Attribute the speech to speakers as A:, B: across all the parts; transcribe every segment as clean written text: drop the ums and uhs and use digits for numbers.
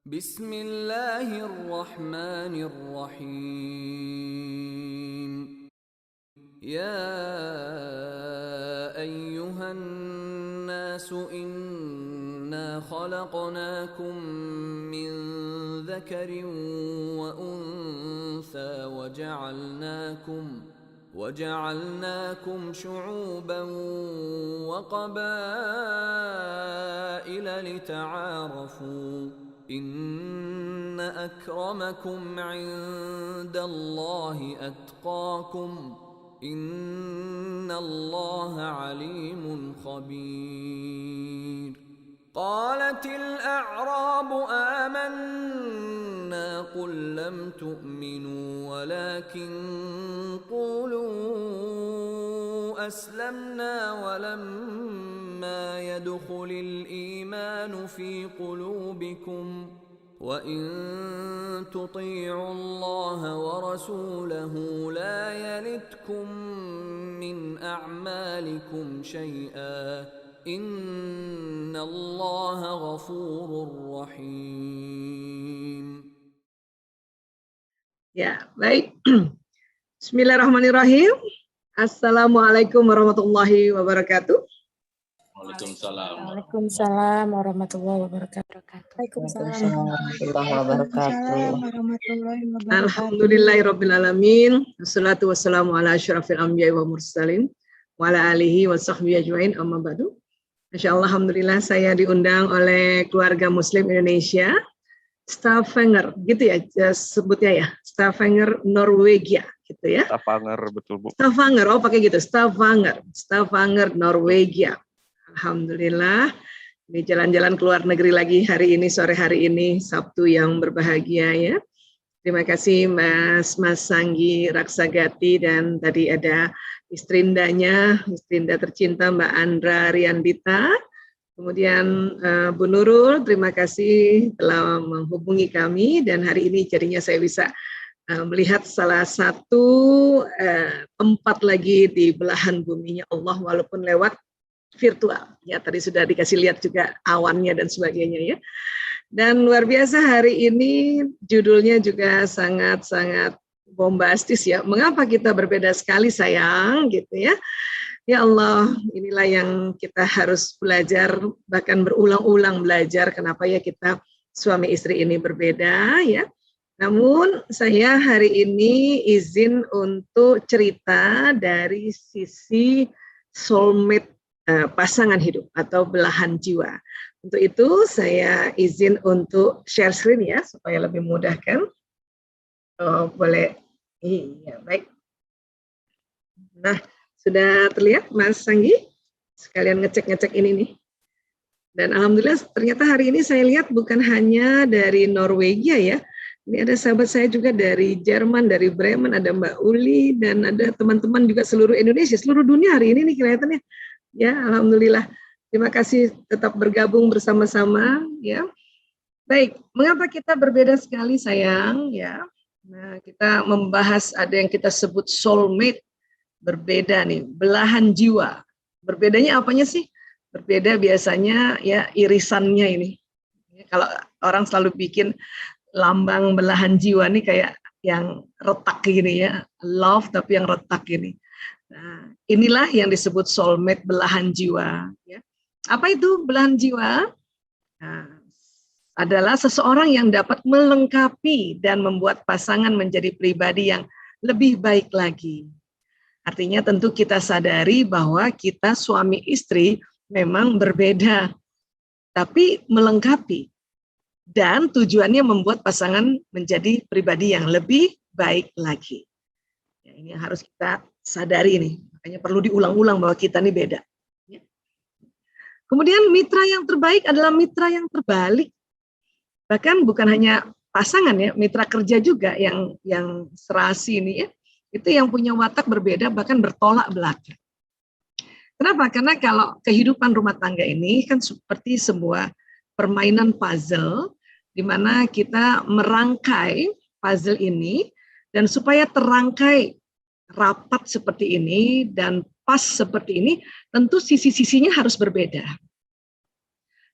A: Bismillahirrahmanirrahim. Ya ayyuhan nasu inna khalaqnakum min dzakarin wa untha وجعلناكم شعوبا وقبائل لتعارفوا إن أكرمكم عند الله أتقاكم إن الله عليم خبير. قالت الأعراب آمنا قل لم تؤمنوا ولكن قولوا أسلمنا ولما يدخل الإيمان في قلوبكم وإن تطيعوا الله ورسوله لا يلتكم من أعمالكم شيئا Innallaha ghafurur rahim.
B: Ya, baik. Bismillahirrahmanirrahim. Assalamualaikum warahmatullahi wabarakatuh.
C: Waalaikumsalam.
D: Waalaikumsalam warahmatullahi wabarakatuh.
E: Waalaikumsalam warahmatullahi wabarakatuh.
B: Alhamdulillahirabbil alamin. Wassalatu wassalamu ala asyrafil anbiya'i wa mursalin wa ala alihi wa sahbihi ajmain. Amma ba'du. Masyaallah, alhamdulillah saya diundang oleh keluarga Muslim Indonesia, Stavanger, gitu ya sebutnya ya, Stavanger Norwegia, gitu ya.
E: Stavanger, betul Bu.
B: Stavanger, oh pakai gitu, Stavanger Norwegia. Alhamdulillah, ini jalan-jalan keluar negeri lagi hari ini, sore hari ini, Sabtu yang berbahagia ya. Terima kasih Mas Sanggi Raksagati, dan tadi ada istrinda tercinta Mbak Andra Riandita. Kemudian Bu Nurul, terima kasih telah menghubungi kami, dan hari ini jadinya saya bisa melihat salah satu tempat lagi di belahan buminya Allah walaupun lewat virtual. Ya, tadi sudah dikasih lihat juga awannya dan sebagainya ya. Dan luar biasa hari ini judulnya juga sangat-sangat bombastis ya. Mengapa kita berbeda sekali sayang gitu ya. Ya Allah, inilah yang kita harus belajar, bahkan berulang-ulang belajar kenapa ya kita suami istri ini berbeda ya. Namun saya hari ini izin untuk cerita dari sisi soulmate, pasangan hidup atau belahan jiwa. Untuk itu saya izin untuk share screen ya supaya lebih mudah kan. Oh, boleh. Iya, baik. Nah, sudah terlihat Mas Sanggi? Sekalian ngecek-ngecek ini nih. Dan alhamdulillah ternyata hari ini saya lihat bukan hanya dari Norwegia ya. Ini ada sahabat saya juga dari Jerman, dari Bremen, ada Mbak Uli, dan ada teman-teman juga seluruh Indonesia, seluruh dunia hari ini nih kelihatannya. Ya, alhamdulillah. Terima kasih tetap bergabung bersama-sama ya. Baik, mengapa kita berbeda sekali sayang ya? Nah, kita membahas ada yang kita sebut soulmate, berbeda nih, belahan jiwa. Berbedanya apanya sih? Berbeda biasanya ya irisannya ini. Kalau orang selalu bikin lambang belahan jiwa nih kayak yang retak gini ya, love tapi yang retak gini. Nah, inilah yang disebut soulmate, belahan jiwa ya. Apa itu belahan jiwa? Nah, adalah seseorang yang dapat melengkapi dan membuat pasangan menjadi pribadi yang lebih baik lagi. Artinya tentu kita sadari bahwa kita suami istri memang berbeda, tapi melengkapi. Dan tujuannya membuat pasangan menjadi pribadi yang lebih baik lagi. Ya, ini yang harus kita sadari nih, makanya perlu diulang-ulang bahwa kita ini beda. Kemudian mitra yang terbaik adalah mitra yang terbalik. Bahkan bukan hanya pasangan ya, mitra kerja juga yang serasi ini ya. Itu yang punya watak berbeda bahkan bertolak belakang. Kenapa? Karena kalau kehidupan rumah tangga ini kan seperti sebuah permainan puzzle di mana kita merangkai puzzle ini, dan supaya terangkai rapat seperti ini dan pas seperti ini, tentu sisi-sisinya harus berbeda.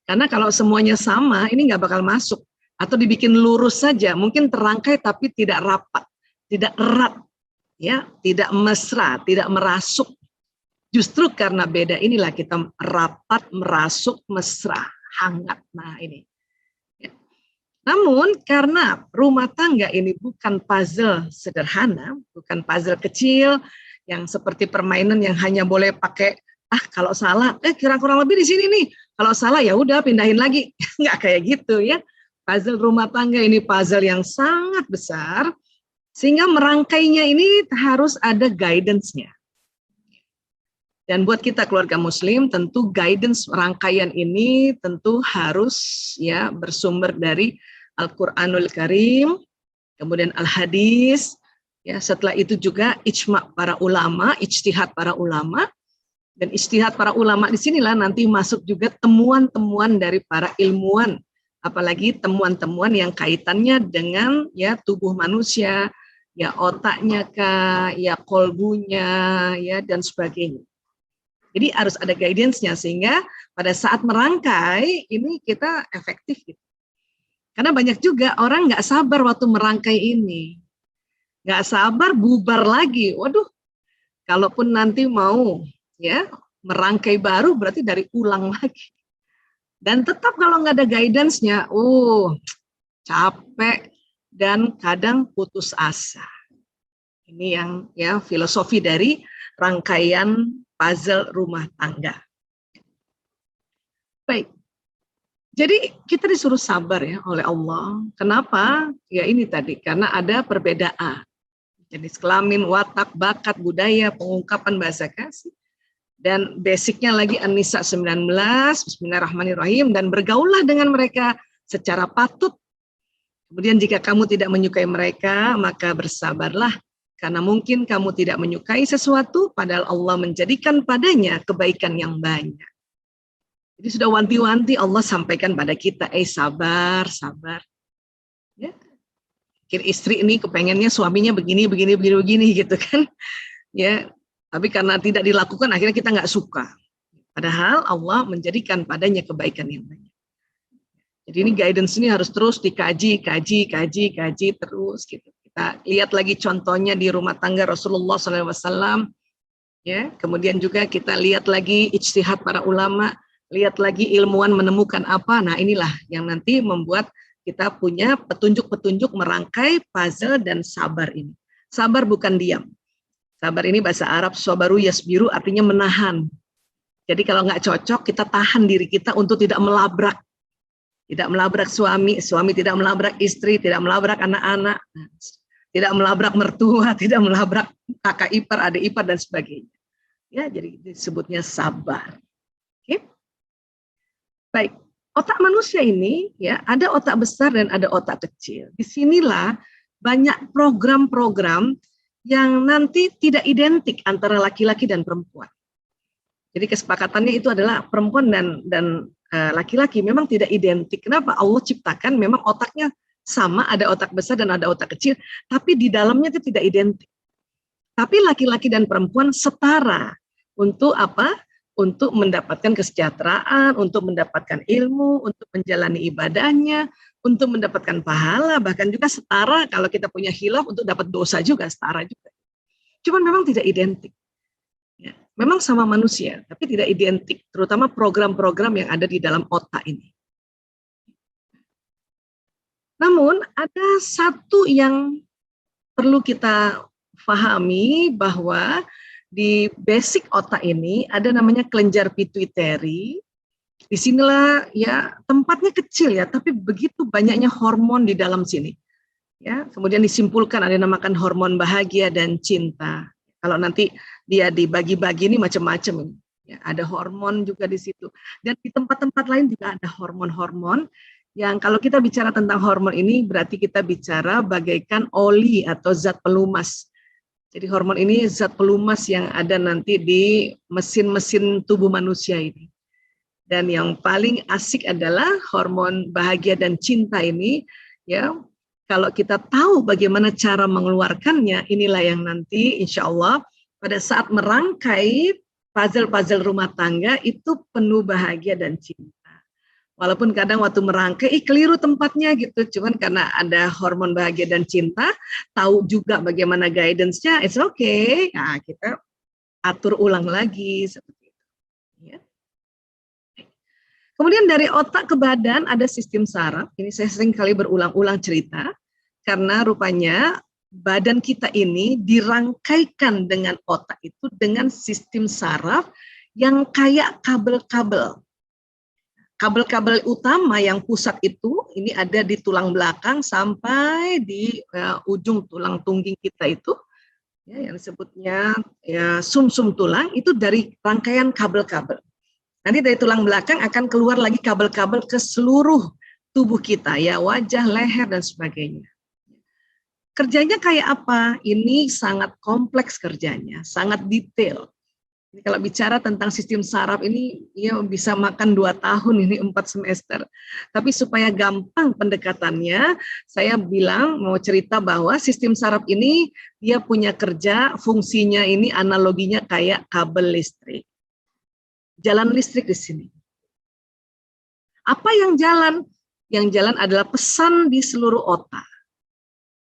B: Karena kalau semuanya sama, ini nggak bakal masuk. atau dibikin lurus saja, mungkin terangkai tapi tidak rapat, tidak erat, ya, tidak mesra, tidak merasuk. Justru karena beda inilah kita rapat, merasuk, mesra, hangat. Nah ini. Ya. Namun karena rumah tangga ini bukan puzzle sederhana, bukan puzzle kecil yang seperti permainan yang hanya boleh pakai kalau salah, kurang lebih di sini nih. Kalau salah ya udah pindahin lagi, nggak kayak gitu ya. Puzzle rumah tangga ini puzzle yang sangat besar, sehingga merangkainya ini harus ada guidance-nya. Dan buat kita keluarga muslim, tentu guidance rangkaian ini tentu harus ya bersumber dari Al-Qur'anul Karim, kemudian Al-Hadis, ya setelah itu juga ijma' para ulama, ijtihad para ulama, dan ijtihad para ulama di sinilah nanti masuk juga temuan-temuan dari para ilmuwan, apalagi temuan-temuan yang kaitannya dengan ya tubuh manusia, ya otaknya kah, ya kolbunya, ya dan sebagainya. Jadi harus ada guidance-nya sehingga pada saat merangkai ini kita efektif gitu. Karena banyak juga orang nggak sabar waktu merangkai ini, nggak sabar bubar lagi. Waduh, kalaupun nanti mau ya merangkai baru berarti dari ulang lagi. Dan tetap kalau nggak ada guidance-nya, capek dan kadang putus asa. Ini yang ya filosofi dari rangkaian puzzle rumah tangga. Baik, jadi kita disuruh sabar ya oleh Allah. Kenapa? Ya ini tadi, karena ada perbedaan. Jenis kelamin, watak, bakat, budaya, pengungkapan bahasa kasih. Dan basicnya lagi An-Nisa 19, Bismillahirrahmanirrahim, dan bergaullah dengan mereka secara patut. Kemudian jika kamu tidak menyukai mereka, maka bersabarlah, karena mungkin kamu tidak menyukai sesuatu, padahal Allah menjadikan padanya kebaikan yang banyak. Jadi sudah wanti-wanti Allah sampaikan pada kita, sabar, sabar. Ya. Mungkin istri ini kepengennya suaminya begini gitu kan. Ya. Tapi karena tidak dilakukan akhirnya kita nggak suka. Padahal Allah menjadikan padanya kebaikan yang banyak. Jadi ini guidance ini harus terus dikaji terus gitu. Kita lihat lagi contohnya di rumah tangga Rasulullah SAW. Ya, kemudian juga kita lihat lagi ijtihad para ulama, lihat lagi ilmuwan menemukan apa. Nah inilah yang nanti membuat kita punya petunjuk-petunjuk merangkai puzzle dan sabar ini. Sabar bukan diam. Sabar ini bahasa Arab, sabaru yasbiru, artinya menahan. Jadi kalau nggak cocok, kita tahan diri kita untuk tidak melabrak. Tidak melabrak suami, suami tidak melabrak istri, tidak melabrak anak-anak, tidak melabrak mertua, tidak melabrak kakak ipar, adik ipar, dan sebagainya. Ya, jadi disebutnya sabar. Oke? Baik, otak manusia ini ya ada otak besar dan ada otak kecil. Disinilah banyak program-program yang nanti tidak identik antara laki-laki dan perempuan. Jadi kesepakatannya itu adalah perempuan dan laki-laki memang tidak identik. Kenapa? Allah ciptakan memang otaknya sama, ada otak besar dan ada otak kecil, tapi di dalamnya itu tidak identik. Tapi laki-laki dan perempuan setara untuk apa? Untuk mendapatkan kesejahteraan, untuk mendapatkan ilmu, untuk menjalani ibadahnya, untuk mendapatkan pahala, bahkan juga setara kalau kita punya khilaf untuk dapat dosa juga, setara juga. Cuman memang tidak identik. Ya, memang sama manusia, tapi tidak identik, terutama program-program yang ada di dalam otak ini. Namun ada satu yang perlu kita pahami bahwa di basic otak ini ada namanya kelenjar pituitary. Disinilah ya tempatnya kecil ya, tapi begitu banyaknya hormon di dalam sini. Ya, kemudian disimpulkan ada yang namakan hormon bahagia dan cinta. Kalau nanti dia dibagi-bagi ini macam-macam. Ya, ada hormon juga di situ. Dan di tempat-tempat lain juga ada hormon-hormon yang kalau kita bicara tentang hormon ini berarti kita bicara bagaikan oli atau zat pelumas. Jadi hormon ini zat pelumas yang ada nanti di mesin-mesin tubuh manusia ini. Dan yang paling asik adalah hormon bahagia dan cinta ini, ya. Kalau kita tahu bagaimana cara mengeluarkannya, inilah yang nanti insya Allah pada saat merangkai puzzle-puzzle rumah tangga itu penuh bahagia dan cinta. Walaupun kadang waktu merangkai, keliru tempatnya gitu. Cuman karena ada hormon bahagia dan cinta, tahu juga bagaimana guidance-nya, it's okay. Nah, kita atur ulang lagi seperti itu. Ya. Kemudian dari otak ke badan ada sistem saraf. Ini saya sering kali berulang-ulang cerita, karena rupanya badan kita ini dirangkaikan dengan otak itu dengan sistem saraf yang kayak kabel-kabel. Kabel-kabel utama yang pusat itu, ini ada di tulang belakang sampai di ujung tulang tungging kita itu, ya, yang disebutnya ya, sumsum tulang, itu dari rangkaian kabel-kabel. Nanti dari tulang belakang akan keluar lagi kabel-kabel ke seluruh tubuh kita, ya, wajah, leher, dan sebagainya. Kerjanya kayak apa? Ini sangat kompleks kerjanya, sangat detail. Ini kalau bicara tentang sistem saraf ini, ya bisa makan 2 tahun, ini 4 semester. Tapi supaya gampang pendekatannya, saya bilang mau cerita bahwa sistem saraf ini dia punya kerja, fungsinya ini analoginya kayak kabel listrik. Jalan listrik di sini. Apa yang jalan? Yang jalan adalah pesan di seluruh otak.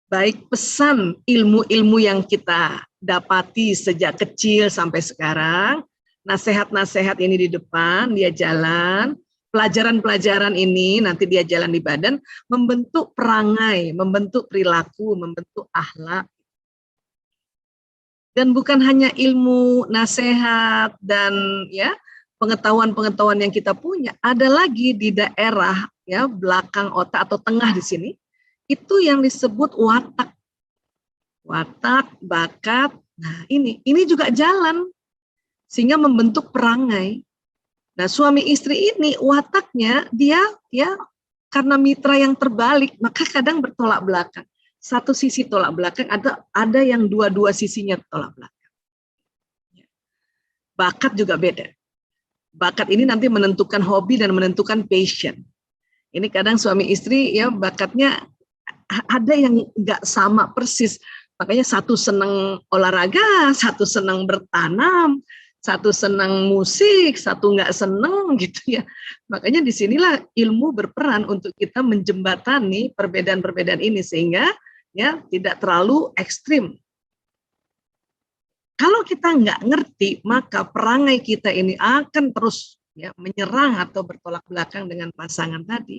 B: Baik pesan ilmu-ilmu yang kita dapati sejak kecil sampai sekarang, nasihat-nasihat ini di depan, dia jalan, pelajaran-pelajaran ini nanti dia jalan di badan, membentuk perangai, membentuk perilaku, membentuk akhlak. Dan bukan hanya ilmu, nasihat, dan ya pengetahuan-pengetahuan yang kita punya, ada lagi di daerah ya belakang otak atau tengah di sini, itu yang disebut watak. Watak, bakat, nah ini juga jalan, sehingga membentuk perangai. Nah suami istri ini wataknya dia ya karena mitra yang terbalik, maka kadang bertolak belakang. Satu sisi tolak belakang, ada yang dua-dua sisinya tolak belakang. Bakat juga beda. Bakat ini nanti menentukan hobi dan menentukan passion. Ini kadang suami istri ya bakatnya ada yang nggak sama persis, makanya satu senang olahraga, satu senang bertanam, satu senang musik, satu nggak senang gitu ya. Makanya disinilah ilmu berperan untuk kita menjembatani perbedaan-perbedaan ini sehingga ya tidak terlalu ekstrim. Kalau kita nggak ngerti, maka perangai kita ini akan terus ya menyerang atau bertolak belakang dengan pasangan tadi.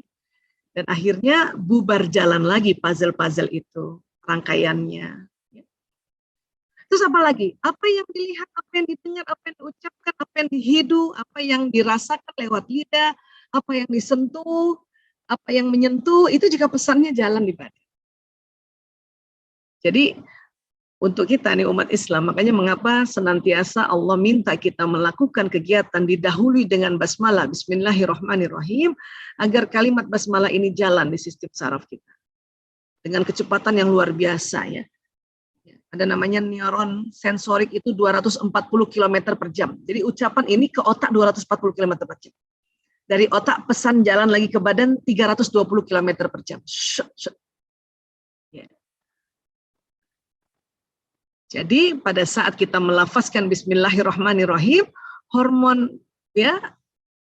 B: Dan akhirnya bubar jalan lagi puzzle-puzzle itu, rangkaiannya. Terus apa lagi? Apa yang dilihat, apa yang didengar, apa yang diucapkan, apa yang dihidu, apa yang dirasakan lewat lidah, apa yang disentuh, apa yang menyentuh, itu juga pesannya jalan di badan. Jadi untuk kita nih umat Islam, makanya mengapa senantiasa Allah minta kita melakukan kegiatan didahului dengan basmalah, bismillahirrahmanirrahim, agar kalimat basmalah ini jalan di sistem saraf kita. Dengan kecepatan yang luar biasa ya. Ada namanya neuron sensorik itu 240 km per jam. Jadi ucapan ini ke otak 240 km per jam. Dari otak pesan jalan lagi ke badan 320 km per jam. Jadi pada saat kita melafazkan bismillahirrahmanirrahim, hormon ya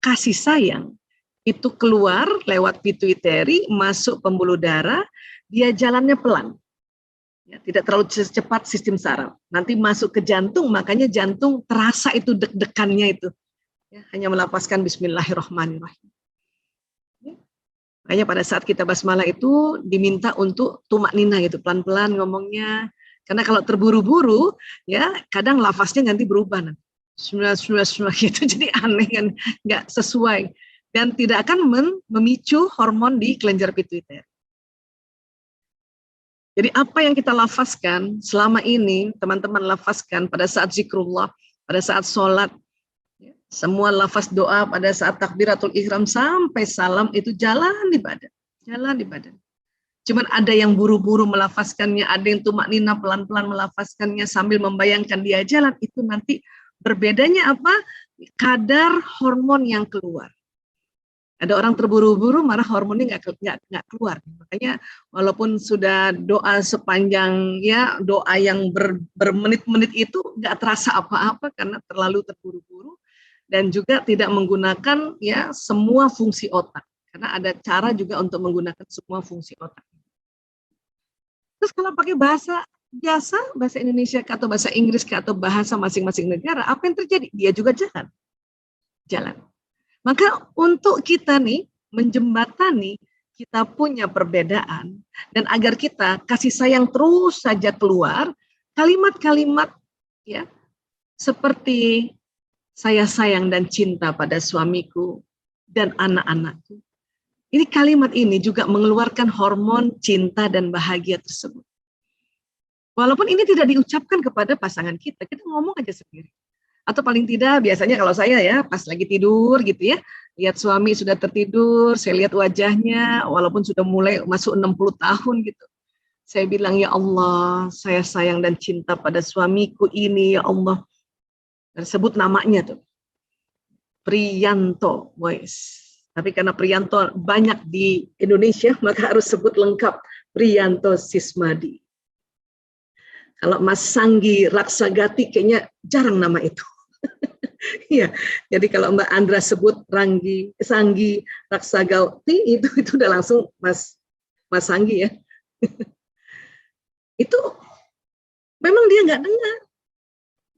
B: kasih sayang itu keluar lewat pituitari, masuk pembuluh darah, dia jalannya pelan. Ya, tidak terlalu cepat sistem saraf. Nanti masuk ke jantung, makanya jantung terasa itu deg-degannya itu. Ya, hanya melafazkan bismillahirrahmanirrahim. Ya. Makanya pada saat kita basmalah itu diminta untuk tumak nina gitu, pelan-pelan ngomongnya. Karena kalau terburu-buru, ya kadang lafaznya nanti berubah. Semua gitu, jadi aneh kan, nggak sesuai. Dan tidak akan memicu hormon di kelenjar pituitari. Jadi apa yang kita lafazkan selama ini, teman-teman lafazkan pada saat zikrullah, pada saat sholat, semua lafaz doa pada saat takbiratul ihram sampai salam itu jalan di badan. Jalan di badan. Cuman ada yang buru-buru melafazkannya, ada yang tumak nina pelan-pelan melafazkannya sambil membayangkan dia jalan, itu nanti berbedanya apa? Kadar hormon yang keluar. Ada orang terburu-buru, marah hormonnya nggak keluar. Makanya walaupun sudah doa sepanjang ya doa yang bermenit-menit itu nggak terasa apa-apa karena terlalu terburu-buru dan juga tidak menggunakan ya semua fungsi otak. Karena ada cara juga untuk menggunakan semua fungsi otak. Terus kalau pakai bahasa biasa, bahasa Indonesia atau bahasa Inggris atau bahasa masing-masing negara, apa yang terjadi? Dia juga jalan. Maka untuk kita nih menjembatani kita punya perbedaan dan agar kita kasih sayang terus saja keluar, kalimat-kalimat ya seperti saya sayang dan cinta pada suamiku dan anak-anakku. Ini kalimat ini juga mengeluarkan hormon cinta dan bahagia tersebut. Walaupun ini tidak diucapkan kepada pasangan kita ngomong aja sendiri. Atau paling tidak biasanya kalau saya ya pas lagi tidur gitu ya, lihat suami sudah tertidur, saya lihat wajahnya walaupun sudah mulai masuk 60 tahun gitu. Saya bilang, ya Allah, saya sayang dan cinta pada suamiku ini, ya Allah. Dan sebut namanya tuh. Priyanto, boys. Tapi karena Priyanto banyak di Indonesia, maka harus sebut lengkap Priyanto Sismadi. Kalau Mas Sanggi Raksagati kayaknya jarang nama itu. Iya, jadi kalau Mbak Andra sebut Sanggi Raksagati itu udah langsung Mas Sanggi ya. Itu memang dia nggak dengar.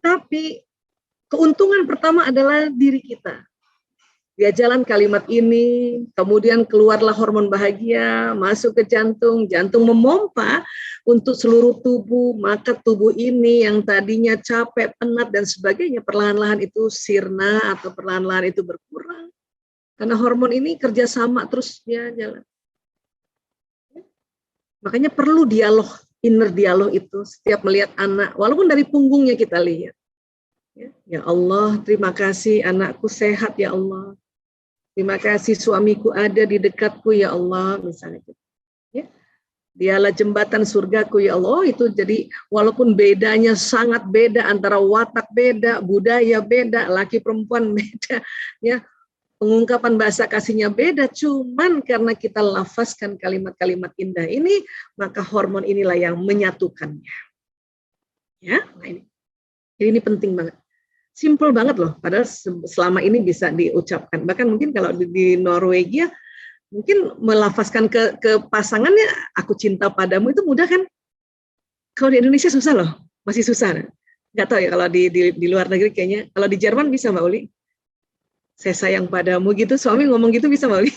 B: Tapi keuntungan pertama adalah diri kita. Dia jalan kalimat ini, kemudian keluarlah hormon bahagia, masuk ke jantung, jantung memompa untuk seluruh tubuh, maka tubuh ini yang tadinya capek, penat, dan sebagainya, perlahan-lahan itu sirna atau perlahan-lahan itu berkurang. Karena hormon ini kerjasama terus dia jalan. Makanya perlu dialog, inner dialog itu setiap melihat anak, walaupun dari punggungnya kita lihat. Ya Allah, terima kasih anakku sehat ya Allah. Terima kasih suamiku ada di dekatku ya Allah, misalnya gitu. Ya. Dialah jembatan surgaku ya Allah. Itu jadi walaupun bedanya sangat beda antara watak beda, budaya beda, laki perempuan beda, ya pengungkapan bahasa kasihnya beda, cuman karena kita lafazkan kalimat-kalimat indah ini, maka hormon inilah yang menyatukannya. Ya, nah ini penting banget. Simple banget loh, padahal selama ini bisa diucapkan. Bahkan mungkin kalau di Norwegia, mungkin melafazkan ke pasangannya, aku cinta padamu itu mudah kan? Kalau di Indonesia susah loh, masih susah. Nggak tahu ya kalau di luar negeri kayaknya. Kalau di Jerman bisa Mbak Uli? Saya sayang padamu gitu, suami ngomong gitu bisa Mbak Uli?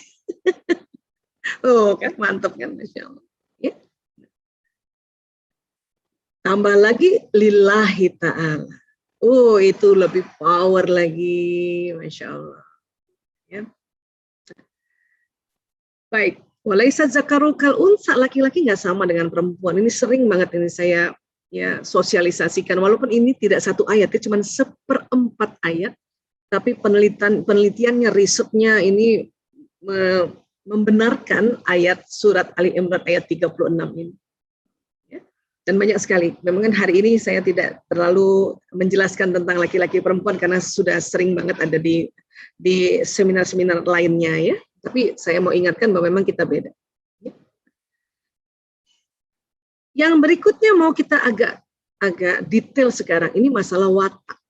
B: Oh kan, mantap kan, Masya Allah. Ya. Tambah lagi, lillahi ta'ala. Oh, itu lebih power lagi, Masya Allah. Ya. Baik, walaisa zakaru kal unsa, laki-laki nggak sama dengan perempuan. Ini sering banget ini saya ya sosialisasikan, walaupun ini tidak satu ayat, cuma 1/4 ayat, tapi penelitiannya, risetnya ini membenarkan ayat surat Ali Imran ayat 36 ini. Dan banyak sekali. Memang hari ini saya tidak terlalu menjelaskan tentang laki-laki perempuan karena sudah sering banget ada di seminar-seminar lainnya ya. Tapi saya mau ingatkan bahwa memang kita beda. Yang berikutnya mau kita agak detail sekarang. Ini masalah watak.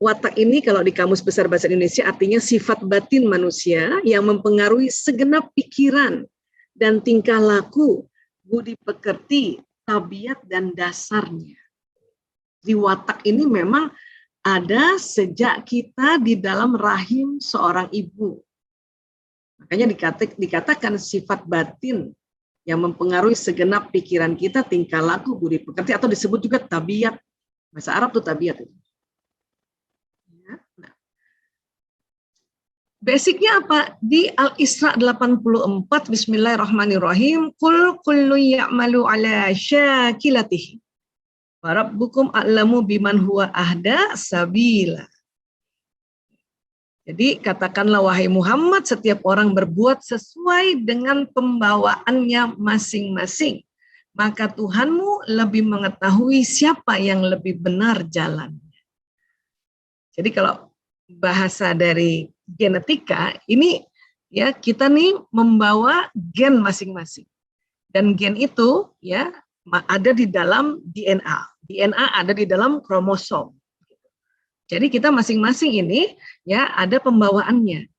B: Watak ini kalau di Kamus Besar Bahasa Indonesia artinya sifat batin manusia yang mempengaruhi segenap pikiran dan tingkah laku, budi pekerti, tabiat, dan dasarnya. Di watak ini memang ada sejak kita di dalam rahim seorang ibu. Makanya dikatakan sifat batin yang mempengaruhi segenap pikiran kita, tingkah laku, budi pekerti, atau disebut juga tabiat. Bahasa Arab itu tabiat. Basicnya apa? Di Al-Isra 84, Bismillahirrahmanirrahim, Qul kullu ya'malu ala syakilatihi, wa rabbukum a'lamu biman huwa ahda sabila. Jadi katakanlah wahai Muhammad, setiap orang berbuat sesuai dengan pembawaannya masing-masing, maka Tuhanmu lebih mengetahui siapa yang lebih benar jalannya. Jadi kalau bahasa dari genetika ini ya, kita nih membawa gen masing-masing, dan gen itu ya ada di dalam DNA ada di dalam kromosom. Jadi kita masing-masing ini ya ada pembawaannya.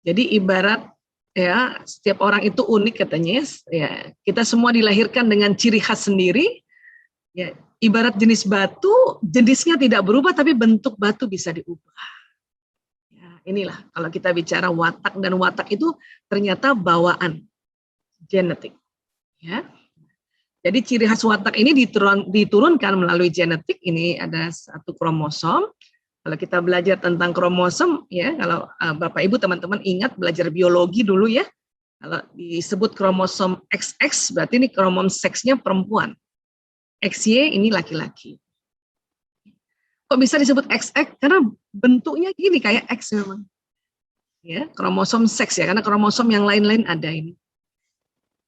B: Jadi ibarat ya setiap orang itu unik katanya ya. Kita semua dilahirkan dengan ciri khas sendiri. Ya, ibarat jenis batu, jenisnya tidak berubah tapi bentuk batu bisa diubah. Ya, inilah kalau kita bicara watak, dan watak itu ternyata bawaan genetik. Ya. Jadi ciri khas watak ini diturunkan melalui genetik. Ini ada satu kromosom. Kalau kita belajar tentang kromosom, ya kalau Bapak Ibu teman-teman ingat belajar biologi dulu ya. Kalau disebut kromosom XX berarti ini kromosom seksnya perempuan. XY ini laki-laki. Kok bisa disebut XX? Karena bentuknya gini kayak X memang. Ya, kromosom seks ya, karena kromosom yang lain-lain ada ini.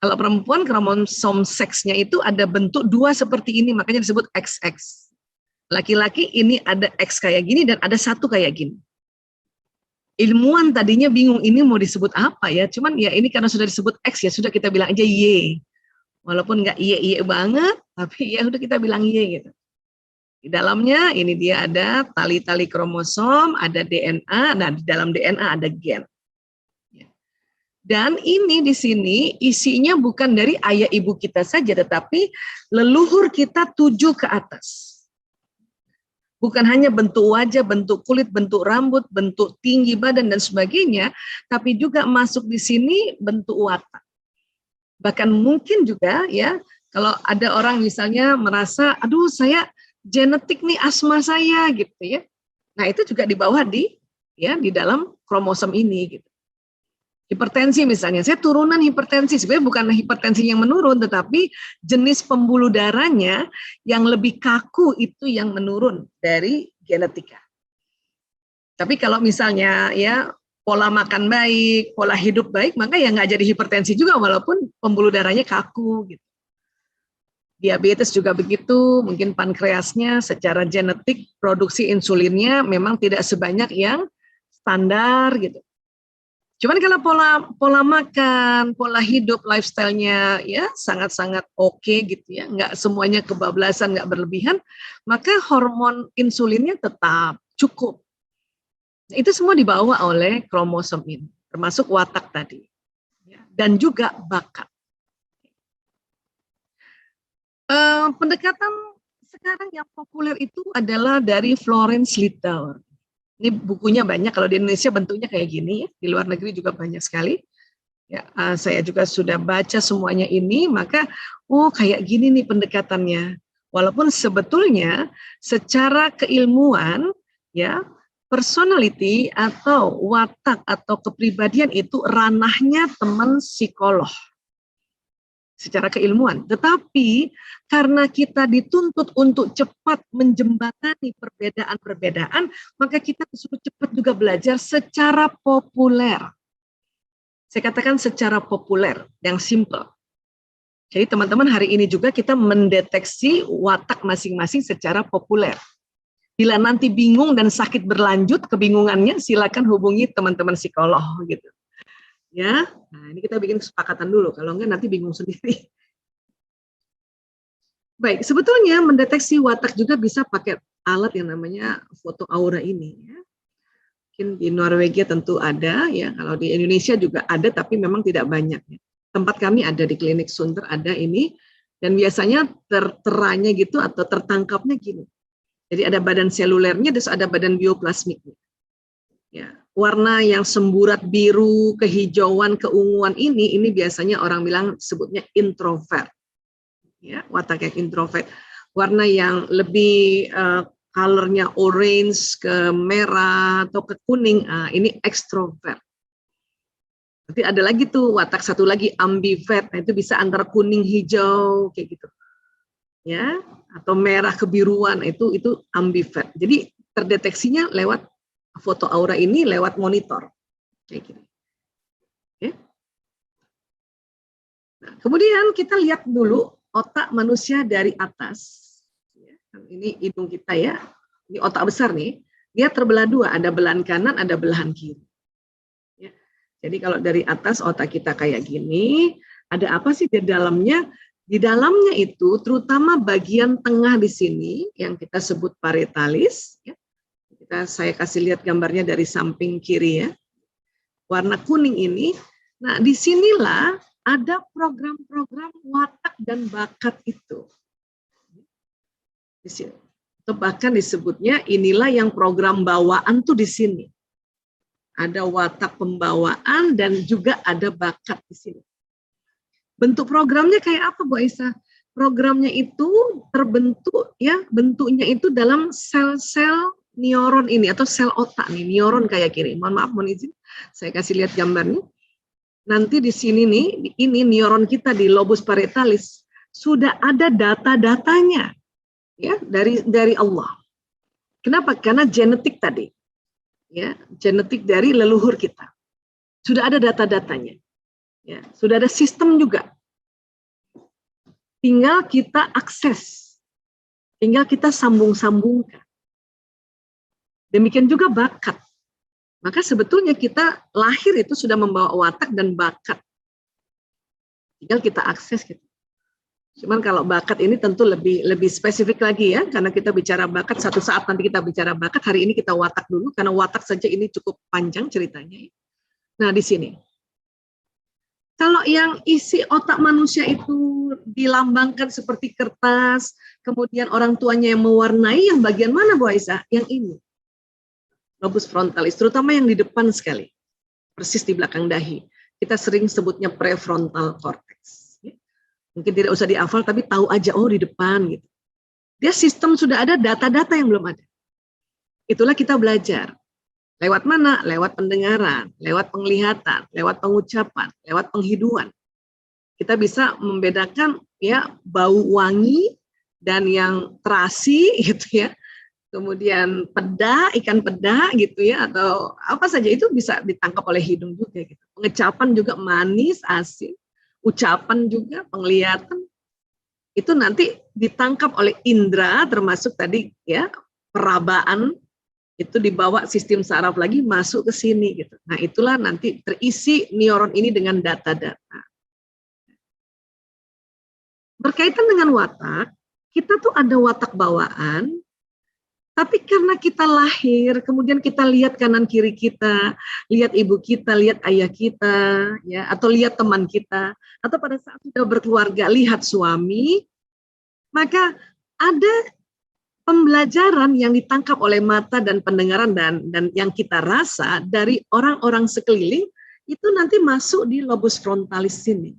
B: Kalau perempuan kromosom seksnya itu ada bentuk dua seperti ini, makanya disebut XX. Laki-laki ini ada X kayak gini dan ada satu kayak gini. Ilmuwan tadinya bingung ini mau disebut apa ya, cuman ya ini karena sudah disebut X ya sudah kita bilang aja Y. Walaupun nggak Y banget, tapi ya udah kita bilang Y gitu. Di dalamnya ini dia ada tali-tali kromosom, ada DNA, nah di dalam DNA ada gen. Dan ini di sini isinya bukan dari ayah ibu kita saja, tetapi leluhur kita 7 ke atas. Bukan hanya bentuk wajah, bentuk kulit, bentuk rambut, bentuk tinggi badan dan sebagainya, tapi juga masuk di sini bentuk watak. Bahkan mungkin juga ya, kalau ada orang misalnya merasa, aduh saya genetik nih asma saya gitu ya. Nah itu juga di bawah di dalam kromosom ini gitu. Hipertensi misalnya, saya turunan hipertensi, sebenarnya bukan hipertensi yang menurun, tetapi jenis pembuluh darahnya yang lebih kaku itu yang menurun dari genetika. Tapi kalau misalnya ya pola makan baik, pola hidup baik, maka ya nggak jadi hipertensi juga walaupun pembuluh darahnya kaku gitu. Diabetes juga begitu, mungkin pankreasnya secara genetik produksi insulinnya memang tidak sebanyak yang standar gitu. Cuman kalau pola makan, pola hidup, lifestyle-nya ya sangat-sangat oke gitu ya, nggak semuanya kebablasan, nggak berlebihan, maka hormon insulinnya tetap cukup. Itu semua dibawa oleh kromosom ini, termasuk watak tadi, dan juga bakat. Pendekatan sekarang yang populer itu adalah dari Florence Littauer. Ini bukunya banyak, kalau di Indonesia bentuknya kayak gini, di luar negeri juga banyak sekali. Ya, saya juga sudah baca semuanya ini, maka kayak gini nih pendekatannya. Walaupun sebetulnya secara keilmuan, ya personality atau watak atau kepribadian itu ranahnya teman psikolog. Secara keilmuan, tetapi karena kita dituntut untuk cepat menjembatani perbedaan-perbedaan, maka kita disuruh cepat juga belajar secara populer. Saya katakan secara populer, yang simple. Jadi teman-teman hari ini juga kita mendeteksi watak masing-masing secara populer. Bila nanti bingung dan sakit berlanjut kebingungannya, silakan hubungi teman-teman psikolog gitu. Ya, nah ini kita bikin kesepakatan dulu, kalau enggak nanti bingung sendiri. Baik, sebetulnya mendeteksi watak juga bisa pakai alat yang namanya foto aura ini. Ya. Mungkin di Norwegia tentu ada, ya. Kalau di Indonesia juga ada, tapi memang tidak banyak. Ya. Tempat kami ada di klinik Sunter ada ini, dan biasanya terteranya gitu atau tertangkapnya gini. Jadi ada badan selulernya, terus ada badan bioplasmiknya. Ya. Warna yang semburat biru, kehijauan, keunguan ini biasanya orang bilang sebutnya introvert. Ya, watak yang introvert. Warna yang lebih colornya orange ke merah atau ke kuning, ini extrovert. Nanti ada lagi tuh watak satu lagi ambivert, nah itu bisa antara kuning hijau kayak gitu. Ya, atau merah kebiruan itu ambivert. Jadi terdeteksinya lewat foto aura ini lewat monitor kayak gini. Oke. Nah, kemudian kita lihat dulu otak manusia dari atas. Ini hidung kita ya. Ini otak besar nih. Dia terbelah dua, ada belahan kanan, ada belahan kiri. Ya. Jadi kalau dari atas otak kita kayak gini, ada apa sih di dalamnya? Di dalamnya itu terutama bagian tengah di sini yang kita sebut parietalis. Ya. Saya kasih lihat gambarnya dari samping kiri ya. warna kuning ini. Nah, disinilah ada program-program watak dan bakat itu. Di sini. Atau bahkan disebutnya inilah yang program bawaan tuh di sini. Ada watak pembawaan dan juga ada bakat di sini. Bentuk programnya kayak apa, Bu Aisyah? Programnya itu terbentuk ya, bentuknya itu dalam sel-sel neuron ini atau sel otak nih, neuron kayak gini. Mohon maaf, mohon izin, saya kasih lihat gambarnya. Nanti di sini nih, ini neuron kita di lobus parietalis sudah ada data-datanya ya dari Allah. Kenapa? Karena genetik tadi. Ya, genetik dari leluhur kita. Sudah ada data-datanya. Ya, sudah ada sistem juga. Tinggal kita akses. Tinggal kita sambung-sambungkan. Demikian juga bakat. Maka sebetulnya kita lahir itu sudah membawa watak dan bakat. Tinggal kita akses gitu. Cuman kalau bakat ini tentu lebih spesifik lagi ya, karena kita bicara bakat, satu saat nanti kita bicara bakat, hari ini kita watak dulu, karena watak saja ini cukup panjang ceritanya. Nah di sini, kalau yang isi otak manusia itu dilambangkan seperti kertas, kemudian orang tuanya yang mewarnai, yang bagian mana Bu Aisyah? Yang ini, lobus frontalis, terutama yang di depan sekali, persis di belakang dahi. Kita sering sebutnya prefrontal cortex. Mungkin tidak usah dihafal, tapi tahu aja, oh di depan gitu. Dia sistem sudah ada, data-data yang belum ada. Itulah kita belajar. Lewat mana? Lewat pendengaran, lewat penglihatan, lewat pengucapan, lewat penghiduan. Kita bisa membedakan ya bau wangi dan yang terasi gitu ya. Kemudian peda, ikan peda gitu ya, atau apa saja itu bisa ditangkap oleh hidung juga gitu. Pengecapan juga manis, asin. Ucapan juga, penglihatan, itu nanti ditangkap oleh indera, termasuk tadi ya perabaan, itu dibawa sistem saraf lagi masuk ke sini gitu. Nah itulah nanti terisi neuron ini dengan data-data. Berkaitan dengan watak, kita tuh ada watak bawaan, tapi karena kita lahir, kemudian kita lihat kanan kiri kita, lihat ibu kita, lihat ayah kita, ya, atau lihat teman kita, atau pada saat sudah berkeluarga lihat suami, maka ada pembelajaran yang ditangkap oleh mata dan pendengaran dan yang kita rasa dari orang-orang sekeliling itu nanti masuk di lobus frontalis sini,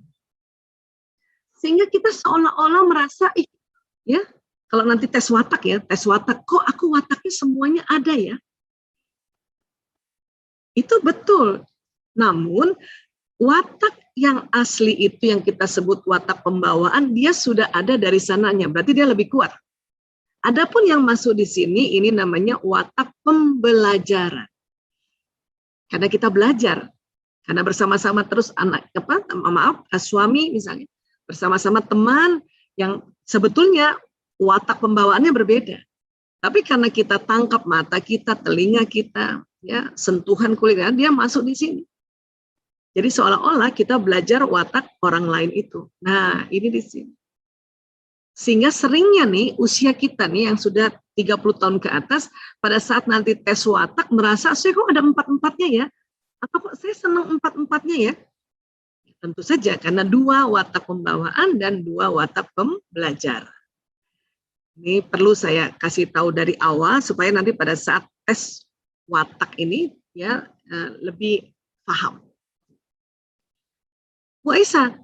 B: sehingga kita seolah-olah merasa, ya. Kalau nanti tes watak ya, tes watak, kok aku wataknya semuanya ada ya? Itu betul. Namun, watak yang asli itu yang kita sebut watak pembawaan, dia sudah ada dari sananya, berarti dia lebih kuat. Adapun yang masuk di sini, ini namanya watak pembelajaran. Karena kita belajar, karena bersama-sama terus suami misalnya, bersama-sama teman yang sebetulnya watak pembawaannya berbeda. Tapi karena kita tangkap mata kita, telinga kita, ya, sentuhan kulit, dia masuk di sini. Jadi seolah-olah kita belajar watak orang lain itu. Nah, ini di sini. Sehingga seringnya nih usia kita nih yang sudah 30 tahun ke atas, pada saat nanti tes watak merasa, saya kok ada 4-4-nya ya? Atau kok saya senang 4-4-nya ya? Tentu saja karena 2 watak pembawaan dan 2 watak pembelajaran. Ini perlu saya kasih tahu dari awal supaya nanti pada saat tes watak ini ya lebih paham. Bu Aisyah,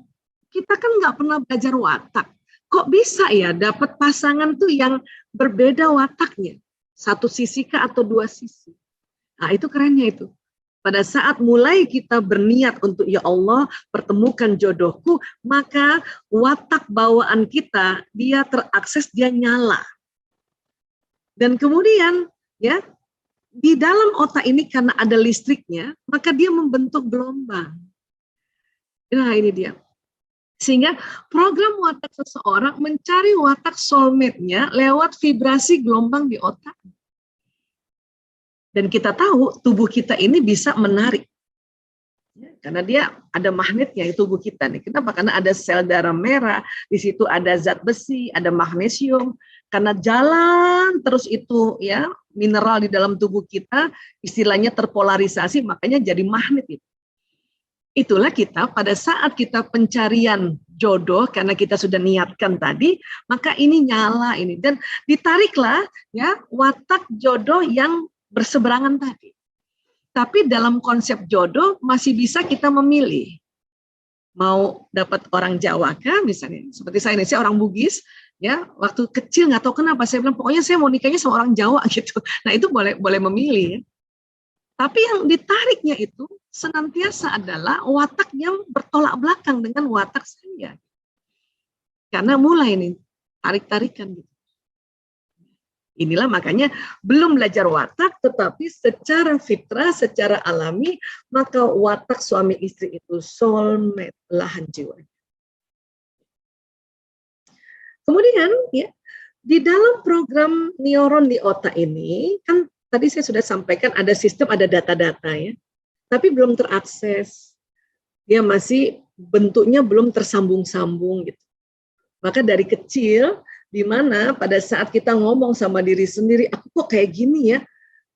B: kita kan nggak pernah belajar watak. Kok bisa ya dapat pasangan tuh yang berbeda wataknya? Satu sisi kah atau 2 sisi? Nah itu kerennya itu. Pada saat mulai kita berniat untuk ya Allah pertemukan jodohku, maka watak bawaan kita dia terakses, dia nyala. Dan kemudian ya di dalam otak ini karena ada listriknya, maka dia membentuk gelombang. Nah ini dia. Sehingga program watak seseorang mencari watak soulmate-nya lewat vibrasi gelombang di otak. Dan kita tahu tubuh kita ini bisa menarik. Ya, karena dia ada magnetnya di tubuh kita nih. Kenapa? Karena ada sel darah merah, di situ ada zat besi, ada magnesium. Karena jalan terus itu ya mineral di dalam tubuh kita, istilahnya terpolarisasi, makanya jadi magnet itu. itulah kita pada saat kita pencarian jodoh, karena kita sudah niatkan tadi, maka ini nyala ini, dan ditariklah ya watak jodoh yang berseberangan tadi. Tapi dalam konsep jodoh masih bisa kita memilih. Mau dapat orang Jawa kah misalnya, seperti saya ini, saya orang Bugis, ya waktu kecil nggak tahu kenapa saya bilang pokoknya saya mau nikahnya sama orang Jawa gitu. Nah itu boleh memilih. Ya. Tapi yang ditariknya itu senantiasa adalah watak yang bertolak belakang dengan watak saya. Karena mulai nih tarik-tarikan gitu. Inilah makanya belum belajar watak, tetapi secara fitrah, secara alami, maka watak suami istri itu soulmate, belahan jiwa. Kemudian ya di dalam program neuron di otak ini kan tadi saya sudah sampaikan ada sistem, ada data-data ya, tapi belum terakses. Dia masih bentuknya belum tersambung-sambung gitu. Maka dari kecil, di mana pada saat kita ngomong sama diri sendiri, aku kok kayak gini ya,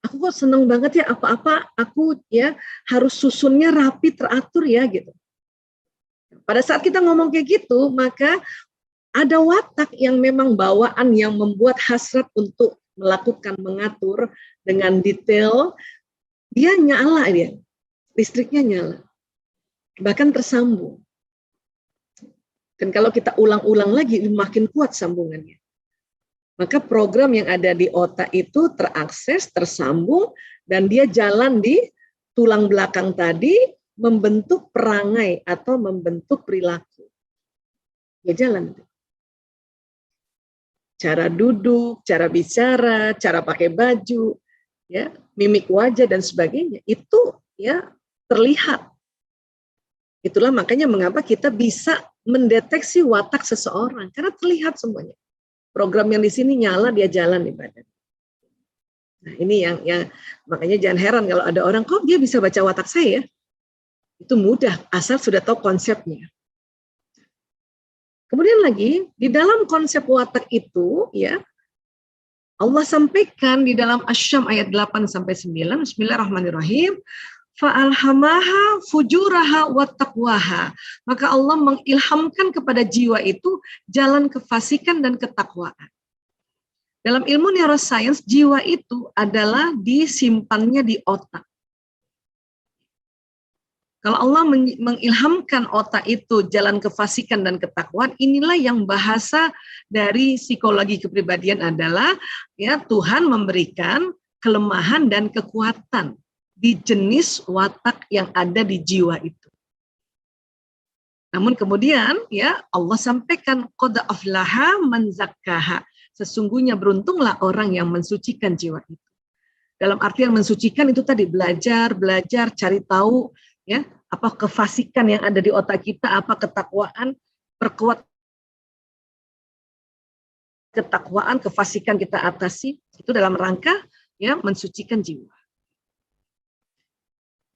B: aku kok seneng banget ya apa-apa, aku ya harus susunnya rapi, teratur ya gitu. Pada saat kita ngomong kayak gitu, maka ada watak yang memang bawaan yang membuat hasrat untuk melakukan, mengatur dengan detail, dia nyala dia, listriknya nyala, bahkan tersambung. Dan kalau kita ulang-ulang lagi, makin kuat sambungannya. Maka program yang ada di otak itu terakses, tersambung, dan dia jalan di tulang belakang tadi, membentuk perangai atau membentuk perilaku. Dia jalan. Cara duduk, cara bicara, cara pakai baju, ya, mimik wajah dan sebagainya, itu ya terlihat. Itulah makanya mengapa kita bisa mendeteksi watak seseorang, karena terlihat semuanya. Program yang di sini nyala, dia jalan di badan. Nah, ini yang makanya jangan heran kalau ada orang, kok dia bisa baca watak saya? Itu mudah, asal sudah tahu konsepnya. Kemudian lagi, di dalam konsep watak itu, ya Allah sampaikan di dalam Asy-Syams ayat 8-9, Bismillahirrahmanirrahim, fa'alhamaha fujuraha wa taqwaha. Maka Allah mengilhamkan kepada jiwa itu jalan kefasikan dan ketakwaan. Dalam ilmu neuroscience, jiwa itu adalah disimpannya di otak. Kalau Allah mengilhamkan otak itu jalan kefasikan dan ketakwaan, inilah yang bahasa dari psikologi kepribadian adalah ya Tuhan memberikan kelemahan dan kekuatan di jenis watak yang ada di jiwa itu. Namun kemudian ya Allah sampaikan qad aflaha man zakkaha. Sesungguhnya beruntunglah orang yang mensucikan jiwa itu. Dalam artian mensucikan itu tadi belajar, cari tahu ya, apa kefasikan yang ada di otak kita, apa ketakwaan, perkuat ketakwaan, kefasikan kita atasi, itu dalam rangka ya mensucikan jiwa.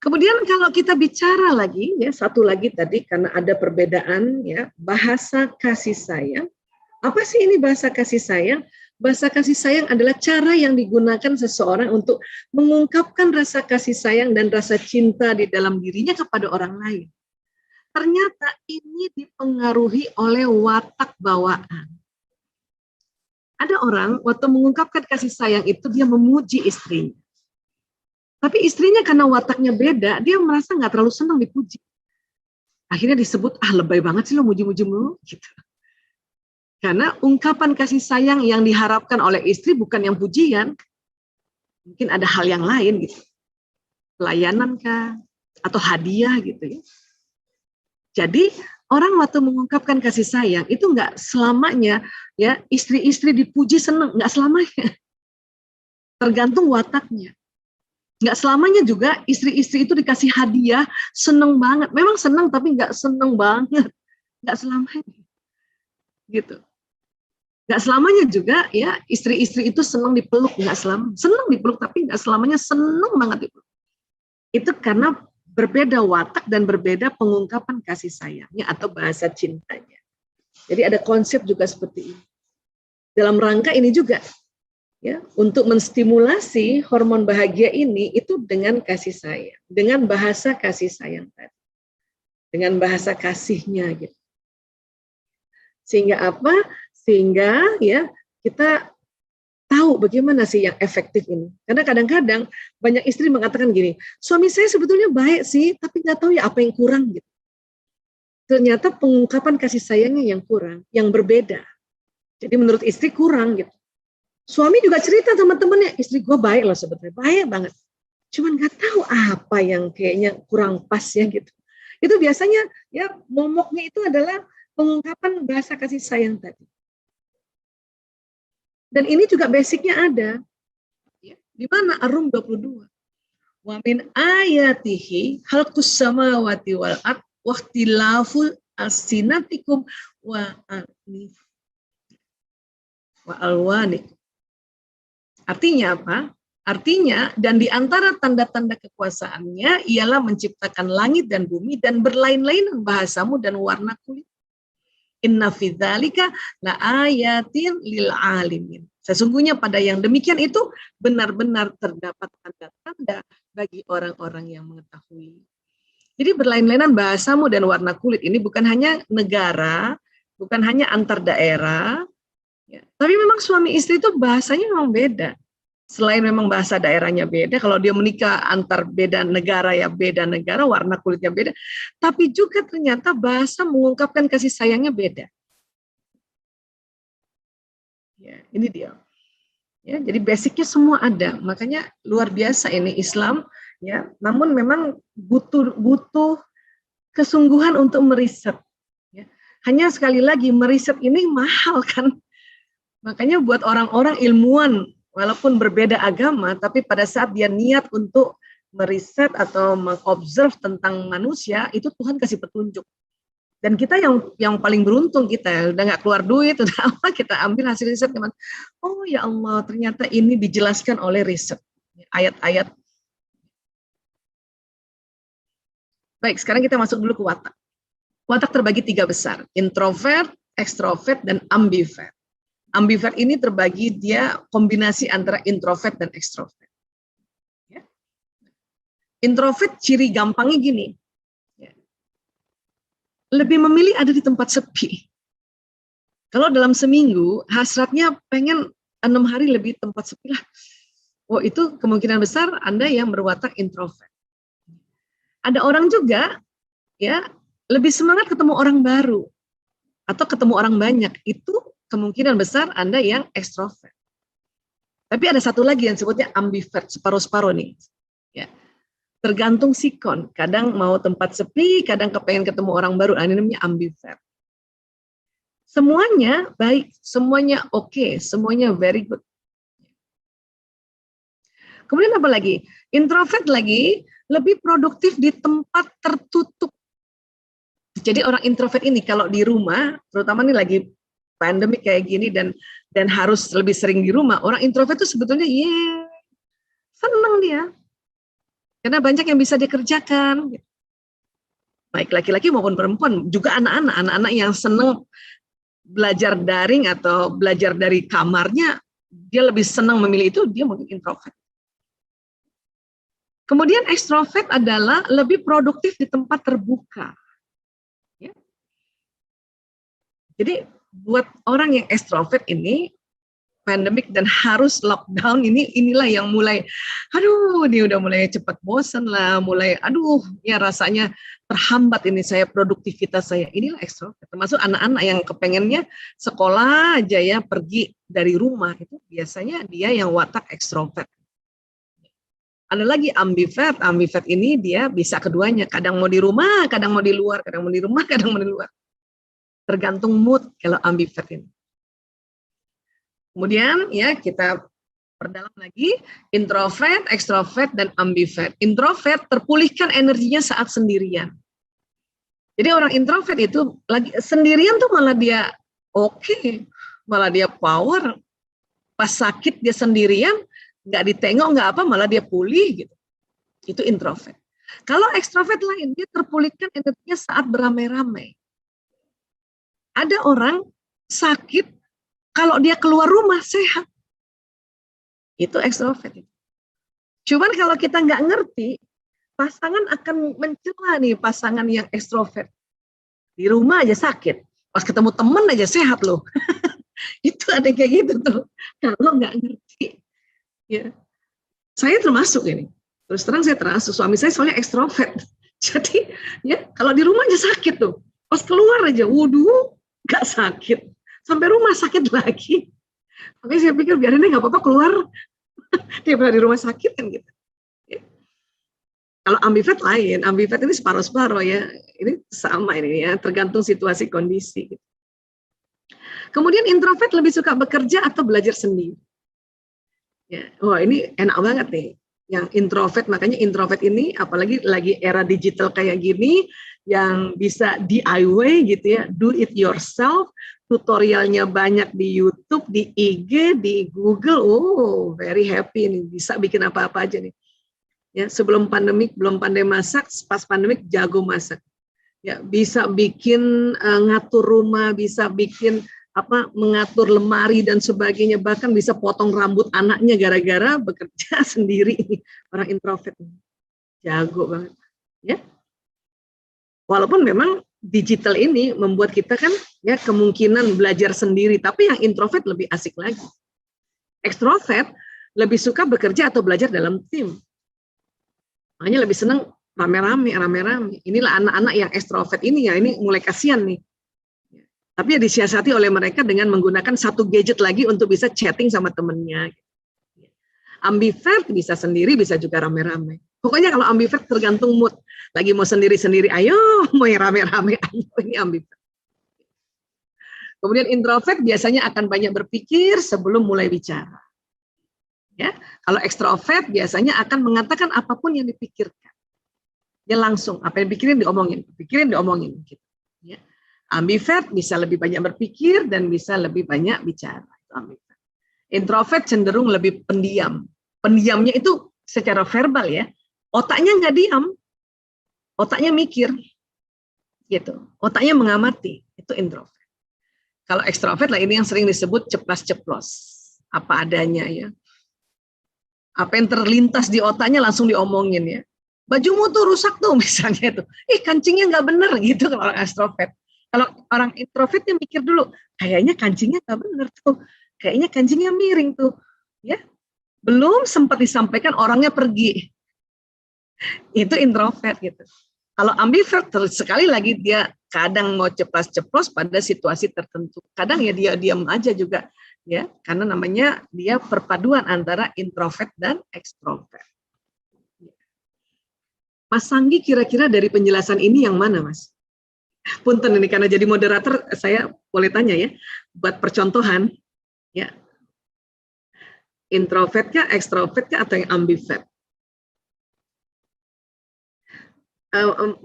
B: Kemudian kalau kita bicara lagi ya satu lagi tadi karena ada perbedaan ya bahasa kasih sayang. Apa sih ini bahasa kasih sayang? Bahasa kasih sayang adalah cara yang digunakan seseorang untuk mengungkapkan rasa kasih sayang dan rasa cinta di dalam dirinya kepada orang lain. Ternyata ini dipengaruhi oleh watak bawaan. Ada orang waktu mengungkapkan kasih sayang itu dia memuji istrinya. Tapi istrinya karena wataknya beda, dia merasa nggak terlalu senang dipuji. Akhirnya disebut, lebay banget sih lo muji-muji mulu. Gitu. Karena ungkapan kasih sayang yang diharapkan oleh istri bukan yang pujian. Mungkin ada hal yang lain gitu. Pelayanan kah? Atau hadiah gitu ya. Jadi orang waktu mengungkapkan kasih sayang itu nggak selamanya ya istri-istri dipuji senang, nggak selamanya. Tergantung wataknya. Nggak selamanya juga istri-istri itu dikasih hadiah senang banget. Memang senang tapi nggak senang banget. Nggak selamanya. Gitu. Nggak selamanya juga ya istri-istri itu senang dipeluk, nggak selamanya. Senang dipeluk tapi nggak selamanya senang banget dipeluk. Itu karena berbeda watak dan berbeda pengungkapan kasih sayangnya atau bahasa cintanya. Jadi ada konsep juga seperti ini. Dalam rangka ini juga ya untuk menstimulasi hormon bahagia ini itu dengan kasih sayang, dengan bahasa kasih sayang tadi. dengan bahasa kasihnya gitu. Sehingga apa? Sehingga ya kita tahu bagaimana sih yang efektif ini. Karena kadang-kadang banyak istri mengatakan gini, suami saya sebetulnya baik sih, tapi nggak tahu ya apa yang kurang gitu. Ternyata pengungkapan kasih sayangnya yang kurang, yang berbeda. Jadi menurut istri kurang gitu. Suami juga cerita sama temennya, istri gue baik loh sebetulnya, baik banget. Cuman nggak tahu apa yang kayaknya kurang pas ya gitu. Itu biasanya ya momoknya itu adalah pengungkapan bahasa kasih sayang tadi. Dan ini juga basicnya ada. Ya, di mana Ar-Rum 22. Wa min ayatihi khalqus samawati wal ard wa ikhtilaful alsinatikum wa alwanikum. Artinya apa? Artinya, dan di antara tanda-tanda kekuasaannya ialah menciptakan langit dan bumi dan berlain-lainan bahasamu dan warna kulit. Inna fi dzalika la ayatin lil alimin. Sesungguhnya pada yang demikian itu benar-benar terdapat tanda-tanda bagi orang-orang yang mengetahui. Jadi berlain-lainan bahasamu dan warna kulit ini bukan hanya negara, bukan hanya antar daerah, ya, tapi memang suami istri itu bahasanya memang beda. Selain memang bahasa daerahnya beda, kalau dia menikah antar beda negara ya beda negara, warna kulitnya beda, tapi juga ternyata bahasa mengungkapkan kasih sayangnya beda. Ya, ini dia. Ya, jadi basicnya semua ada, makanya luar biasa ini Islam. Ya, namun memang butuh kesungguhan untuk meriset. Ya. Hanya sekali lagi meriset ini mahal kan, makanya buat orang-orang ilmuwan walaupun berbeda agama, tapi pada saat dia niat untuk meriset atau mengobserv tentang manusia, itu Tuhan kasih petunjuk. Dan kita yang paling beruntung kita, udah nggak keluar duit, udah apa, kita ambil hasil riset. Oh ya Allah, ternyata ini dijelaskan oleh riset. Ayat-ayat. Baik, sekarang kita masuk dulu ke watak. Watak terbagi 3 besar, introvert, ekstrovert, dan ambivert. Ambivert ini terbagi dia kombinasi antara introvert dan ekstrovert. Ya. Introvert ciri gampangnya gini, ya. Lebih memilih ada di tempat sepi. Kalau dalam seminggu hasratnya pengen 6 hari lebih tempat sepi lah. Oh itu kemungkinan besar Anda yang berwatak introvert. Ada orang juga ya lebih semangat ketemu orang baru atau ketemu orang banyak, itu kemungkinan besar Anda yang ekstrovert. Tapi ada satu lagi yang sebutnya ambivert, separuh-separuh nih. Ya. Tergantung sikon, kadang mau tempat sepi, kadang kepengen ketemu orang baru, ini namanya ambivert. Semuanya baik, semuanya oke, semuanya very good. Kemudian apa lagi? Introvert lagi lebih produktif di tempat tertutup. Jadi orang introvert ini kalau di rumah, terutama ini lagi pandemi kayak gini dan harus lebih sering di rumah, orang introvert itu sebetulnya senang dia. Karena banyak yang bisa dikerjakan. Baik laki-laki maupun perempuan, juga anak-anak yang senang belajar daring atau belajar dari kamarnya, dia lebih senang memilih itu, dia mungkin introvert. Kemudian ekstrovert adalah lebih produktif di tempat terbuka. Ya. Jadi buat orang yang ekstrovert ini, pandemik dan harus lockdown inilah yang mulai, ini udah mulai cepat bosan lah, mulai ya rasanya terhambat ini saya produktivitas saya. Inilah ekstrovert, termasuk anak-anak yang kepengennya sekolah aja ya, pergi dari rumah, itu biasanya dia yang watak ekstrovert. Ada lagi ambivert ini dia bisa keduanya, kadang mau di rumah, kadang mau di luar, kadang mau di rumah, kadang mau di luar. Tergantung mood kalau ambivert ini. Kemudian ya kita perdalam lagi, introvert, ekstrovert, dan ambivert. Introvert terpulihkan energinya saat sendirian. Jadi orang introvert itu lagi sendirian tuh malah dia oke, malah dia power. Pas sakit dia sendirian, nggak ditengok, nggak apa, malah dia pulih gitu. Itu introvert. Kalau ekstrovert lain, dia terpulihkan energinya saat beramai-ramai. Ada orang sakit, kalau dia keluar rumah sehat. Itu ekstrovert. Cuman kalau kita nggak ngerti, pasangan akan mencela nih pasangan yang ekstrovert. Di rumah aja sakit, pas ketemu temen aja sehat loh. Itu ada kayak gitu tuh. Kalau nggak ngerti, ya. Saya termasuk ini. Terus terang saya termasuk, suami saya soalnya ekstrovert. Jadi ya kalau di rumah aja sakit tuh. Pas keluar aja, waduh, nggak sakit. Sampai rumah sakit lagi. Makanya saya pikir biarin deh nggak apa-apa keluar. Daripada di rumah sakit kan gitu. Ya. Kalau ambivert lain, ambivert ini separuh-separuh ya. Ini sama ini ya, tergantung situasi kondisi. Kemudian introvert lebih suka bekerja atau belajar sendiri. Ya, wah ini enak banget nih. Yang introvert, makanya introvert ini apalagi lagi era digital kayak gini, yang bisa DIY gitu ya, do it yourself, tutorialnya banyak di YouTube, di IG, di Google, oh very happy nih, bisa bikin apa-apa aja nih. Ya, sebelum pandemik, belum pandai masak, pas pandemik jago masak. Ya, bisa bikin ngatur rumah, bisa bikin mengatur lemari dan sebagainya, bahkan bisa potong rambut anaknya gara-gara bekerja sendiri. Orang introvert jago banget ya, walaupun memang digital ini membuat kita kan ya kemungkinan belajar sendiri, tapi yang introvert lebih asik lagi. Ekstrovert lebih suka bekerja atau belajar dalam tim, makanya lebih senang rame-rame. Inilah anak-anak yang ekstrovert ini ya, ini mulai kasihan nih. Tapi ya disiasati oleh mereka dengan menggunakan satu gadget lagi untuk bisa chatting sama temennya. Ambivert bisa sendiri, bisa juga rame-rame. Pokoknya kalau ambivert tergantung mood. Lagi mau sendiri-sendiri, ayo, mau yang rame-rame, ayo, ini ambivert. Kemudian introvert biasanya akan banyak berpikir sebelum mulai bicara. Ya, kalau ekstrovert biasanya akan mengatakan apapun yang dipikirkan. Dia langsung, apa yang dipikirin diomongin. Gitu. Ya. Ambivert bisa lebih banyak berpikir dan bisa lebih banyak bicara. Introvert cenderung lebih pendiam. Pendiamnya itu secara verbal ya. Otaknya nggak diam, otaknya mikir, gitu. Otaknya mengamati. Itu introvert. Kalau ekstrovert lah ini yang sering disebut ceplas-ceplos, apa adanya ya. Apa yang terlintas di otaknya langsung diomongin ya. Bajumu tuh rusak tuh misalnya itu. Kancingnya nggak bener gitu kalau orang ekstrovert. Kalau orang introvert yang mikir dulu, kayaknya kancingnya nggak bener tuh, kayaknya kancingnya miring tuh, ya belum sempat disampaikan orangnya pergi. Itu introvert gitu. Kalau ambivert sekali lagi dia kadang mau ceplas-ceplos pada situasi tertentu, kadang ya dia diam aja juga, ya karena namanya dia perpaduan antara introvert dan ekstrovert. Mas Sanggi kira-kira dari penjelasan ini yang mana Mas? Punten ini karena jadi moderator saya boleh tanya ya, buat percontohan ya, introvert kah, ekstrovert kah, atau yang ambivert?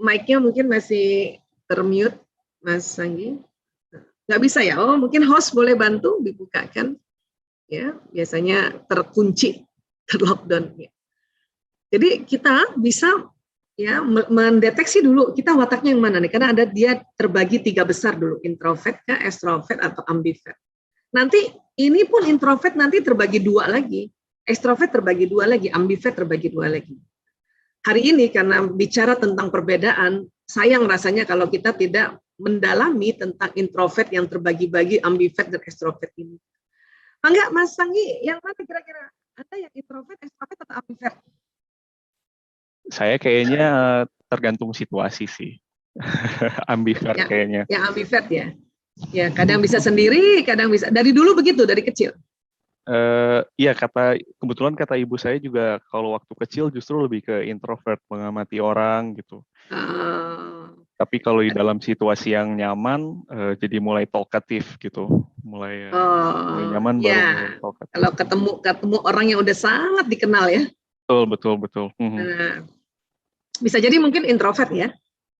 B: Mic-nya mungkin masih termute Mas Sanggi, nggak bisa ya? Oh mungkin host boleh bantu dibukakan ya, biasanya terkunci, terlockdown ya. Jadi kita bisa ya mendeteksi dulu kita wataknya yang mana nih, karena ada dia terbagi 3 besar dulu, introvert, ekstrovert atau ambivert. Nanti ini pun introvert nanti terbagi 2 lagi, ekstrovert terbagi 2 lagi, ambivert terbagi 2 lagi. Hari ini karena bicara tentang perbedaan, sayang rasanya kalau kita tidak mendalami tentang introvert yang terbagi-bagi, ambivert dan ekstrovert ini. Enggak Mas Sanggi, yang mana kira-kira? Ada yang introvert, ekstrovert atau ambivert?
E: Saya kayaknya tergantung situasi sih. Ambivert
B: ya,
E: kayaknya.
B: Yang ambivert ya. Ya, kadang bisa sendiri, kadang bisa. Dari dulu begitu, dari kecil.
E: Iya, kebetulan kata ibu saya juga kalau waktu kecil justru lebih ke introvert, mengamati orang gitu. Tapi kalau di dalam situasi yang nyaman, jadi mulai talkative gitu, mulai nyaman
B: ya.
E: baru mulai talkative.
B: Kalau ketemu orang yang udah sangat dikenal ya.
E: Betul.
B: Bisa jadi mungkin introvert ya,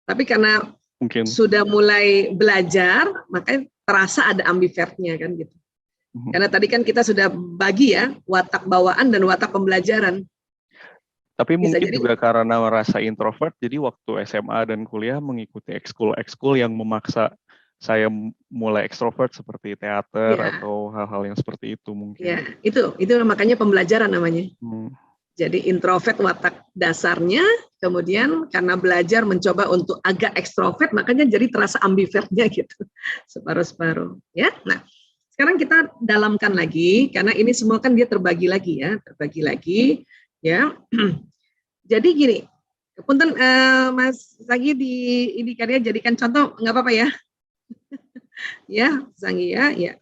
B: tapi karena
E: mungkin
B: sudah mulai belajar, makanya terasa ada ambivertnya kan gitu. Karena tadi kan kita sudah bagi ya, watak bawaan dan watak pembelajaran.
E: Tapi
B: Bisa
E: mungkin
B: jadi,
E: juga karena merasa introvert, jadi waktu SMA dan kuliah mengikuti ekskul yang memaksa saya mulai ekstrovert seperti teater atau hal-hal yang seperti itu mungkin.
B: Ya, itu makanya pembelajaran namanya. Jadi introvert watak dasarnya, kemudian karena belajar mencoba untuk agak ekstrovert, makanya jadi terasa ambivertnya gitu, separuh-separuh. Ya, nah sekarang kita dalamkan lagi, karena ini semua kan dia terbagi lagi ya. Jadi gini, punten Mas Sagi ini karya jadikan contoh, nggak apa-apa ya? Ya, Sagi ya.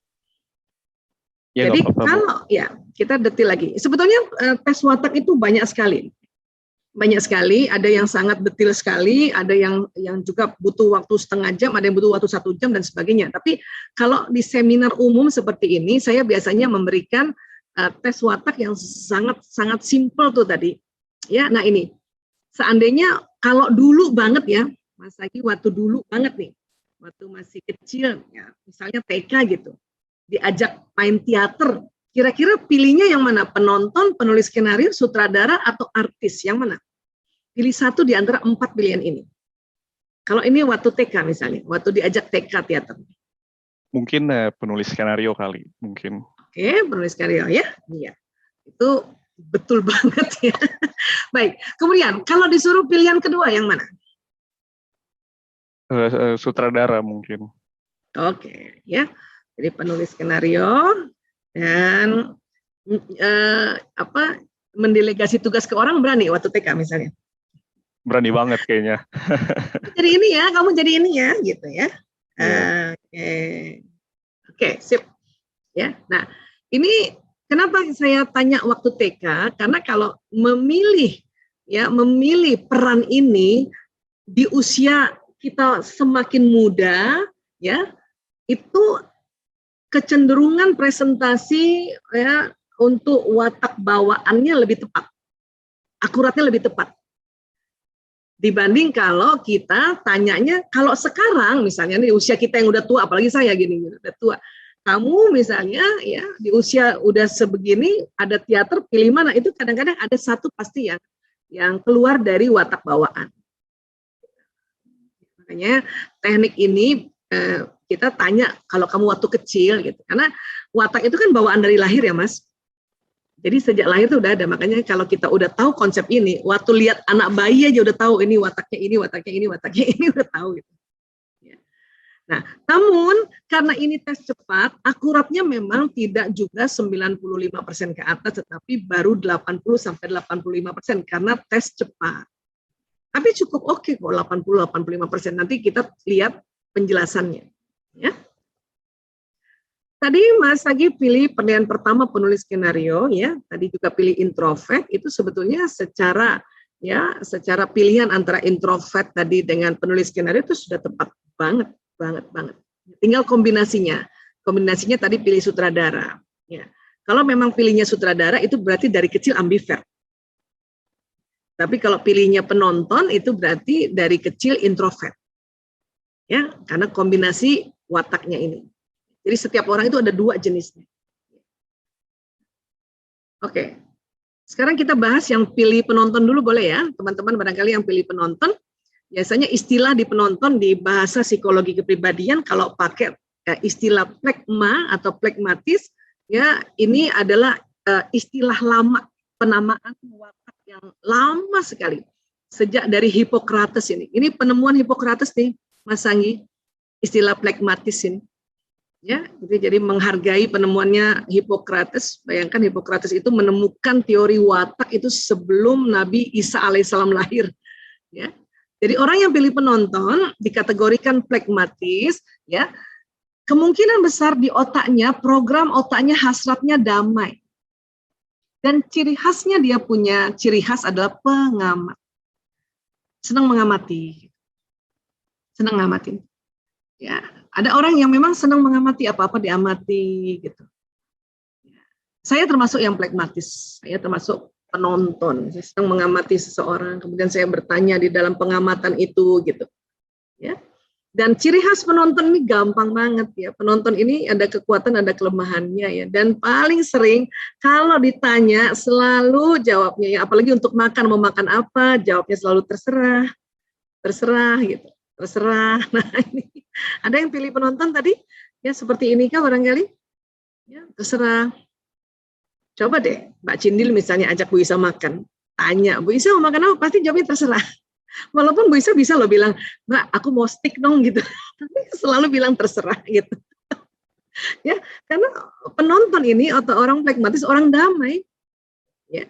E: Ya,
B: Jadi
E: apa-apa,
B: kalau ya kita detil lagi, sebetulnya tes watak itu banyak sekali, ada yang sangat detil sekali, ada yang juga butuh waktu setengah jam, ada yang butuh waktu 1 jam dan sebagainya. Tapi kalau di seminar umum seperti ini, saya biasanya memberikan tes watak yang sangat simpel tuh tadi. Ya, nah ini seandainya kalau dulu banget ya, Mas Sagi waktu dulu banget nih, waktu masih kecil, ya, misalnya TK gitu. Diajak main teater, kira-kira pilihnya yang mana? Penonton, penulis skenario, sutradara, atau artis? Yang mana? Pilih satu di antara 4 pilihan ini. Kalau ini waktu TK misalnya, waktu diajak TK teater.
E: Mungkin penulis skenario kali, mungkin.
B: Oke, penulis skenario ya. Iya. Itu betul banget ya. Baik, kemudian kalau disuruh pilihan kedua yang mana?
E: Sutradara mungkin.
B: Oke, ya. Jadi penulis skenario dan mendelegasi tugas ke orang berani waktu TK misalnya.
E: Berani banget kayaknya.
B: Jadi ini ya, kamu jadi ini ya, gitu ya. Oke, sip. Ya, nah ini kenapa saya tanya waktu TK? Karena kalau memilih peran ini di usia kita semakin muda, ya itu kecenderungan presentasi ya untuk watak bawaannya lebih tepat, akuratnya lebih tepat dibanding kalau kita tanyanya kalau sekarang misalnya di usia kita yang udah tua, apalagi saya gini udah tua, kamu misalnya ya di usia udah sebegini ada teater pilih mana, itu kadang-kadang ada satu pasti yang keluar dari watak bawaan. Makanya teknik ini kita tanya kalau kamu waktu kecil gitu, karena watak itu kan bawaan dari lahir ya Mas. Jadi sejak lahir itu udah ada, makanya kalau kita udah tahu konsep ini, waktu lihat anak bayi aja udah tahu ini wataknya ini, wataknya ini, wataknya ini udah tahu gitu. Nah, namun karena ini tes cepat, akuratnya memang tidak juga 95% ke atas, tetapi baru 80-85% karena tes cepat. Tapi cukup oke kok 80-85%. Nanti kita lihat penjelasannya. Ya. Tadi Mas Sagi pilih pilihan pertama penulis skenario, ya. Tadi juga pilih introvert. Itu sebetulnya secara pilihan antara introvert tadi dengan penulis skenario itu sudah tepat banget. Tinggal kombinasinya tadi pilih sutradara. Ya. Kalau memang pilihnya sutradara itu berarti dari kecil ambivert. Tapi kalau pilihnya penonton itu berarti dari kecil introvert. Ya, karena kombinasi wataknya ini. Jadi setiap orang itu ada 2 jenisnya. Oke. Sekarang kita bahas yang pilih penonton dulu boleh ya, teman-teman barangkali yang pilih penonton. Biasanya istilah di penonton di bahasa psikologi kepribadian kalau pakai istilah plekma atau plekmatis, ya ini adalah istilah lama, penamaan watak yang lama sekali sejak dari Hippocrates ini. Ini penemuan Hippocrates nih, Mas Sanggi, istilah plekmatis ini. Ya, jadi menghargai penemuannya Hippocrates. Bayangkan Hippocrates itu menemukan teori watak itu sebelum Nabi Isa alaihissalam lahir. Ya. Jadi orang yang pilih penonton dikategorikan plekmatis, ya kemungkinan besar di otaknya, program otaknya hasratnya damai. Dan ciri khasnya dia punya ciri khas adalah pengamat. Senang mengamati. Senang ngamatin. Ya, ada orang yang memang senang mengamati, apa-apa diamati gitu. Saya termasuk yang plekmatis. Saya termasuk penonton, saya sedang mengamati seseorang, kemudian saya bertanya di dalam pengamatan itu gitu. Ya. Dan ciri khas penonton ini gampang banget ya. Penonton ini ada kekuatan, ada kelemahannya ya. Dan paling sering kalau ditanya selalu jawabnya ya, apalagi untuk makan, mau makan apa, jawabnya selalu terserah gitu. Terserah. Nah, ini ada yang pilih penonton tadi ya seperti ini kah barangkali? Ya, terserah. Coba deh, Mbak Cindil misalnya ajak Bu Isa makan, tanya, Bu Isa mau makan apa? Pasti jawabnya terserah. Walaupun Bu Isa bisa loh bilang, Mbak, aku mau steak dong gitu. Tapi selalu bilang terserah gitu. Ya, karena penonton ini atau orang pragmatis, orang damai. Ya.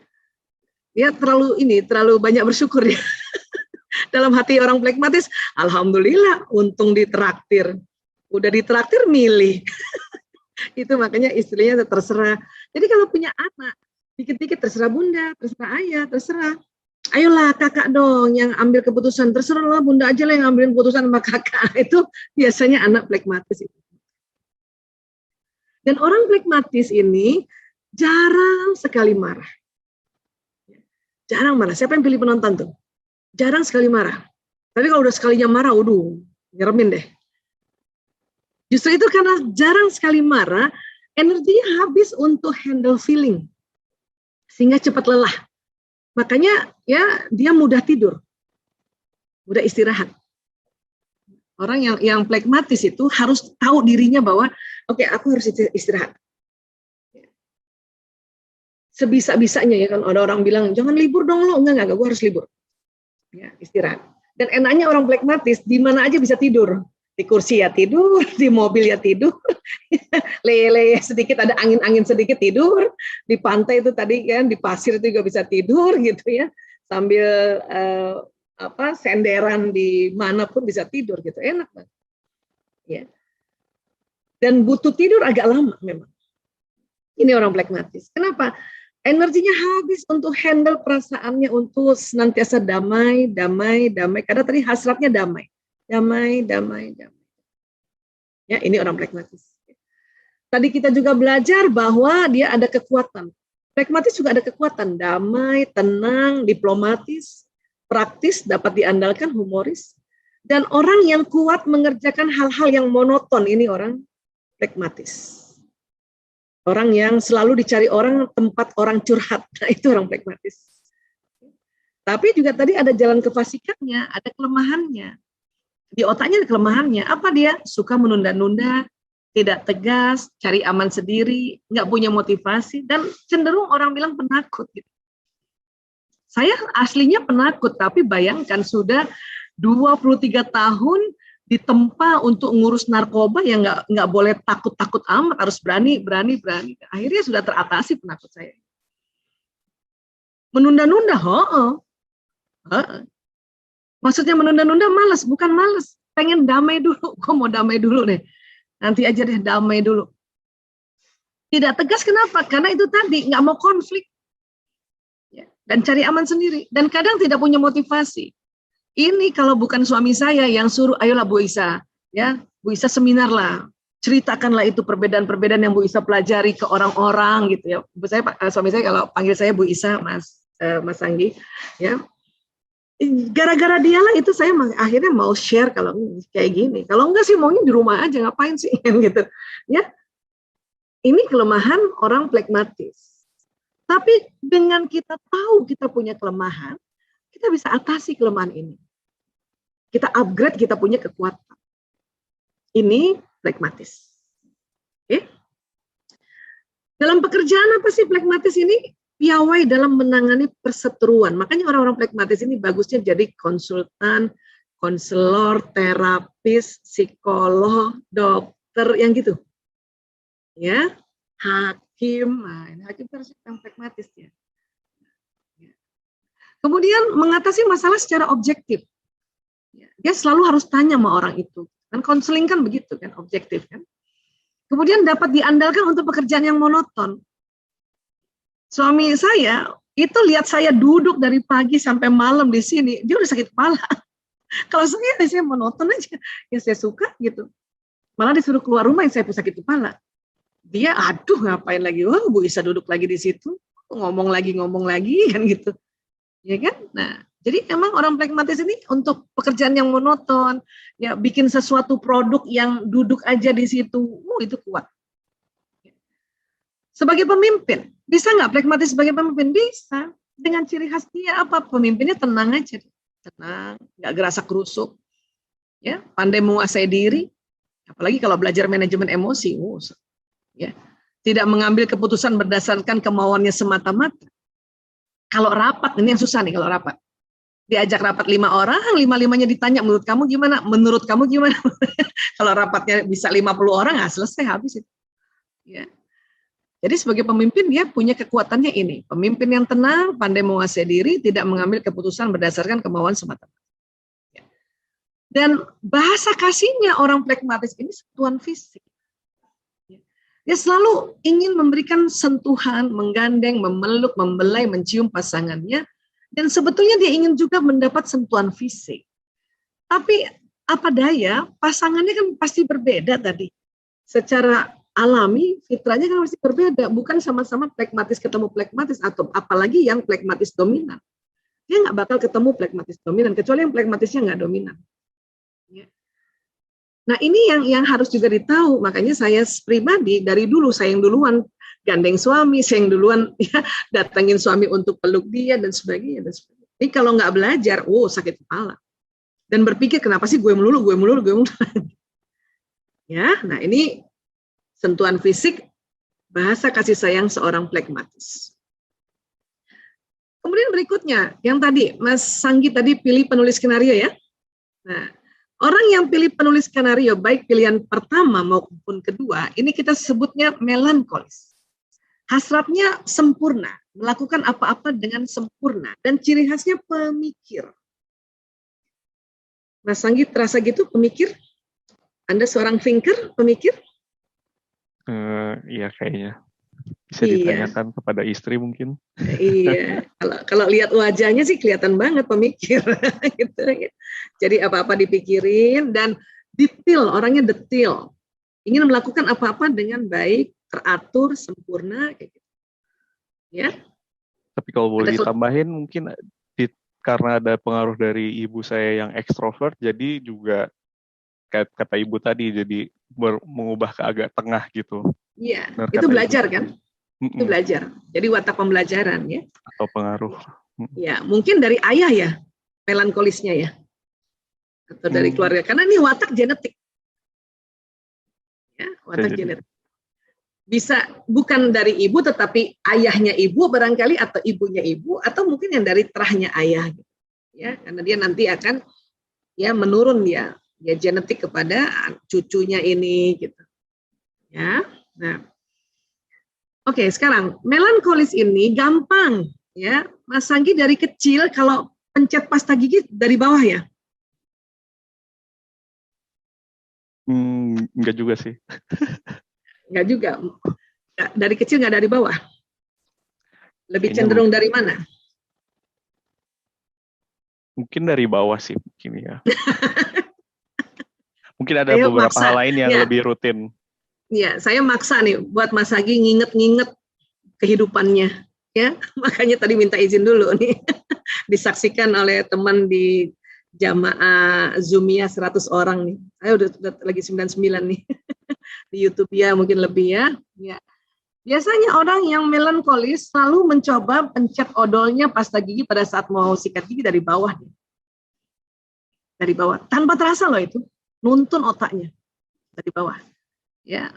B: Dia terlalu banyak bersyukur ya. Dalam hati orang pragmatis, alhamdulillah untung ditraktir. Udah ditraktir milih. Itu makanya istilahnya terserah. Jadi kalau punya anak, dikit-dikit terserah bunda, terserah ayah, terserah. Ayolah kakak dong yang ambil keputusan, terserahlah bunda aja lah yang ambil keputusan sama kakak. Itu biasanya anak pragmatis itu. Dan orang pragmatis ini jarang sekali marah. Jarang marah. Siapa yang pilih penonton tuh? Jarang sekali marah. Tapi kalau udah sekalinya marah, waduh, nyeremin deh. Justru itu karena jarang sekali marah, energinya habis untuk handle feeling. Sehingga cepat lelah. Makanya ya dia mudah tidur. Mudah istirahat. Orang yang pragmatis itu harus tahu dirinya bahwa oke, aku harus istirahat. Sebisa-bisanya ya, kalau ada orang bilang jangan libur dong lo, enggak, gue harus libur. Ya, istirahat. Dan enaknya orang pragmatis di mana aja bisa tidur. Di kursi ya tidur, di mobil ya tidur, lele sedikit ada angin-angin sedikit tidur, di pantai itu tadi kan di pasir itu juga bisa tidur gitu ya, sambil senderan di mana pun bisa tidur gitu, enak banget. Ya. Dan butuh tidur agak lama memang. Ini orang pragmatis. Kenapa? Energinya habis untuk handle perasaannya, untuk senantiasa damai. Karena tadi hasratnya damai. Damai. Ya, ini orang pragmatis. Tadi kita juga belajar bahwa dia ada kekuatan. Pragmatis juga ada kekuatan. Damai, tenang, diplomatis, praktis, dapat diandalkan, humoris. Dan orang yang kuat mengerjakan hal-hal yang monoton, ini orang pragmatis. Orang yang selalu dicari orang, tempat orang curhat. Nah, itu orang pragmatis. Tapi juga tadi ada jalan kefasikannya, ada kelemahannya. Di otaknya ada kelemahannya. Apa dia? Suka menunda-nunda, tidak tegas, cari aman sendiri, nggak punya motivasi, dan cenderung orang bilang penakut. Gitu. Saya aslinya penakut, tapi bayangkan sudah 23 tahun ditempa untuk ngurus narkoba yang nggak boleh takut-takut amat, harus berani. Akhirnya sudah teratasi penakut saya. Menunda-nunda, maksudnya menunda-nunda malas, bukan malas, pengen damai dulu. Gue mau damai dulu deh, nanti aja deh damai dulu. Tidak tegas kenapa? Karena itu tadi nggak mau konflik ya, dan cari aman sendiri. Dan kadang tidak punya motivasi. Ini kalau bukan suami saya yang suruh, ayolah Bu Isa, ya Bu Isa seminar lah, ceritakanlah itu perbedaan-perbedaan yang Bu Isa pelajari ke orang-orang gitu ya. Suami saya kalau panggil saya Bu Isa, Mas Anggi, ya. Gara-gara dialah itu saya akhirnya mau share kalau kayak gini. Kalau enggak sih maunya di rumah aja, ngapain sih gitu. Ya. Ini kelemahan orang pragmatis. Tapi dengan kita tahu kita punya kelemahan, kita bisa atasi kelemahan ini. Kita upgrade, kita punya kekuatan. Ini pragmatis. Oke. Dalam pekerjaan apa sih pragmatis ini? Piawai dalam menangani perseteruan. Makanya orang-orang pragmatis ini bagusnya jadi konsultan, konselor, terapis, psikolog, dokter, yang gitu. Ya, hakim. Nah, hakim harus yang pragmatis ya. Kemudian mengatasi masalah secara objektif. Dia selalu harus tanya sama orang itu. Kan konseling kan begitu kan, objektif kan. Kemudian dapat diandalkan untuk pekerjaan yang monoton. Suami saya itu lihat saya duduk dari pagi sampai malam di sini, dia udah sakit kepala. Kalau saya monoton aja, ya saya suka gitu. Malah disuruh keluar rumah yang saya sakit kepala. Dia aduh ngapain lagi? Wah, Bu Isa duduk lagi di situ, ngomong lagi kan gitu. Ya kan? Nah, jadi emang orang pragmatis ini untuk pekerjaan yang monoton, ya bikin sesuatu produk yang duduk aja di situ, itu kuat. Sebagai pemimpin, bisa nggak pragmatis sebagai pemimpin? Bisa. Dengan ciri khas dia apa? Pemimpinnya tenang aja. Tenang, nggak gerasa kerusuk. Ya, pandai menguasai diri. Apalagi kalau belajar manajemen emosi. Ya. tidak mengambil keputusan berdasarkan kemauannya semata-mata. Kalau rapat, ini yang susah nih kalau rapat. Diajak rapat 5 orang, 5-5-nya ditanya, menurut kamu gimana? Menurut kamu gimana? Kalau rapatnya bisa 50 orang, selesai, habis itu. Ya. Jadi sebagai pemimpin dia punya kekuatannya ini. Pemimpin yang tenang, pandai menguasai diri, tidak mengambil keputusan berdasarkan kemauan semata-mata. Ya. Dan bahasa kasihnya orang pragmatis ini sentuhan fisik. Ya. Dia selalu ingin memberikan sentuhan, menggandeng, memeluk, membelai, mencium pasangannya. Dan sebetulnya dia ingin juga mendapat sentuhan fisik. Tapi apa daya, pasangannya kan pasti berbeda tadi. Secara alami, fitrahnya kan pasti berbeda. Bukan sama-sama pragmatis ketemu pragmatis, atau apalagi yang pragmatis dominan. Dia nggak bakal ketemu pragmatis dominan, kecuali yang pragmatisnya nggak dominan. Ya. Nah ini yang harus juga ditahu. Makanya saya pribadi, dari dulu saya yang duluan gandeng suami, saya yang duluan ya, datangin suami untuk peluk dia dan sebagainya. Ini kalau nggak belajar, sakit kepala. Dan berpikir kenapa sih gue melulu. Ya, nah ini sentuhan fisik, bahasa kasih sayang seorang pragmatis. Kemudian berikutnya, yang tadi Mas Sanggi tadi pilih penulis skenario ya. Nah, orang yang pilih penulis skenario, baik pilihan pertama maupun kedua, ini kita sebutnya melankolis. Hasratnya sempurna, melakukan apa-apa dengan sempurna, dan ciri khasnya pemikir. Mas Sanggi terasa gitu pemikir? Anda seorang thinker, pemikir?
E: Iya kayaknya. Bisa ditanyakan kepada istri mungkin.
B: Iya, kalau lihat wajahnya sih kelihatan banget pemikir. Gitu. Jadi apa-apa dipikirin dan detail, orangnya detail. Ingin melakukan apa-apa dengan baik, teratur, sempurna, kayak gitu. Ya.
E: Tapi kalau boleh ditambahin, mungkin karena ada pengaruh dari ibu saya yang ekstrovert, jadi juga kayak kata ibu tadi, jadi mengubah ke agak tengah gitu.
B: Iya, itu belajar ibu, kan? Itu belajar. Jadi watak pembelajaran ya.
E: Atau pengaruh.
B: Ya, mungkin dari ayah ya, melankolisnya ya. Atau dari keluarga. Karena ini watak genetik. Ya, watak genetik. Bisa bukan dari ibu tetapi ayahnya ibu barangkali atau ibunya ibu atau mungkin yang dari terahnya ayah gitu. Ya, karena dia nanti akan ya menurun ya genetik kepada cucunya ini gitu. Ya. Nah. Oke, sekarang melankolis ini gampang ya. Mas Sanggi dari kecil kalau pencet pasta gigi dari bawah ya?
E: Enggak juga sih.
B: Enggak juga. Dari kecil enggak dari bawah. Lebih cenderung dari mana?
E: Mungkin dari bawah sih mungkin ya. Mungkin ada beberapa hal lain yang lebih rutin.
B: Ya, saya maksa nih buat Mas Sanggi nginget-nginget kehidupannya. Ya, makanya tadi minta izin dulu nih. Disaksikan oleh teman di jamaah Zoomia 100 orang nih. Saya udah lagi 99 nih. Di YouTube ya mungkin lebih ya. Ya. Biasanya orang yang melankolis selalu mencoba pencet odolnya pasta gigi pada saat mau sikat gigi dari bawah. Dari bawah. Tanpa terasa loh itu. Nuntun otaknya. Dari bawah. Ya.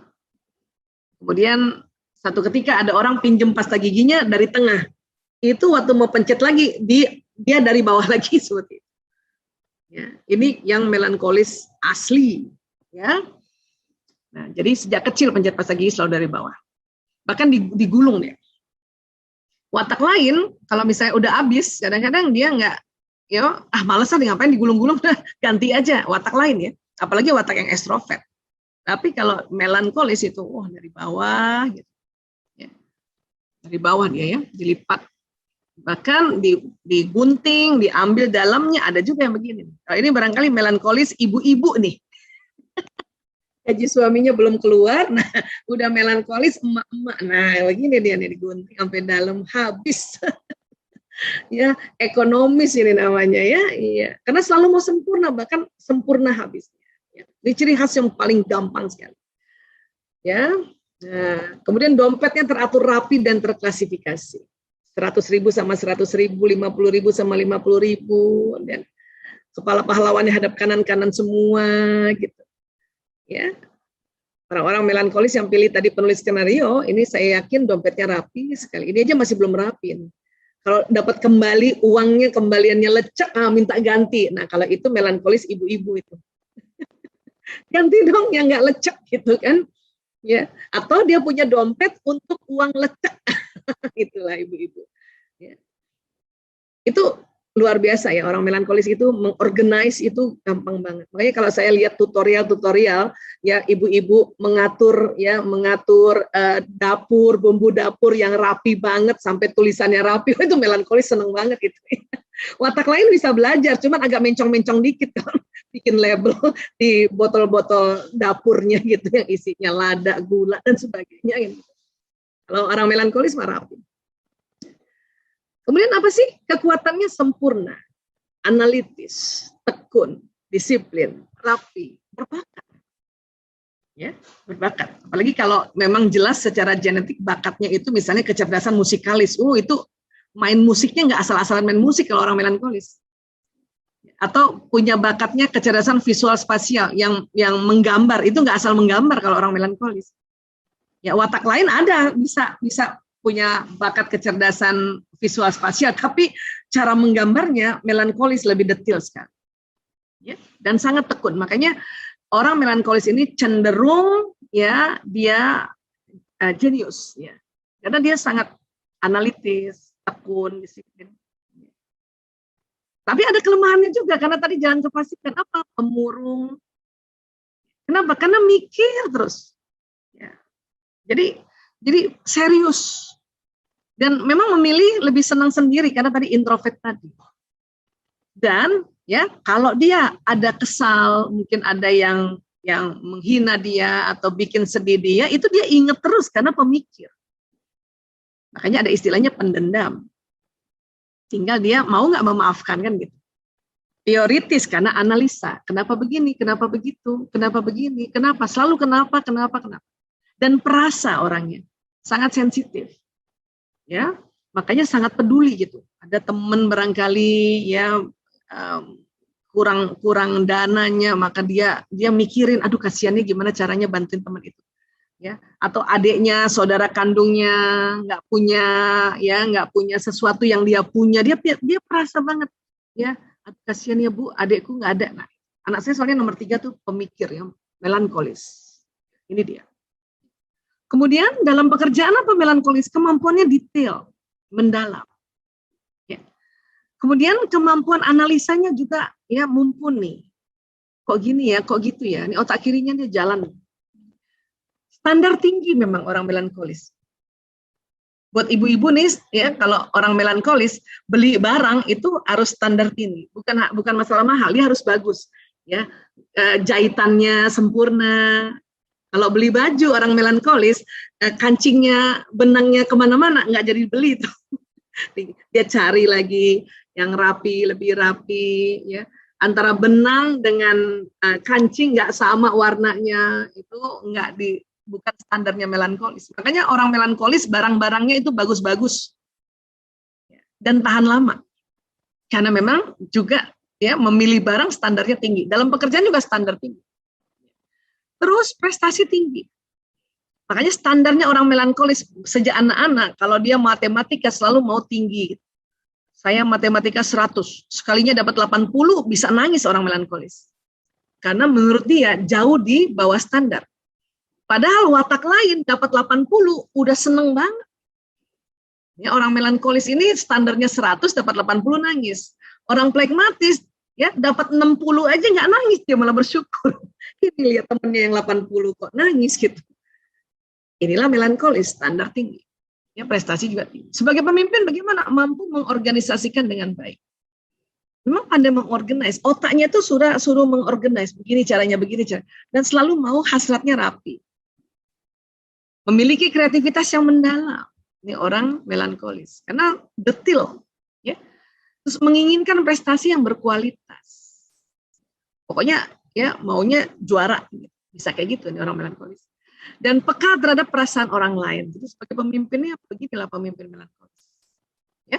B: Kemudian satu ketika ada orang pinjem pasta giginya dari tengah. Itu waktu mau pencet lagi, dia dari bawah lagi seperti itu. Ya, ini yang melankolis asli. Ya. Nah, jadi sejak kecil pencet pasta gigi selalu dari bawah. Bahkan digulung ya. Watak lain, kalau misalnya udah habis, kadang-kadang dia nggak, males lah ngapain digulung-gulung, ganti aja watak lain ya. Apalagi watak yang ekstrovert. Tapi kalau melankolis itu, dari bawah, gitu. Ya. Dari bawah dia ya, dilipat. Bahkan digunting, diambil dalamnya, ada juga yang begini. Kalau ini barangkali melankolis ibu-ibu nih. Gaji suaminya belum keluar, nah udah melankolis emak-emak. Nah begini dia nih digunting sampai dalam habis. Ya, ekonomis ini namanya ya. Iya. Karena selalu mau sempurna, bahkan sempurna habisnya. Ya. Ini ciri khas yang paling gampang sekali. Ya. Nah, kemudian dompetnya teratur rapi dan terklasifikasi. 100.000 sama 100.000, 50.000 sama 50.000, dan kepala pahlawannya hadap kanan-kanan semua gitu. Ya. Orang-orang melankolis yang pilih tadi penulis skenario, ini saya yakin dompetnya rapi sekali. Ini aja masih belum rapin. Kalau dapat kembali uangnya, kembaliannya lecek, minta ganti. Nah, kalau itu melankolis ibu-ibu itu. Ganti dong yang nggak lecek gitu kan. Ya, atau dia punya dompet untuk uang lecek. Itulah ibu-ibu. Ya. Itu luar biasa ya, orang melankolis itu mengorganize itu gampang banget. Makanya kalau saya lihat tutorial ya, ibu-ibu mengatur dapur, bumbu dapur yang rapi banget sampai tulisannya rapi, itu melankolis seneng banget gitu. Watak lain bisa belajar, cuman agak mencong-mencong dikit kan, bikin label di botol-botol dapurnya gitu yang isinya lada, gula dan sebagainya gitu. Kalau orang melankolis mah rapi. Kemudian apa sih? Kekuatannya sempurna, analitis, tekun, disiplin, rapi, berbakat. Ya, berbakat. Apalagi kalau memang jelas secara genetik bakatnya itu misalnya kecerdasan musikalis. Itu main musiknya nggak asal-asalan main musik kalau orang melankolis. Atau punya bakatnya kecerdasan visual spasial yang menggambar, itu nggak asal menggambar kalau orang melankolis. Ya, watak lain ada, bisa punya bakat kecerdasan visual spasial, tapi cara menggambarnya melankolis lebih detail sekali, ya, dan sangat tekun. Makanya orang melankolis ini cenderung ya dia jenius, ya, karena dia sangat analitis, tekun, disiplin. Tapi ada kelemahannya juga karena tadi jangan kepastikan apa pemurung. Kenapa? Karena mikir terus. Ya. Jadi serius. Dan memang memilih lebih senang sendiri karena tadi introvert tadi. Dan ya kalau dia ada kesal, mungkin ada yang menghina dia atau bikin sedih dia, itu dia ingat terus karena pemikir. Makanya ada istilahnya pendendam. Tinggal dia mau nggak memaafkan kan gitu. Prioritis karena analisa. Kenapa begini? Kenapa begitu? Kenapa begini? Kenapa? Selalu kenapa? Dan perasa orangnya sangat sensitif. Ya, makanya sangat peduli gitu. Ada teman barangkali ya kurang dananya, maka dia mikirin, aduh kasihannya gimana caranya bantuin teman itu. Ya, atau adiknya, saudara kandungnya nggak punya sesuatu yang dia punya, dia perasa banget. Ya, kasihan ya Bu, adikku nggak ada. Nah, anak saya soalnya nomor 3 tuh pemikir ya, melankolis. Ini dia. Kemudian dalam pekerjaan apa melankolis? Kemampuannya detail, mendalam. Ya. Kemudian kemampuan analisanya juga ya mumpuni. Kok gini ya, kok gitu ya. Ini otak kirinya dia jalan. Standar tinggi memang orang melankolis. Buat ibu-ibu nih, ya kalau orang melankolis beli barang itu harus standar tinggi. Bukan masalah mahal, dia harus bagus. Ya, jahitannya sempurna. Kalau beli baju orang melankolis, kancingnya, benangnya kemana-mana, nggak jadi beli tuh. Dia cari lagi yang rapi, lebih rapi, ya. Antara benang dengan kancing nggak sama warnanya, itu bukan standarnya melankolis. Makanya orang melankolis barang-barangnya itu bagus-bagus dan tahan lama. Karena memang juga ya memilih barang standarnya tinggi. Dalam pekerjaan juga standar tinggi. Terus prestasi tinggi. Makanya standarnya orang melankolis sejak anak-anak, kalau dia matematika selalu mau tinggi. Saya matematika 100, sekalinya dapat 80, bisa nangis orang melankolis. Karena menurut dia jauh di bawah standar. Padahal watak lain dapat 80, udah seneng banget. Ya, orang melankolis ini standarnya 100, dapat 80 nangis. Orang plekmatis, ya dapat 60 aja nggak nangis, dia malah bersyukur. Ini lihat temennya yang 80 kok nangis gitu. Inilah melankolis, standar tinggi. Ya, prestasi juga tinggi. Sebagai pemimpin bagaimana? Mampu mengorganisasikan dengan baik. Memang pandai mengorganize. Otaknya itu suruh mengorganize. Begini caranya. Dan selalu mau hasratnya rapi. Memiliki kreativitas yang mendalam. Ini orang melankolis. Karena detail. Ya. Terus menginginkan prestasi yang berkualitas. Pokoknya ya maunya juara, bisa kayak gitu nih orang melankolis. Dan peka terhadap perasaan orang lain. Jadi sebagai pemimpinnya beginilah pemimpin melankolis. Ya.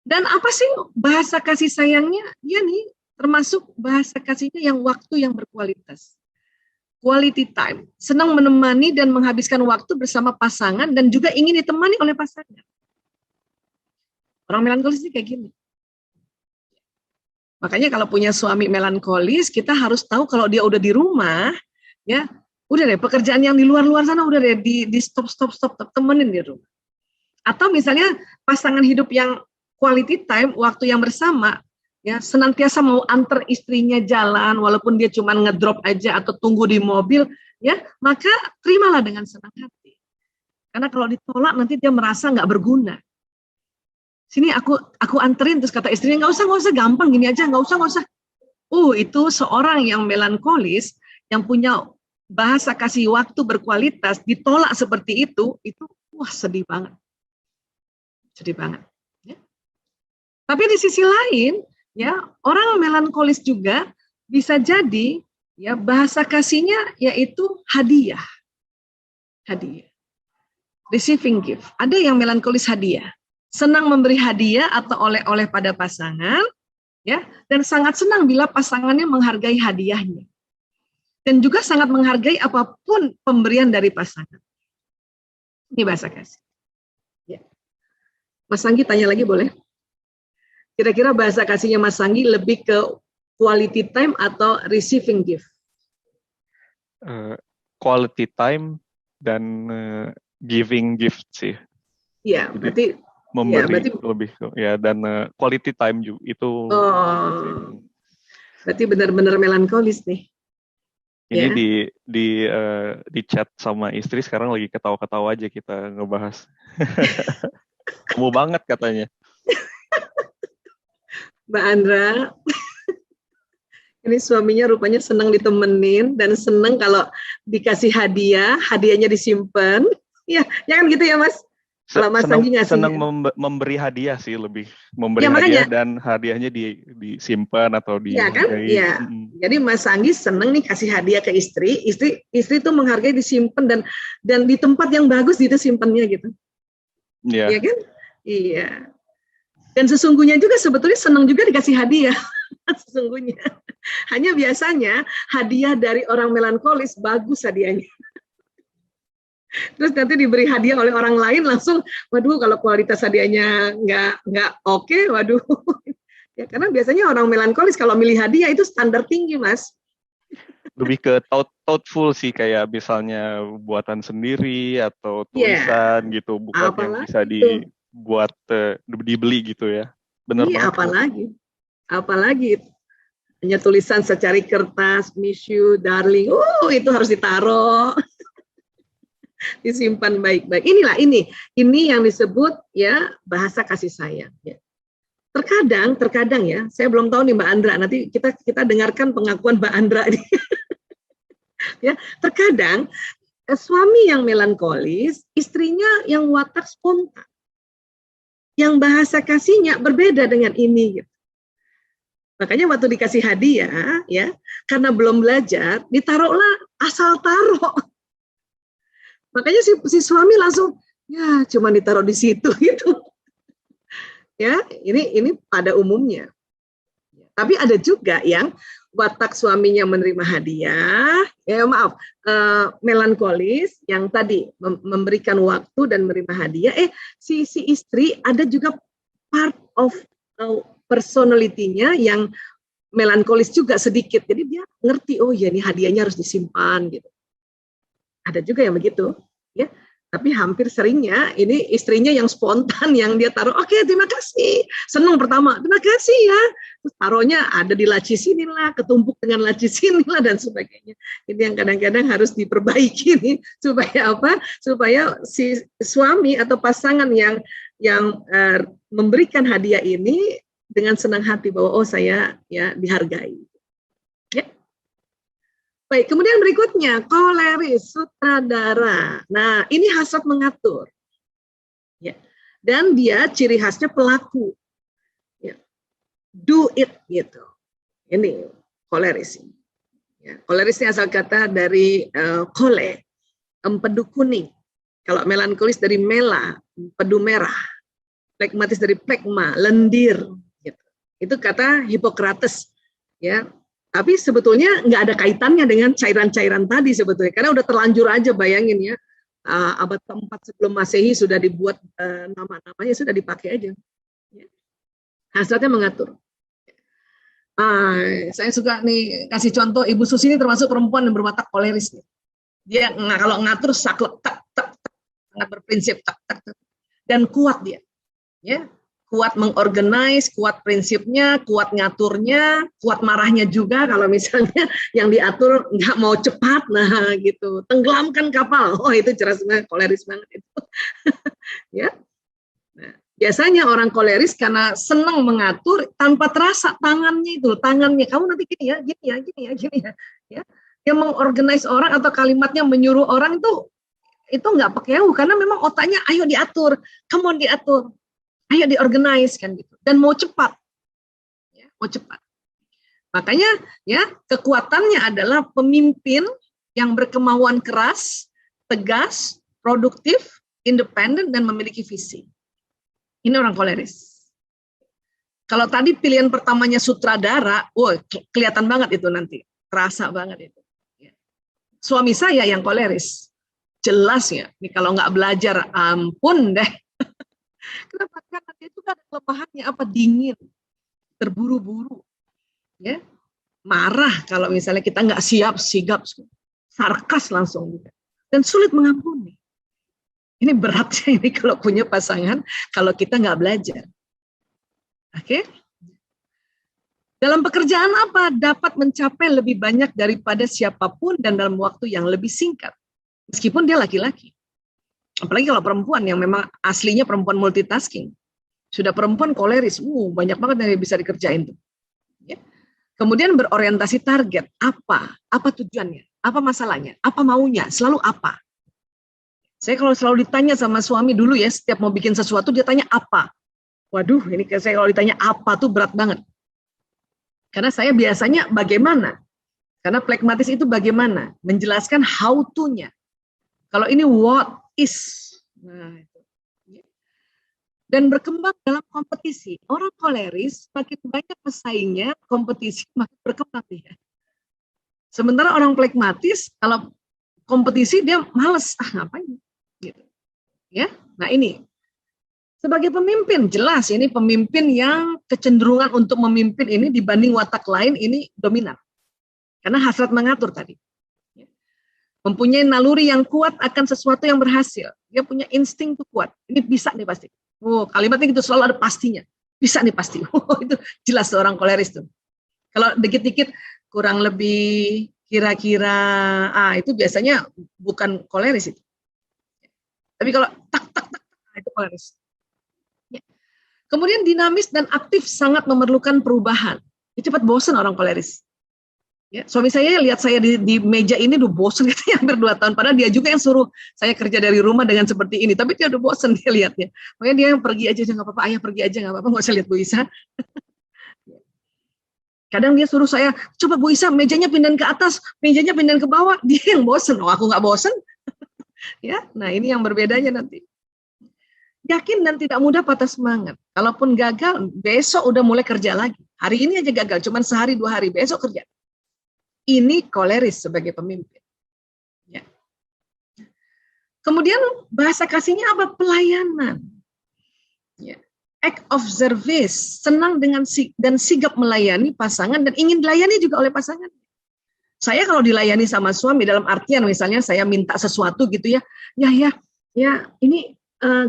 B: Dan apa sih bahasa kasih sayangnya? Ya nih termasuk bahasa kasihnya yang waktu yang berkualitas. quality time, senang menemani dan menghabiskan waktu bersama pasangan dan juga ingin ditemani oleh pasangan. Orang melankolis ini kayak gini. Makanya kalau punya suami melankolis, kita harus tahu kalau dia udah di rumah, ya udah deh pekerjaan yang di luar sana udah deh di stop temenin di rumah. Atau misalnya pasangan hidup yang quality time, waktu yang bersama, ya senantiasa mau antar istrinya jalan walaupun dia cuma ngedrop aja atau tunggu di mobil, ya maka terimalah dengan senang hati. Karena kalau ditolak nanti dia merasa nggak berguna. Sini aku anterin, terus kata istrinya nggak usah gampang gini aja, nggak usah. Itu seorang yang melankolis yang punya bahasa kasih waktu berkualitas ditolak seperti itu wah sedih banget. Ya. Tapi di sisi lain, ya orang melankolis juga bisa jadi ya bahasa kasihnya yaitu hadiah. Receiving gift. Ada yang melankolis hadiah. Senang memberi hadiah atau oleh-oleh pada pasangan, ya, dan sangat senang bila pasangannya menghargai hadiahnya. Dan juga sangat menghargai apapun pemberian dari pasangan. Ini bahasa kasih. Ya. Mas Anggi tanya lagi boleh? Kira-kira bahasa kasihnya Mas Anggi lebih ke quality time atau receiving gift?
E: Quality time dan giving gift sih.
B: Iya, berarti
E: memberi
B: ya, berarti,
E: lebih ya, dan quality time juga itu.
B: Berarti benar-benar melankolis nih.
E: Ini
B: ya.
E: di chat sama istri sekarang lagi ketawa-ketawa aja kita ngebahas. Kamu banget katanya.
B: Mbak Andra, ini suaminya rupanya senang ditemenin dan senang kalau dikasih hadiah, hadiahnya disimpan. Ya, jangan gitu ya Mas. Kalau Mas Anggi ngasih
E: senang memberi hadiah sih, lebih memberi hadiah dan hadiahnya disimpan atau
B: ya kan? Iya. Jadi Mas Anggi senang nih kasih hadiah ke istri tuh menghargai disimpan dan di tempat yang bagus gitu simpannya gitu.
E: Iya.
B: Iya kan? Iya. Dan sesungguhnya juga sebetulnya senang juga dikasih hadiah. Sesungguhnya. Hanya biasanya hadiah dari orang melankolis bagus hadiahnya. Terus nanti diberi hadiah oleh orang lain langsung, waduh kalau kualitas hadiahnya nggak oke, waduh. Ya karena biasanya orang melankolis kalau milih hadiah itu standar tinggi Mas.
E: Lebih ke thoughtful sih, kayak misalnya buatan sendiri atau tulisan gitu, bukan yang bisa dibuat dibeli gitu ya. Benar banget. Apalagi hanya tulisan secari kertas, miss you, darling, itu harus ditaruh. Disimpan baik-baik. Ini yang disebut ya bahasa kasih sayang. Ya. Terkadang ya, saya belum tahu nih Mbak Andra. Nanti kita dengarkan pengakuan Mbak Andra. Ya, terkadang suami yang melankolis, istrinya yang watak spontan, yang bahasa kasihnya berbeda dengan ini. Gitu. Makanya waktu dikasih hadiah, ya, karena belum belajar, ditaruhlah asal taruh. Makanya si suami langsung ya cuma ditaruh di situ gitu. Ya, ini pada umumnya. Tapi ada juga yang watak suaminya menerima hadiah, melankolis yang tadi memberikan waktu dan menerima hadiah. Si istri ada juga part of personality-nya yang melankolis juga sedikit. Jadi dia ngerti, oh ya ini hadiahnya harus disimpan gitu. Ada juga yang begitu, ya. Tapi hampir seringnya ini istrinya yang spontan, yang dia taruh, oke, terima kasih, senang pertama, terima kasih ya. Terus taruhnya ada di laci sinilah, ketumpuk dengan laci sinilah dan sebagainya. Ini yang kadang-kadang harus diperbaiki nih, supaya apa? Supaya si suami atau pasangan yang memberikan hadiah ini dengan senang hati bahwa oh saya ya dihargai. Ya. Baik, kemudian berikutnya, koleris, sutradara. Nah, ini hasrat mengatur. Ya. Dan dia ciri khasnya pelaku. Ya. Do it, gitu. Ini koleris. Ya. Koleris ini asal kata dari kole, empedu kuning. Kalau melankolis dari mela, empedu merah. Plekmatis dari plekma, lendir. Gitu. Itu kata Hippocrates. Ya.
B: Tapi sebetulnya nggak ada kaitannya dengan cairan-cairan tadi sebetulnya, karena udah terlanjur aja, bayangin ya, abad keempat sebelum Masehi sudah dibuat nama-namanya, sudah dipakai aja. Hasratnya mengatur. Saya suka nih kasih contoh, Ibu Susi ini termasuk perempuan yang berwatak koleris. Dia kalau ngatur saklek, tak, sangat berprinsip, tak, dan kuat dia. Ya, kuat mengorganize, kuat prinsipnya, kuat ngaturnya, kuat marahnya juga kalau misalnya yang diatur nggak mau cepat, nah gitu, tenggelamkan kapal, oh itu jelas banget, koleris banget itu. Ya, nah, biasanya orang koleris karena senang mengatur tanpa terasa tangannya, kamu nanti gini ya, ya. Dia mengorganize orang atau kalimatnya menyuruh orang itu nggak pakai karena memang otaknya ayo diatur, kamu diatur. Ayo diorganize kan gitu, dan mau cepat, ya, mau cepat. Makanya ya kekuatannya adalah pemimpin yang berkemauan keras, tegas, produktif, independen, dan memiliki visi. Ini orang koleris. Kalau tadi pilihan pertamanya sutradara, kelihatan banget itu nanti, terasa banget itu. Ya. Suami saya yang koleris, jelas ya. Ini kalau nggak belajar, ampun deh. Kenapa? Karena dia juga ada kelemahannya, dingin, terburu-buru, ya, marah kalau misalnya kita nggak siap, sigap, sarkas langsung, dan sulit mengampuni. Ini beratnya ini kalau punya pasangan, kalau kita nggak belajar. Oke? Dalam pekerjaan dapat mencapai lebih banyak daripada siapapun dan dalam waktu yang lebih singkat, meskipun dia laki-laki. Apalagi kalau perempuan yang memang aslinya perempuan multitasking. Sudah perempuan koleris, banyak banget yang bisa dikerjain tuh. Ya. Kemudian berorientasi target, apa tujuannya, apa masalahnya, apa maunya, selalu apa. Saya kalau selalu ditanya sama suami dulu ya, setiap mau bikin sesuatu dia tanya apa. Waduh, ini saya kalau ditanya apa tuh berat banget. Karena saya biasanya bagaimana. Karena pragmatis itu bagaimana, menjelaskan how to-nya. Kalau ini what is. Nah, itu. Dan berkembang dalam kompetisi. Orang koleris makin banyak pesaingnya, kompetisi makin berkembang dia. Sementara orang pragmatis kalau kompetisi dia males, ngapain? Gitu. Ya, nah ini sebagai pemimpin jelas ini pemimpin yang kecenderungan untuk memimpin ini dibanding watak lain ini dominan. Karena hasrat mengatur tadi. Mempunyai naluri yang kuat akan sesuatu yang berhasil. Dia punya insting tuh kuat. Ini bisa nih pasti. Kalimatnya gitu selalu ada pastinya. Bisa nih pasti. Itu jelas seorang koleris tuh. Kalau dikit-dikit kurang lebih kira-kira itu biasanya bukan koleris itu. Tapi kalau tak itu koleris. Ya. Kemudian dinamis dan aktif sangat memerlukan perubahan. Dia cepat bosan orang koleris. Ya, suami saya lihat saya di meja ini udah bosen katanya hampir 2 tahun. Padahal dia juga yang suruh saya kerja dari rumah dengan seperti ini. Tapi dia udah bosen dia lihatnya. Makanya dia yang pergi aja nggak apa-apa. Ayah pergi aja nggak apa-apa. Nggak usah lihat Bu Isa. Kadang dia suruh saya, coba Bu Isa mejanya pindahin ke atas, mejanya pindahin ke bawah. Dia yang bosen. Aku nggak bosen. Ya, nah ini yang berbedanya nanti. Yakin dan tidak mudah patah semangat. Kalaupun gagal, besok udah mulai kerja lagi. Hari ini aja gagal, cuman sehari 2 hari, besok kerja. Ini koleris sebagai pemimpin. Ya. Kemudian bahasa kasihnya apa? Pelayanan. Ya. Act of service, senang dengan dan sigap melayani pasangan dan ingin dilayani juga oleh pasangan. Saya kalau dilayani sama suami dalam artian misalnya saya minta sesuatu gitu ya, ini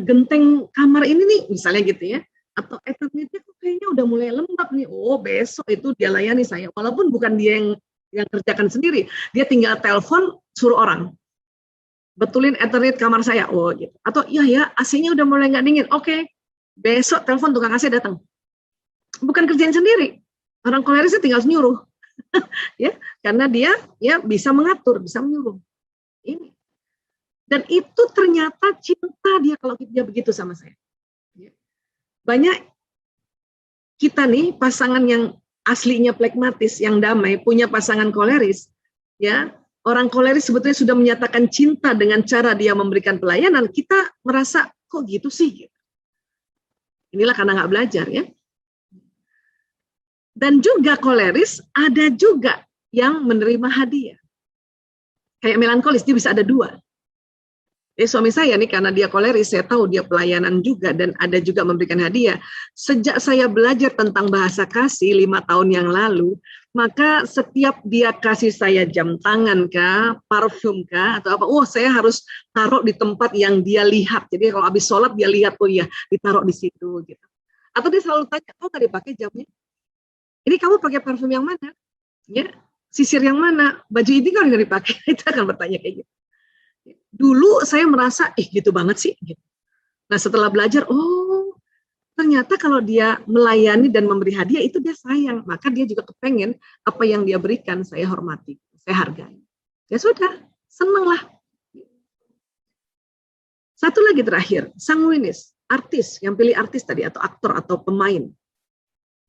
B: genteng kamar ini nih misalnya gitu ya, atau eternitnya kayaknya udah mulai lembab nih, besok itu dia layani saya, walaupun bukan dia yang kerjakan sendiri, dia tinggal telepon suruh orang betulin Ethernet kamar saya, gitu. Atau ya AC-nya udah mulai nggak dingin, oke, besok telepon tukang AC datang, bukan kerjain sendiri, orang kolerisnya tinggal nyuruh, ya, karena dia ya bisa mengatur, bisa menyuruh, ini, dan itu ternyata cinta dia kalau dia begitu sama saya. Banyak kita nih pasangan yang aslinya pragmatis, yang damai, punya pasangan koleris, ya, orang koleris sebetulnya sudah menyatakan cinta dengan cara dia memberikan pelayanan, kita merasa, kok gitu sih? Inilah karena nggak belajar, ya. Dan juga koleris, ada juga yang menerima hadiah. Kayak melankolis, dia bisa ada dua. Suami saya nih, karena dia koleris, saya tahu dia pelayanan juga dan ada juga memberikan hadiah. Sejak saya belajar tentang bahasa kasih 5 tahun yang lalu, maka setiap dia kasih saya jam tangan kah, parfum kah, atau apa, saya harus taruh di tempat yang dia lihat. Jadi kalau habis sholat dia lihat, oh iya, ditaruh di situ gitu. Atau dia selalu tanya, nggak dipakai jamnya? Ini kamu pakai parfum yang mana? Ya, sisir yang mana? Baju ini kan nggak dipakai? Itu akan bertanya kayak gitu. Dulu saya merasa, gitu banget sih. Gitu. Nah setelah belajar, ternyata kalau dia melayani dan memberi hadiah itu dia sayang. Maka dia juga kepengen apa yang dia berikan saya hormati, saya hargai. Ya sudah, senanglah. Satu lagi terakhir, sanguinis, artis, yang pilih artis tadi atau aktor atau pemain.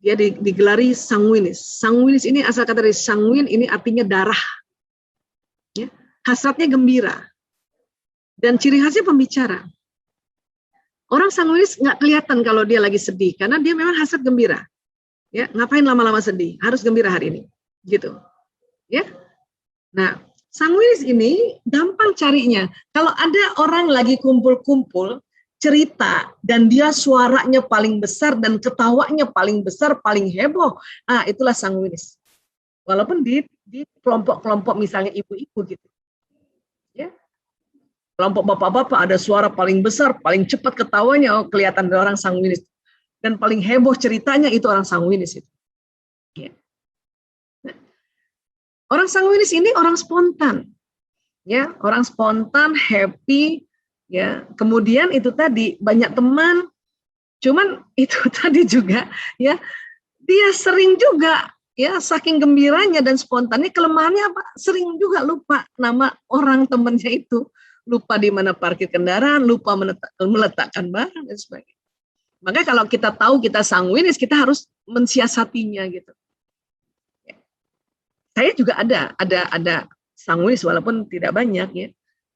B: Dia digelari sanguinis. Sanguinis ini asal kata dari sanguin, ini artinya darah. Ya, hasratnya gembira. Dan ciri khasnya pembicara. Orang sanguinis nggak kelihatan kalau dia lagi sedih, karena dia memang hasrat gembira. Ya, ngapain lama-lama sedih? Harus gembira hari ini, gitu. Ya. Nah, sanguinis ini gampang carinya. Kalau ada orang lagi kumpul-kumpul cerita dan dia suaranya paling besar dan ketawanya paling besar, paling heboh, itulah sanguinis. Walaupun di kelompok-kelompok misalnya ibu-ibu gitu. Ya. Kelompok bapak-bapak ada suara paling besar, paling cepat ketawanya, kelihatan ada orang sanguinis. Dan paling heboh ceritanya itu orang sanguinis itu. Ya. Nah, orang sanguinis ini orang spontan. Ya, orang spontan, happy, ya. Kemudian itu tadi banyak teman, cuman itu tadi juga ya, dia sering juga ya saking gembiranya dan spontannya, kelemahannya apa? Sering juga lupa nama orang temannya itu. Lupa di mana parkir kendaraan, lupa meletakkan barang dan sebagainya. Maka kalau kita tahu kita sanguinis, kita harus mensiasatinya gitu. Ya. Saya juga ada sanguinis walaupun tidak banyak ya.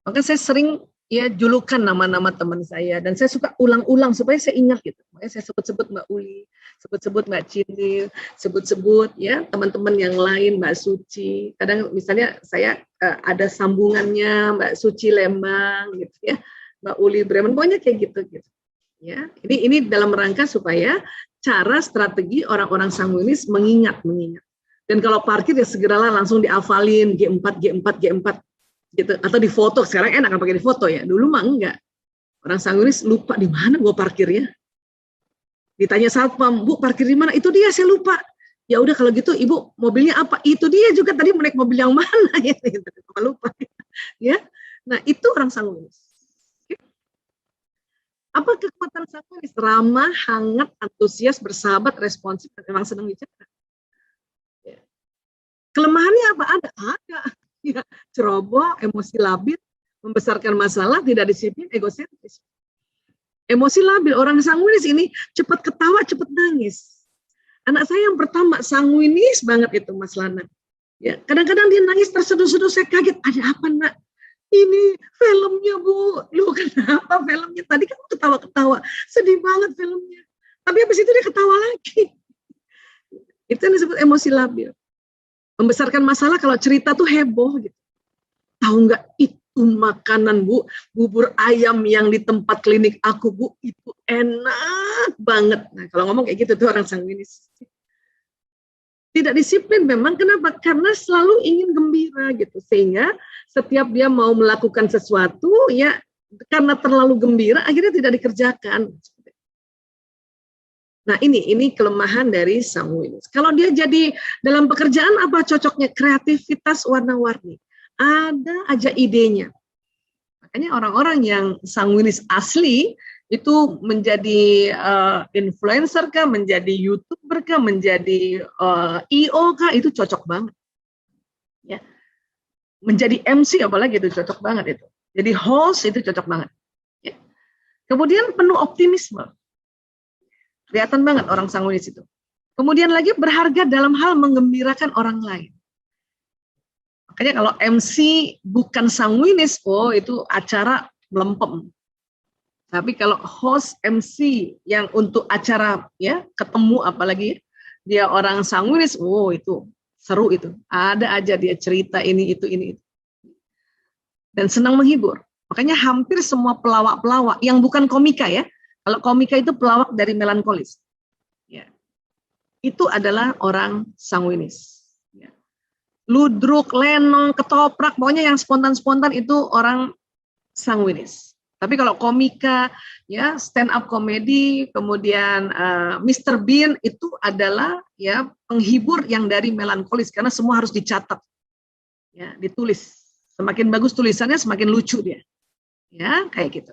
B: Maka saya sering ya julukan nama-nama teman saya dan saya suka ulang-ulang supaya saya ingat gitu. Makanya saya sebut-sebut Mbak Uli, sebut-sebut Mbak Cindy, sebut-sebut ya teman-teman yang lain, Mbak Suci. Kadang misalnya saya ada sambungannya Mbak Suci Lembang gitu ya, Mbak Uli Bremen, pokoknya kayak gitu. Ya, ini dalam rangka supaya cara strategi orang-orang sanguinis mengingat. Dan kalau parkir ya segeralah langsung dihafalin G4 gitu, atau di foto. Sekarang enak kan pakai di foto ya, dulu mah enggak. Orang sanguinis lupa di mana gua parkirnya. Ditanya satpam, Bu parkir di mana? Itu dia, saya lupa. Ya udah kalau gitu Ibu mobilnya apa? Itu dia juga tadi mau naik mobil yang mana ya, lupa. Ya. Nah, itu orang sanguinis. Apa kekuatan sanguinis? Ramah, hangat, antusias, bersahabat, responsif, dan memang senang bicara. Ya. Kelemahannya apa? Ada. Ya, ceroboh, emosi labil, membesarkan masalah, tidak disiplin, egosentris. Emosi labil, orang sanguinis ini cepat ketawa, cepat nangis. Anak saya yang pertama sanguinis banget itu, Mas Lana. Ya, kadang-kadang dia nangis terseduh-seduh, saya kaget, ada apa nak? Ini filmnya Bu, lu kenapa filmnya? Tadi kan ketawa-ketawa, sedih banget filmnya. Tapi habis itu dia ketawa lagi. Itu yang disebut emosi labil. Membesarkan masalah kalau cerita tuh heboh gitu. Tahu nggak itu makanan Bu, bubur ayam yang di tempat klinik aku Bu, itu enak banget. Nah kalau ngomong kayak gitu tuh orang sanguinis. Tidak disiplin memang, kenapa? Karena selalu ingin gembira gitu. Sehingga setiap dia mau melakukan sesuatu ya karena terlalu gembira akhirnya tidak dikerjakan. Nah ini kelemahan dari sanguinis. Kalau dia jadi dalam pekerjaan apa cocoknya? Kreativitas warna-warni. Ada aja idenya. Makanya orang-orang yang sanguinis asli itu menjadi influencer kah, menjadi YouTuber kah, menjadi IO kah, itu cocok banget. Ya. Menjadi MC apalagi itu cocok banget itu. Jadi host itu cocok banget. Ya. Kemudian penuh optimisme. Kelihatan banget orang sanguinis itu. Kemudian lagi berharga dalam hal menggembirakan orang lain. Makanya kalau MC bukan sanguinis, itu acara melempem. Tapi kalau host MC yang untuk acara ya ketemu apalagi dia orang sanguinis, oh itu seru itu. Ada aja dia cerita ini itu. Dan senang menghibur. Makanya hampir semua pelawak-pelawak yang bukan komika ya. Kalau komika itu pelawak dari melankolis. Ya. Itu adalah orang sanguinis. Ya. Ludruk, lenong, ketoprak, pokoknya yang spontan-spontan itu orang sanguinis. Tapi kalau komika, ya stand up comedy, kemudian Mr. Bean itu adalah ya penghibur yang dari melankolis karena semua harus dicatat, ya ditulis. Semakin bagus tulisannya, semakin lucu dia, ya kayak gitu.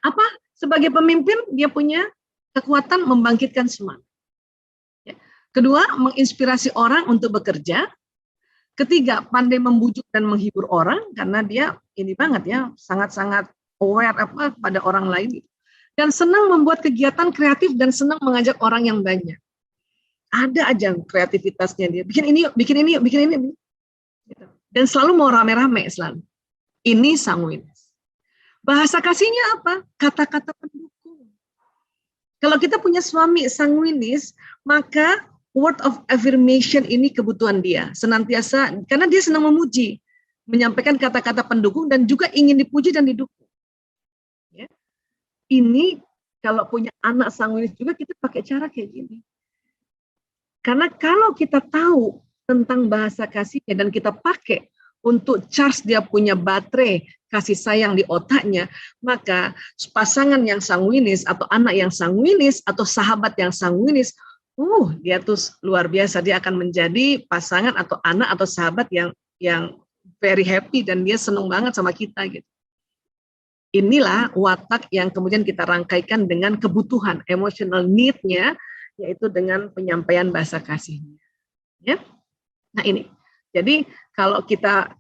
B: Apa? Sebagai pemimpin dia punya kekuatan membangkitkan semangat. Ya. Kedua, menginspirasi orang untuk bekerja. Ketiga, pandai membujuk dan menghibur orang karena dia ini banget ya, sangat-sangat aware pada orang lain. Dan senang membuat kegiatan kreatif dan senang mengajak orang yang banyak. Ada aja kreativitasnya dia. Bikin ini yuk, bikin ini yuk, bikin ini. Gitu. Dan selalu mau rame-rame selalu. Ini sanguinis. Bahasa kasihnya apa? Kata-kata pendukung. Kalau kita punya suami sanguinis, maka word of affirmation ini kebutuhan dia. Senantiasa, karena dia senang memuji. Menyampaikan kata-kata pendukung dan juga ingin dipuji dan didukung. Ya. Ini kalau punya anak sanguinis juga kita pakai cara kayak gini. Karena kalau kita tahu tentang bahasa kasihnya dan kita pakai untuk charge dia punya baterai kasih sayang di otaknya, maka pasangan yang sanguinis atau anak yang sanguinis atau sahabat yang sanguinis, dia tuh luar biasa, dia akan menjadi pasangan atau anak atau sahabat yang very happy dan dia seneng banget sama kita gitu. Inilah watak yang kemudian kita rangkaikan dengan kebutuhan emotional need-nya, yaitu dengan penyampaian bahasa kasihnya. Ya. Nah ini, jadi kalau kita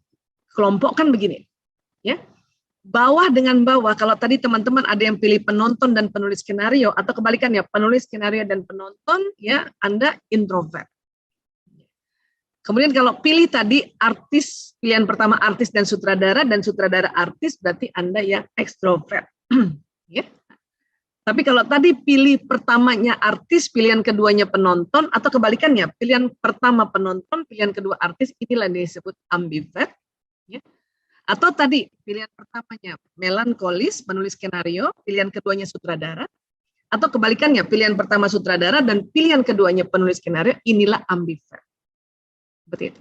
B: kelompokkan begini, ya bawah dengan bawah, kalau tadi teman-teman ada yang pilih penonton dan penulis skenario, atau kebalikannya penulis skenario dan penonton, ya Anda introvert. Kemudian kalau pilih tadi artis, pilihan pertama artis dan sutradara artis, berarti Anda yang ekstrovert. Ya. Tapi kalau tadi pilih pertamanya artis, pilihan keduanya penonton, atau kebalikannya, pilihan pertama penonton, pilihan kedua artis, inilah yang disebut ambivert. Ya. Atau tadi pilihan pertamanya melankolis, penulis skenario, pilihan keduanya sutradara, atau kebalikannya, pilihan pertama sutradara dan pilihan keduanya penulis skenario, inilah ambivert. Seperti itu.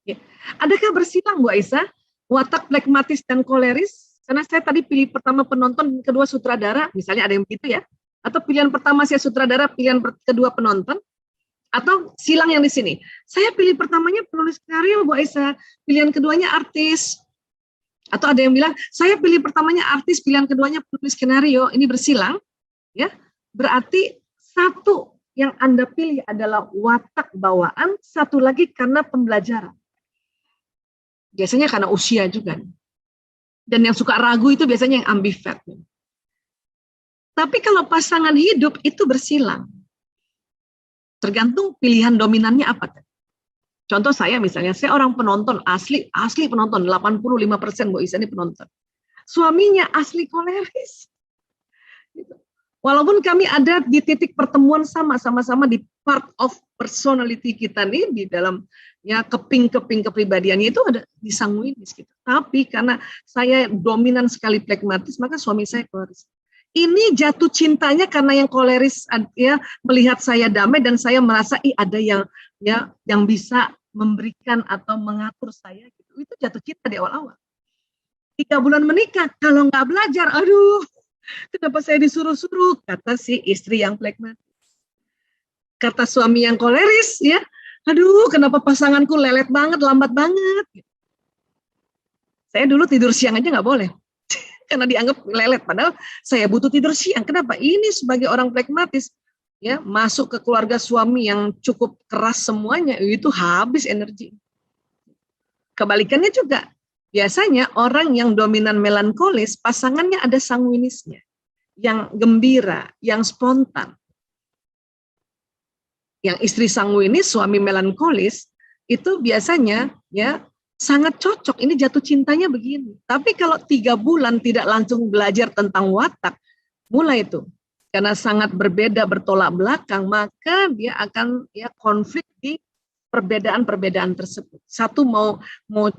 B: Ya. Adakah bersilang Bu Aisyah watak plekmatis dan koleris? Karena saya tadi pilih pertama penonton, kedua sutradara, misalnya ada yang begitu ya. Atau pilihan pertama saya sutradara, pilihan kedua penonton. Atau silang yang di sini. Saya pilih pertamanya penulis skenario Bu Aisyah, pilihan keduanya artis. Atau ada yang bilang, saya pilih pertamanya artis, pilihan keduanya penulis skenario. Ini bersilang, ya. Berarti satu yang Anda pilih adalah watak bawaan, satu lagi karena pembelajaran. Biasanya karena usia juga. Dan yang suka ragu itu biasanya yang ambivert. Tapi kalau pasangan hidup itu bersilang. Tergantung pilihan dominannya apa. Contoh saya misalnya, saya orang penonton, asli penonton, 85% Bu Isa ini penonton. Suaminya asli koleris. Gitu. Walaupun kami ada di titik pertemuan sama-sama di part of personality kita nih, di dalam ya keping-keping kepribadiannya itu ada di sanguinis gitu. Tapi karena saya dominan sekali plekmatis, maka suami saya koleris. Ini jatuh cintanya karena yang koleris ya melihat saya damai dan saya merasa ada yang bisa memberikan atau mengatur saya gitu. Itu jatuh cinta di awal-awal. 3 bulan menikah, kalau nggak belajar, aduh, kenapa saya disuruh-suruh? Kata si istri yang plekmatis. Kata suami yang koleris, ya, aduh, kenapa pasanganku lelet banget, lambat banget. Saya dulu tidur siang aja nggak boleh, karena dianggap lelet. Padahal saya butuh tidur siang. Kenapa? Ini sebagai orang plekmatis, ya, masuk ke keluarga suami yang cukup keras semuanya, itu habis energi. Kebalikannya juga. Biasanya orang yang dominan melankolis, pasangannya ada sanguinisnya, yang gembira, yang spontan. Yang istri sanguinis, suami melankolis, itu biasanya ya sangat cocok. Ini jatuh cintanya begini. Tapi kalau 3 bulan tidak langsung belajar tentang watak, mulai itu karena sangat berbeda, bertolak belakang, maka dia akan konflik di perbedaan-perbedaan tersebut. Satu mau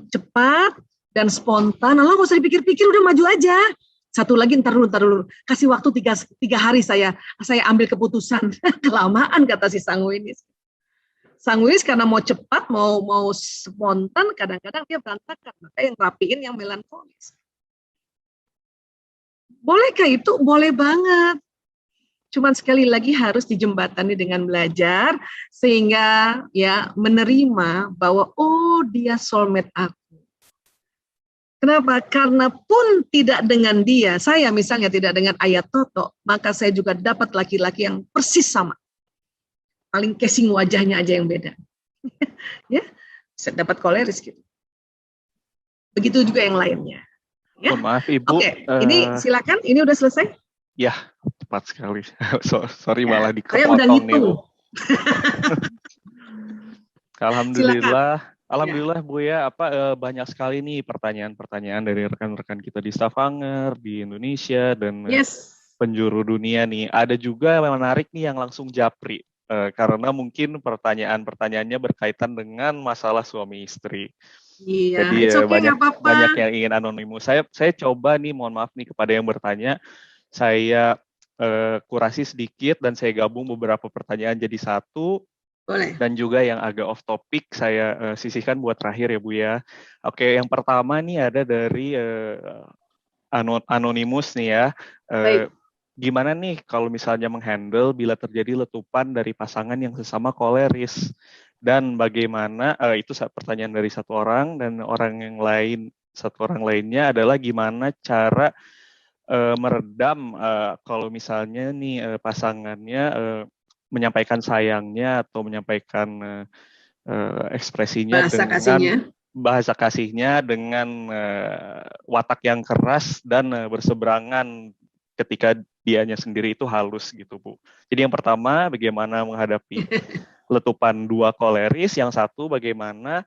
B: cepat dan spontan, lalu nggak usah dipikir-pikir, udah maju aja. Satu lagi ntar dulu, kasih waktu 3 hari saya ambil keputusan. Kelamaan, kata si sanguinis. Sanguinis karena mau cepat, mau spontan, kadang-kadang dia berantakan. Maka yang rapiin yang melankolis. Bolehkah itu? Boleh banget. Cuman sekali lagi harus dijembatani dengan belajar sehingga menerima bahwa dia soulmate aku. Kenapa? Karena pun tidak dengan dia, saya misalnya tidak dengan Ayah Toto, maka saya juga dapat laki-laki yang persis sama. Paling casing wajahnya aja yang beda. Ya, bisa dapat koleris gitu. Begitu juga yang lainnya. Ya.
E: Maaf Ibu.
B: Oke, ini silakan, ini udah selesai?
E: Ya, cepat sekali. Sorry malah dikepotong
B: saya udah ngitung.
E: Alhamdulillah Bu ya, banyak sekali nih pertanyaan-pertanyaan dari rekan-rekan kita di Stavanger, di Indonesia dan penjuru dunia nih. Ada juga yang menarik nih yang langsung japri. Karena mungkin pertanyaan-pertanyaannya berkaitan dengan masalah suami istri.
B: Iya,
E: jadi banyak yang ingin anonimus. Saya coba nih, mohon maaf nih kepada yang bertanya, saya kurasi sedikit dan saya gabung beberapa pertanyaan jadi satu.
B: Boleh.
E: Dan juga yang agak off topic saya sisihkan buat terakhir ya Bu ya. Oke, yang pertama nih ada dari anonimus nih ya. Gimana nih kalau misalnya menghandle bila terjadi letupan dari pasangan yang sesama koleris, dan bagaimana itu pertanyaan dari satu orang, dan satu orang lainnya adalah gimana cara meredam kalau misalnya nih pasangannya menyampaikan sayangnya atau menyampaikan ekspresinya bahasa kasihnya dengan watak yang keras dan berseberangan ketika dianya sendiri itu halus gitu Bu. Jadi yang pertama bagaimana menghadapi letupan dua koleris, yang satu bagaimana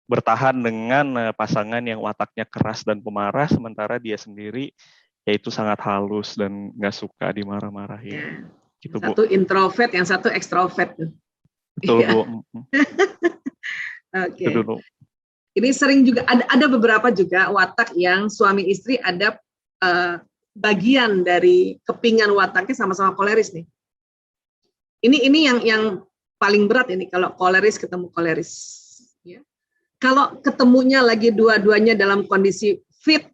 E: bertahan dengan pasangan yang wataknya keras dan pemarah, sementara dia sendiri yaitu sangat halus dan nggak suka dimarah-marahin.
B: Ya.
E: Gitu,
B: satu Bu. Introvert, yang satu ekstrovert.
E: Betul Bu.
B: Oke. Ini sering juga ada beberapa juga watak yang suami istri ada bagian dari kepingan wataknya sama-sama koleris nih. Ini yang paling berat ini kalau koleris ketemu koleris. Ya. Kalau ketemunya lagi dua-duanya dalam kondisi fit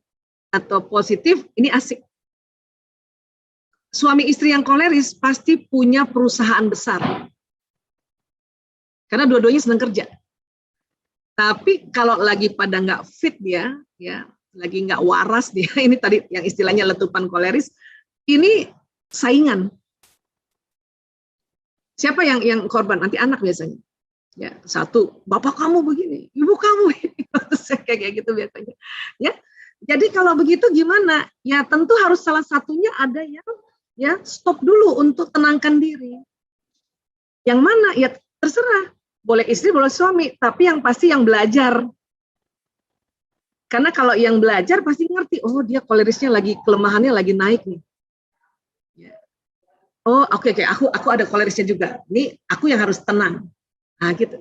B: atau positif, ini asik. Suami istri yang koleris pasti punya perusahaan besar. Karena dua-duanya senang kerja. Tapi kalau lagi pada nggak fit dia, lagi nggak waras dia, ini tadi yang istilahnya letupan koleris, ini saingan. Siapa yang korban? Nanti anak biasanya. Ya, satu, bapak kamu begini, ibu kamu ini, kayak gitu biasanya. Ya, jadi kalau begitu gimana? Ya tentu harus salah satunya ada yang stop dulu untuk tenangkan diri. Yang mana? Ya terserah. Boleh istri, boleh suami, tapi yang pasti yang belajar. Karena kalau yang belajar pasti ngerti, oh dia kolerisnya lagi, kelemahannya lagi naik nih. Oh oke, aku ada kolerisnya juga. Ini aku yang harus tenang. Nah gitu.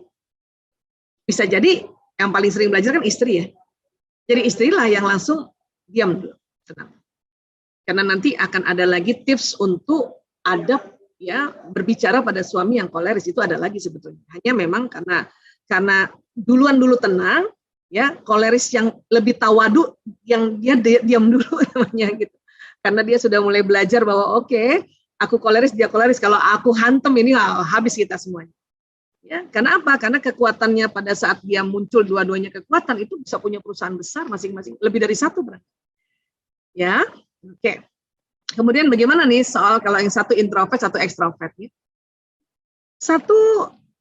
B: Bisa jadi yang paling sering belajar kan istri ya. Jadi istrilah yang langsung diam dulu, tenang. Karena nanti akan ada lagi tips untuk adab berbicara pada suami yang koleris, itu ada lagi sebetulnya. Hanya memang karena duluan dulu tenang, koleris yang lebih tawadu, yang dia diam dulu namanya gitu. Karena dia sudah mulai belajar bahwa oke, aku koleris, dia koleris. Kalau aku hantem ini habis kita semuanya. Ya, karena apa? Karena kekuatannya pada saat dia muncul dua-duanya kekuatan itu bisa punya perusahaan besar masing-masing, lebih dari satu berarti. Ya, oke. Kemudian bagaimana nih soal kalau yang satu introvert, satu ekstrovert? Satu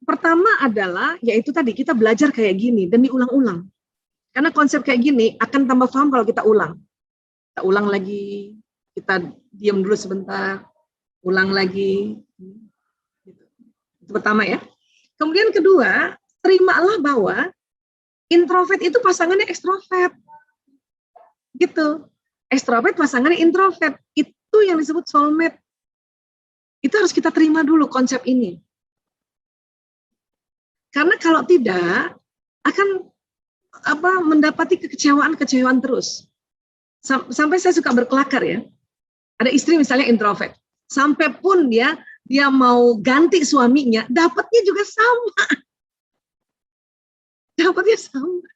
B: pertama adalah yaitu tadi kita belajar kayak gini dan diulang-ulang. Karena konsep kayak gini akan tambah paham kalau kita ulang. Kita ulang lagi, kita diam dulu sebentar, ulang lagi. Itu pertama ya. Kemudian kedua, terimalah bahwa introvert itu pasangannya ekstrovert. Gitu. Ekstrovert pasangannya introvert. Itu Itu yang disebut soulmate. Itu harus kita terima dulu konsep ini. Karena kalau tidak akan mendapati kekecewaan terus. Sampai saya suka berkelakar ya. Ada istri misalnya introvert. Sampai pun dia mau ganti suaminya, dapatnya juga sama. Dapatnya sama.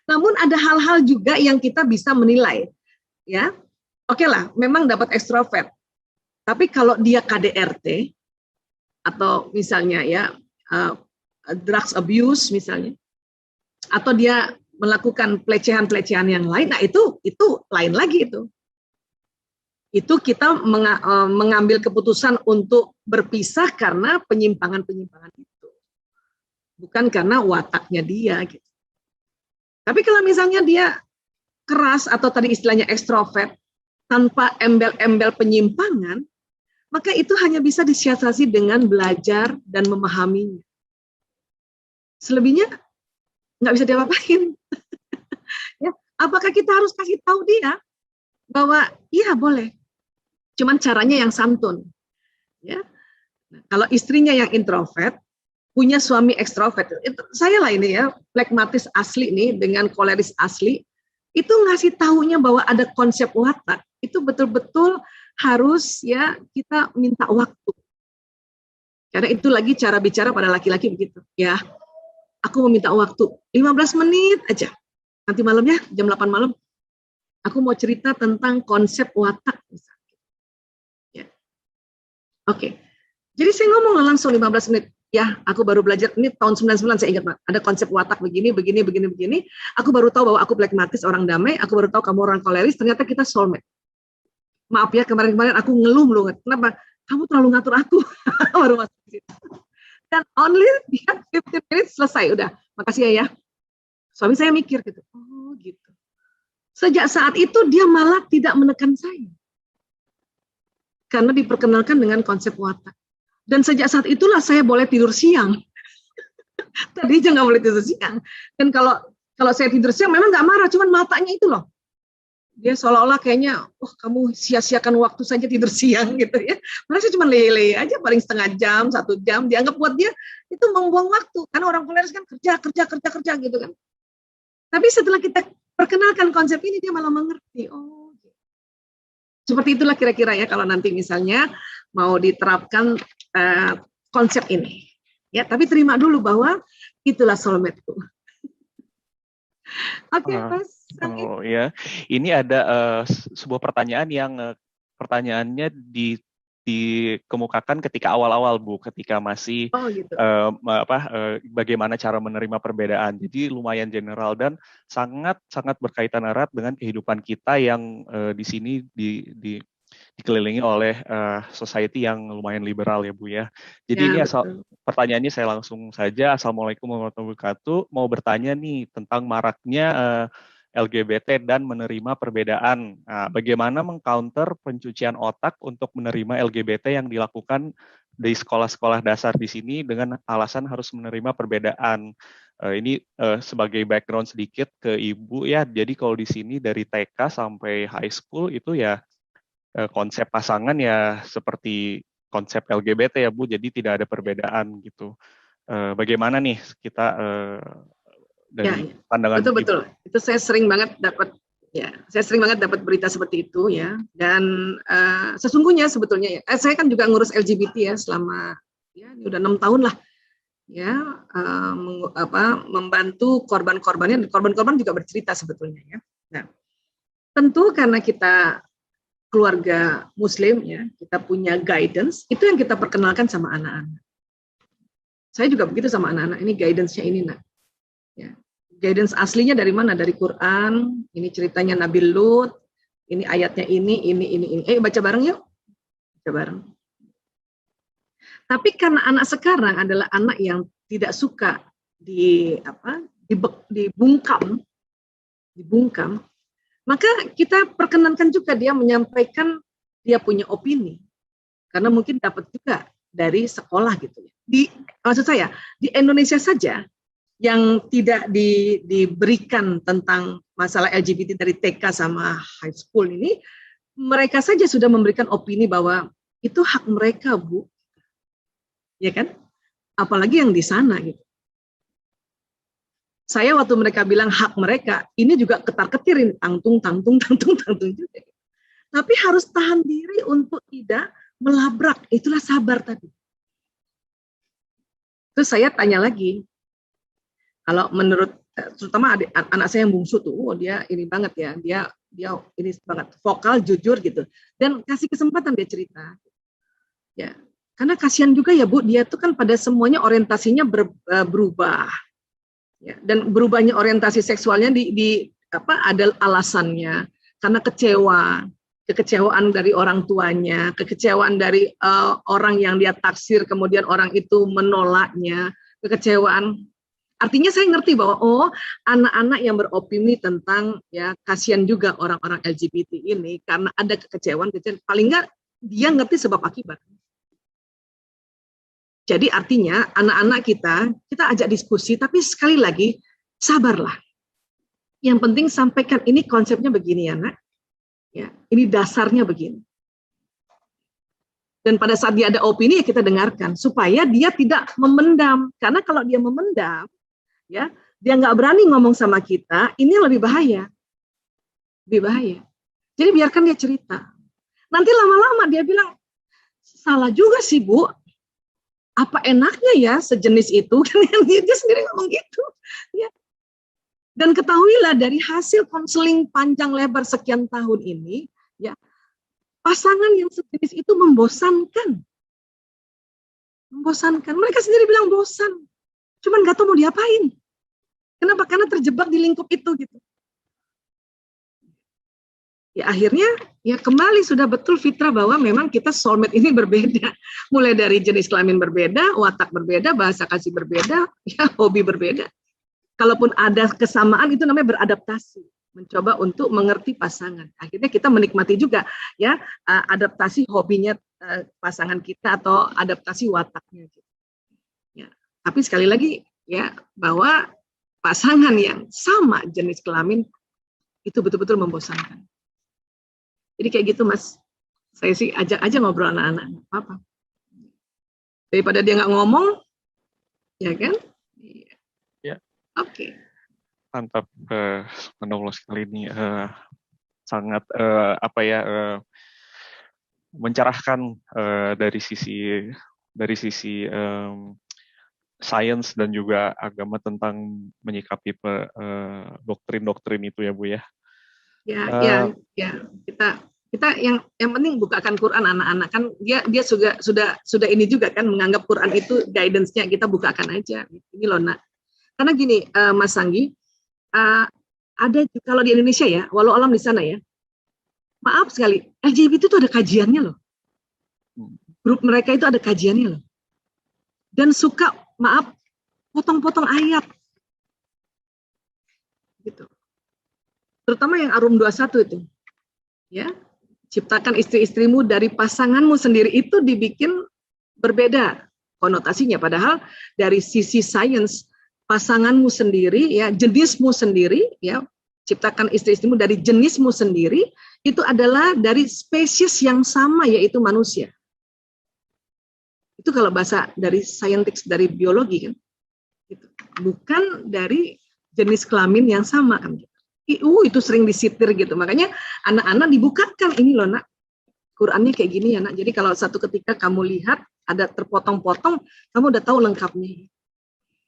B: Namun ada hal-hal juga yang kita bisa menilai. Ya, oke lah, memang dapat ekstrovert. Tapi kalau dia KDRT atau misalnya ya drugs abuse misalnya, atau dia melakukan pelecehan-pelecehan yang lain, nah itu lain lagi itu. Itu kita mengambil keputusan untuk berpisah karena penyimpangan-penyimpangan itu. Bukan karena wataknya dia gitu. Tapi kalau misalnya dia keras atau tadi istilahnya ekstrovert tanpa embel-embel penyimpangan, maka itu hanya bisa disiasati dengan belajar dan memahaminya. Selebihnya nggak bisa diapa-apain. Ya, apakah kita harus kasih tahu dia bahwa iya boleh, cuman caranya yang santun. Ya, nah, kalau istrinya yang introvert punya suami ekstrovert, saya lah ini ya plekmatis asli nih dengan koleris asli, itu ngasih tahunya bahwa ada konsep watak itu betul-betul harus ya kita minta waktu. Karena itu lagi cara bicara pada laki-laki begitu ya. Aku mau minta waktu 15 menit aja. Nanti malam ya, jam 8 malam. Aku mau cerita tentang konsep watak misalnya. Ya. Oke. Jadi saya ngomong langsung 15 menit. Ya, aku baru belajar, ini tahun 99 saya ingat, Pak. Ada konsep watak begini. Aku baru tahu bahwa aku plekmatis, orang damai. Aku baru tahu kamu orang koleris, ternyata kita soulmate. Maaf ya, kemarin-kemarin aku ngeluh. Kenapa? Kamu terlalu ngatur aku. Baru masuk ke situ. Dan only 15 menit selesai, udah. Makasih ya. Suami saya mikir gitu. Oh gitu. Sejak saat itu dia malah tidak menekan saya. Karena diperkenalkan dengan konsep watak. Dan sejak saat itulah saya boleh tidur siang. Tadi aja nggak boleh tidur siang. Dan kalau saya tidur siang memang nggak marah, cuman matanya itu loh. Dia seolah-olah kayaknya, kamu sia-siakan waktu saja tidur siang gitu ya. Malah saya cuma lele aja, paling setengah jam, 1 jam. Dianggap buat dia itu membuang waktu. Karena orang koleris kan kerja gitu kan. Tapi setelah kita perkenalkan konsep ini, dia malah mengerti. Oh, seperti itulah kira-kira ya kalau nanti misalnya mau diterapkan konsep ini. Ya, tapi terima dulu bahwa itulah soulmate-ku. Oke, Mas.
E: Oh ya, ini ada sebuah pertanyaan yang pertanyaannya dikemukakan ketika awal-awal Bu, ketika masih bagaimana cara menerima perbedaan. Jadi lumayan general dan sangat berkaitan erat dengan kehidupan kita yang di sini dikelilingi oleh society yang lumayan liberal ya Bu ya. Jadi ini pertanyaannya saya langsung saja. Assalamualaikum warahmatullahi wabarakatuh. Mau bertanya nih tentang maraknya LGBT dan menerima perbedaan. Nah, bagaimana mengcounter pencucian otak untuk menerima LGBT yang dilakukan di sekolah-sekolah dasar di sini dengan alasan harus menerima perbedaan. Ini sebagai background sedikit ke Ibu ya. Jadi kalau di sini dari TK sampai high school itu ya konsep pasangan ya seperti konsep LGBT ya Bu. Jadi tidak ada perbedaan gitu. Bagaimana nih kita dari pandangan
B: betul. Itu saya sering banget dapat berita seperti itu ya. Dan sesungguhnya sebetulnya saya kan juga ngurus LGBT ya selama ini udah 6 tahun lah ya, membantu korban-korbannya, dan korban-korban juga bercerita sebetulnya ya. Nah, tentu karena kita keluarga Muslim ya, kita punya guidance, itu yang kita perkenalkan sama anak-anak. Saya juga begitu sama anak-anak, ini guidance-nya ini nak. Ya. Guidance aslinya dari mana? Dari Quran, ini ceritanya Nabi Lut, ini ayatnya ini. Baca bareng yuk. Baca bareng. Tapi karena anak sekarang adalah anak yang tidak suka dibungkam, maka kita perkenankan juga dia menyampaikan dia punya opini. Karena mungkin dapat juga dari sekolah gitu ya. Maksud saya, di Indonesia saja yang tidak diberikan tentang masalah LGBT dari TK sama high school ini mereka saja sudah memberikan opini bahwa itu hak mereka, Bu. Ya kan? Apalagi yang di sana gitu. Saya waktu mereka bilang hak mereka, ini juga ketar-ketirin, tangtung juga. Tapi harus tahan diri untuk tidak melabrak, itulah sabar tadi. Terus saya tanya lagi, kalau menurut, terutama anak saya yang bungsu tuh, dia ini banget ya, dia ini banget, vokal, jujur gitu. Dan kasih kesempatan dia cerita. Ya, karena kasihan juga ya Bu, dia tuh kan pada semuanya orientasinya berubah. Ya, dan berubahnya orientasi seksualnya ada alasannya karena kekecewaan dari orang tuanya, kekecewaan dari orang yang dia taksir, kemudian orang itu menolaknya, kekecewaan. Artinya saya ngerti bahwa anak-anak yang beropini tentang ya kasihan juga orang-orang LGBT ini karena ada kekecewaan, paling nggak dia ngerti sebab akibat. Jadi artinya anak-anak kita ajak diskusi, tapi sekali lagi sabarlah. Yang penting sampaikan ini konsepnya begini ya nak, ya ini dasarnya begini. Dan pada saat dia ada opini ya kita dengarkan supaya dia tidak memendam, karena kalau dia memendam, ya dia nggak berani ngomong sama kita, ini yang lebih bahaya, Jadi biarkan dia cerita. Nanti lama-lama dia bilang salah juga sih Bu. Apa enaknya ya sejenis itu, kan dia sendiri ngomong gitu. Ya. Dan ketahuilah dari hasil konseling panjang lebar sekian tahun ini, ya pasangan yang sejenis itu membosankan. Mereka sendiri bilang bosan, cuman nggak tahu mau diapain. Kenapa? Karena terjebak di lingkup itu gitu. Ya akhirnya ya kembali sudah betul fitrah bahwa memang kita soulmate ini berbeda. Mulai dari jenis kelamin berbeda, watak berbeda, bahasa kasih berbeda, ya hobi berbeda. Kalaupun ada kesamaan itu namanya beradaptasi, mencoba untuk mengerti pasangan. Akhirnya kita menikmati juga ya adaptasi hobinya pasangan kita atau adaptasi wataknya. Ya, tapi sekali lagi ya bahwa pasangan yang sama jenis kelamin itu betul-betul membosankan. Jadi kayak gitu Mas, saya sih ajak aja ngobrol anak-anak, apa? Daripada dia nggak ngomong, ya kan?
E: Ya.
B: Oke.
E: Mantap, subhanallah sekali ini sangat mencerahkan dari sisi sains dan juga agama tentang menyikapi doktrin-doktrin itu ya Bu ya.
B: Ya, kita yang penting bukakan Quran anak-anak kan dia sudah ini juga kan menganggap Quran itu guidance-nya, kita bukakan aja ini loh nak. Karena gini Mas Sanggi, ada kalau di Indonesia ya, walau alam di sana ya, maaf sekali LGBT itu ada kajiannya loh, grup mereka itu ada kajiannya loh, dan suka maaf potong-potong ayat gitu. Terutama yang Arum 21 itu, ya, ciptakan istri-istrimu dari pasanganmu sendiri itu dibikin berbeda konotasinya. Padahal dari sisi sains pasanganmu sendiri, ya, jenismu sendiri, ya, ciptakan istri-istrimu dari jenismu sendiri itu adalah dari spesies yang sama yaitu manusia. Itu kalau bahasa dari saintis dari biologi kan, gitu. Bukan dari jenis kelamin yang sama kan. Gitu. Itu sering disitir gitu, makanya anak-anak dibukakan ini loh nak, Qurannya kayak gini ya nak, jadi kalau satu ketika kamu lihat ada terpotong-potong, kamu udah tahu lengkapnya.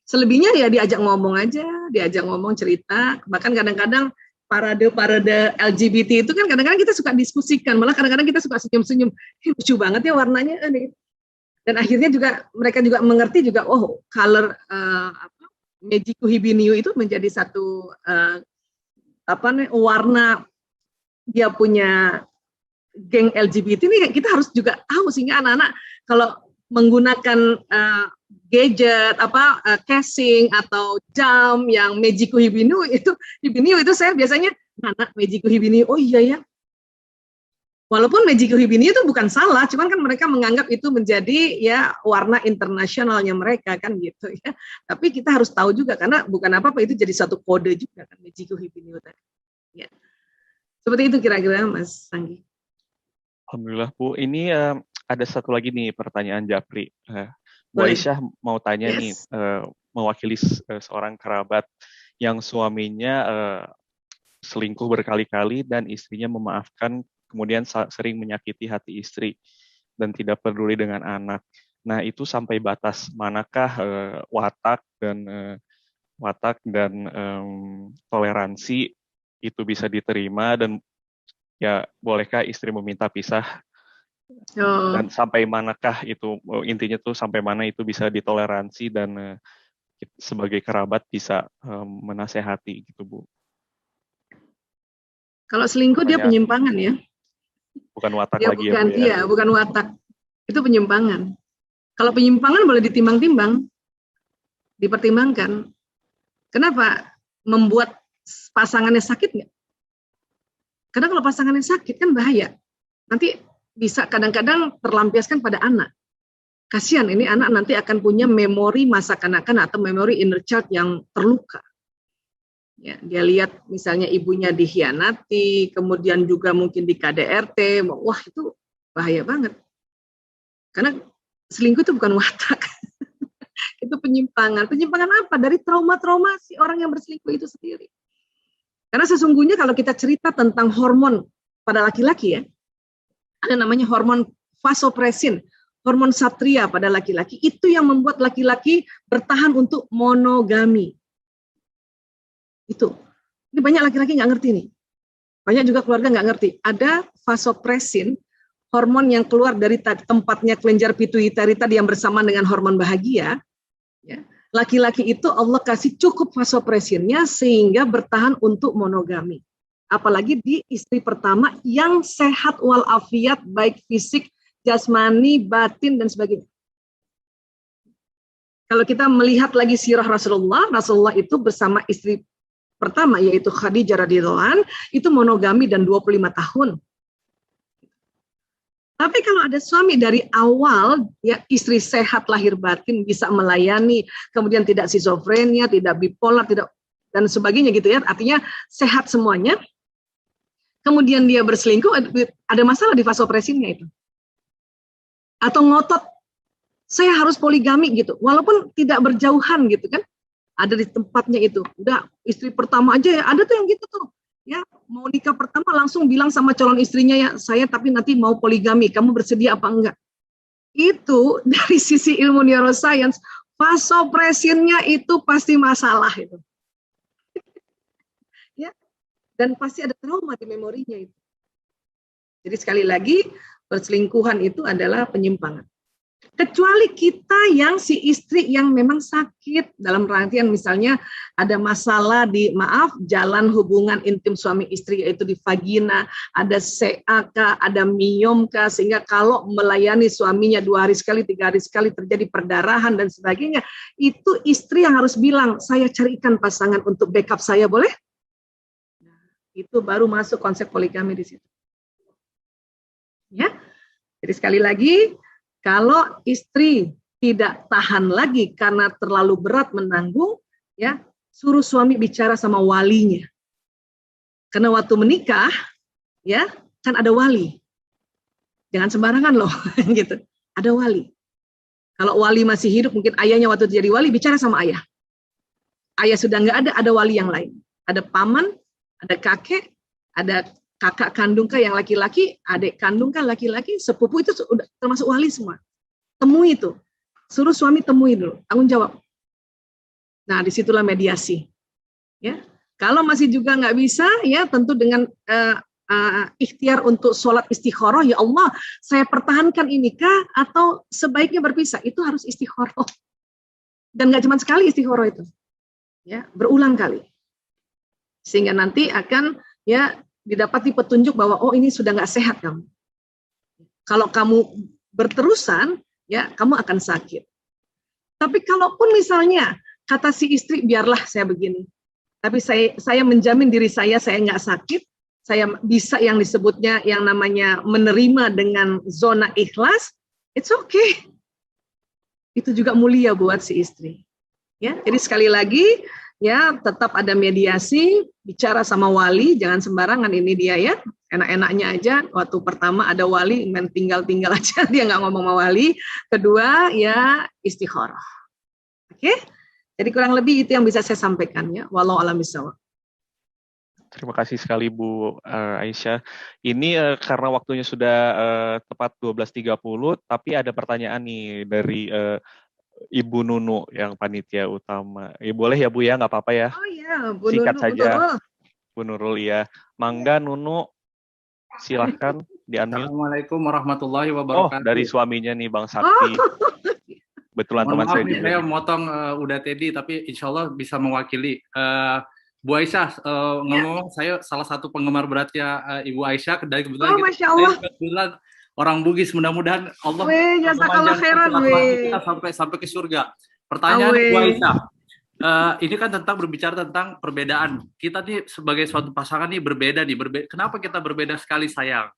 B: Selebihnya ya diajak ngomong aja, diajak ngomong cerita, bahkan kadang-kadang parade LGBT itu kan kadang-kadang kita suka diskusikan, malah kadang-kadang kita suka senyum-senyum, lucu banget ya warnanya, dan akhirnya juga mereka juga mengerti juga, oh color Mejiku Hibiniu itu menjadi satu warna dia punya geng LGBT ini kita harus juga tahu sehingga anak-anak kalau menggunakan gadget casing atau jam yang Mejiku Hibiniu itu saya biasanya anak Mejiku Hibiniu, oh iya ya. Walaupun Mejiku Hibiniu itu bukan salah, cuman kan mereka menganggap itu menjadi ya warna internasionalnya mereka kan gitu ya. Tapi kita harus tahu juga karena bukan apa-apa itu jadi satu kode juga kan Mejiku Hibiniu tadi. Ya. Seperti itu kira-kira Mas Sanggi.
E: Alhamdulillah Bu. Ini ada satu lagi nih pertanyaan Japri. Bu
B: Boleh.
E: Aisyah mau tanya nih, mewakili seorang kerabat yang suaminya selingkuh berkali-kali dan istrinya memaafkan, kemudian sering menyakiti hati istri dan tidak peduli dengan anak. Nah, itu sampai batas manakah watak dan toleransi itu bisa diterima, dan ya bolehkah istri meminta pisah, dan sampai manakah itu, intinya tuh sampai mana itu bisa ditoleransi dan sebagai kerabat bisa menasehati gitu Bu.
B: Kalau selingkuh dia penyimpangan ya.
E: Bukan watak
B: dia
E: lagi
B: bukan,
E: ya Bu ya.
B: Iya, bukan watak. Itu penyimpangan. Kalau penyimpangan boleh ditimbang-timbang, dipertimbangkan. Kenapa? Membuat pasangannya sakit nggak? Karena kalau pasangannya sakit kan bahaya. Nanti bisa kadang-kadang terlampiaskan pada anak. Kasihan, ini anak nanti akan punya memori masa kanak-kanak atau memori inner child yang terluka. Ya, dia lihat misalnya ibunya dikhianati, kemudian juga mungkin di KDRT, wah itu bahaya banget. Karena selingkuh itu bukan watak, itu penyimpangan. Penyimpangan apa? Dari trauma-trauma si orang yang berselingkuh itu sendiri. Karena sesungguhnya kalau kita cerita tentang hormon pada laki-laki ya, ada namanya hormon vasopresin, hormon satria pada laki-laki, itu yang membuat laki-laki bertahan untuk monogami. Itu. Ini banyak laki-laki nggak ngerti nih. Banyak juga keluarga nggak ngerti. Ada vasopresin, hormon yang keluar dari tempatnya kelenjar pituitari tadi yang bersamaan dengan hormon bahagia. Ya. Laki-laki itu Allah kasih cukup vasopresinnya sehingga bertahan untuk monogami. Apalagi di istri pertama yang sehat walafiat, baik fisik, jasmani, batin, dan sebagainya. Kalau kita melihat lagi sirah Rasulullah itu bersama istri pertama yaitu Khadijah radhiyallahu anha itu monogami dan 25 tahun. Tapi kalau ada suami dari awal ya istri sehat lahir batin bisa melayani, kemudian tidak skizofrenia, tidak bipolar, tidak dan sebagainya gitu ya. Artinya sehat semuanya. Kemudian dia berselingkuh, ada masalah di vasopresinnya itu. Atau ngotot saya harus poligami gitu, walaupun tidak berjauhan gitu kan. Ada di tempatnya itu, udah istri pertama aja ya, ada tuh yang gitu tuh, ya mau nikah pertama langsung bilang sama calon istrinya ya, saya tapi nanti mau poligami, kamu bersedia apa enggak? Itu dari sisi ilmu neuroscience, vasopresinnya itu pasti masalah itu, ya, dan pasti ada trauma di memorinya itu. Jadi sekali lagi perselingkuhan itu adalah penyimpangan. Kecuali kita yang si istri yang memang sakit dalam rangkaian misalnya ada masalah di jalan hubungan intim suami istri yaitu di vagina, ada CAK, ada myom sehingga kalau melayani suaminya 2 hari sekali, 3 hari sekali terjadi perdarahan dan sebagainya, itu istri yang harus bilang saya carikan pasangan untuk backup saya boleh? Nah, itu baru masuk konsep poligami di situ. Ya, jadi sekali lagi. Kalau istri tidak tahan lagi karena terlalu berat menanggung, ya suruh suami bicara sama walinya. Karena waktu menikah, ya kan ada wali. Jangan sembarangan loh, gitu. Ada wali. Kalau wali masih hidup, mungkin ayahnya waktu jadi wali bicara sama ayah. Ayah sudah nggak ada wali yang lain. Ada paman, ada kakek, ada kakak kandung kah yang laki-laki, adik kandung kah laki-laki, sepupu itu sudah termasuk wali semua. Temui itu, suruh suami temui dulu, tanggung jawab. Nah disitulah mediasi. Ya, kalau masih juga nggak bisa, ya tentu dengan ikhtiar untuk sholat istikharah. Ya Allah, saya pertahankan ini kah atau sebaiknya berpisah? Itu harus istikharah. Dan nggak cuma sekali istikharah itu, ya berulang kali, sehingga nanti akan ya didapati petunjuk bahwa oh ini sudah nggak sehat kamu. Kalau kamu berterusan, ya kamu akan sakit. Tapi kalaupun misalnya kata si istri biarlah saya begini, tapi saya menjamin diri saya nggak sakit, saya bisa yang disebutnya yang namanya menerima dengan zona ikhlas, it's okay. Itu juga mulia buat si istri. Ya, jadi sekali lagi ya tetap ada mediasi, bicara sama wali, jangan sembarangan ini dia ya. Enak-enaknya aja, waktu pertama ada wali, main tinggal-tinggal aja, dia nggak ngomong sama wali. Kedua, ya istikharah. Oke? Jadi kurang lebih itu yang bisa saya sampaikan ya. Wallahu a'lam bishawab.
E: Terima kasih sekali Bu Aisyah. Ini karena waktunya sudah tepat 12.30, tapi ada pertanyaan nih dari Ibu Nunu yang panitia utama. Boleh ya Bu ya, nggak apa-apa ya?
B: Oh iya, Bu
E: Singkat
B: Nunu,
E: saja.
B: Bu Nurul.
E: Bu Nurul ya. Mangga Nunu, silahkan di-unmute.
C: Assalamualaikum warahmatullahi
E: Oh,
C: wabarakatuh.
E: dari suaminya nih Bang Sakti. Betulan teman
C: Mohon maaf
E: saya
C: nih,
E: juga.
C: saya motong udah Teddy, tapi insya Allah bisa mewakili. Bu Aisyah, ngomong saya salah satu penggemar beratnya Ibu Aisyah, dari kebetulan
B: Oh, Masya Allah.
C: saya kebetulan orang Bugis, mudah-mudahan Allah
B: Weh, jazakallah khairan, weh.
C: kita sampai ke surga. Pertanyaan
B: Awe.
C: Bu Aisyah, ini kan tentang berbicara tentang perbedaan. Kita nih sebagai suatu pasangan nih berbeda. Kenapa kita berbeda sekali sayang?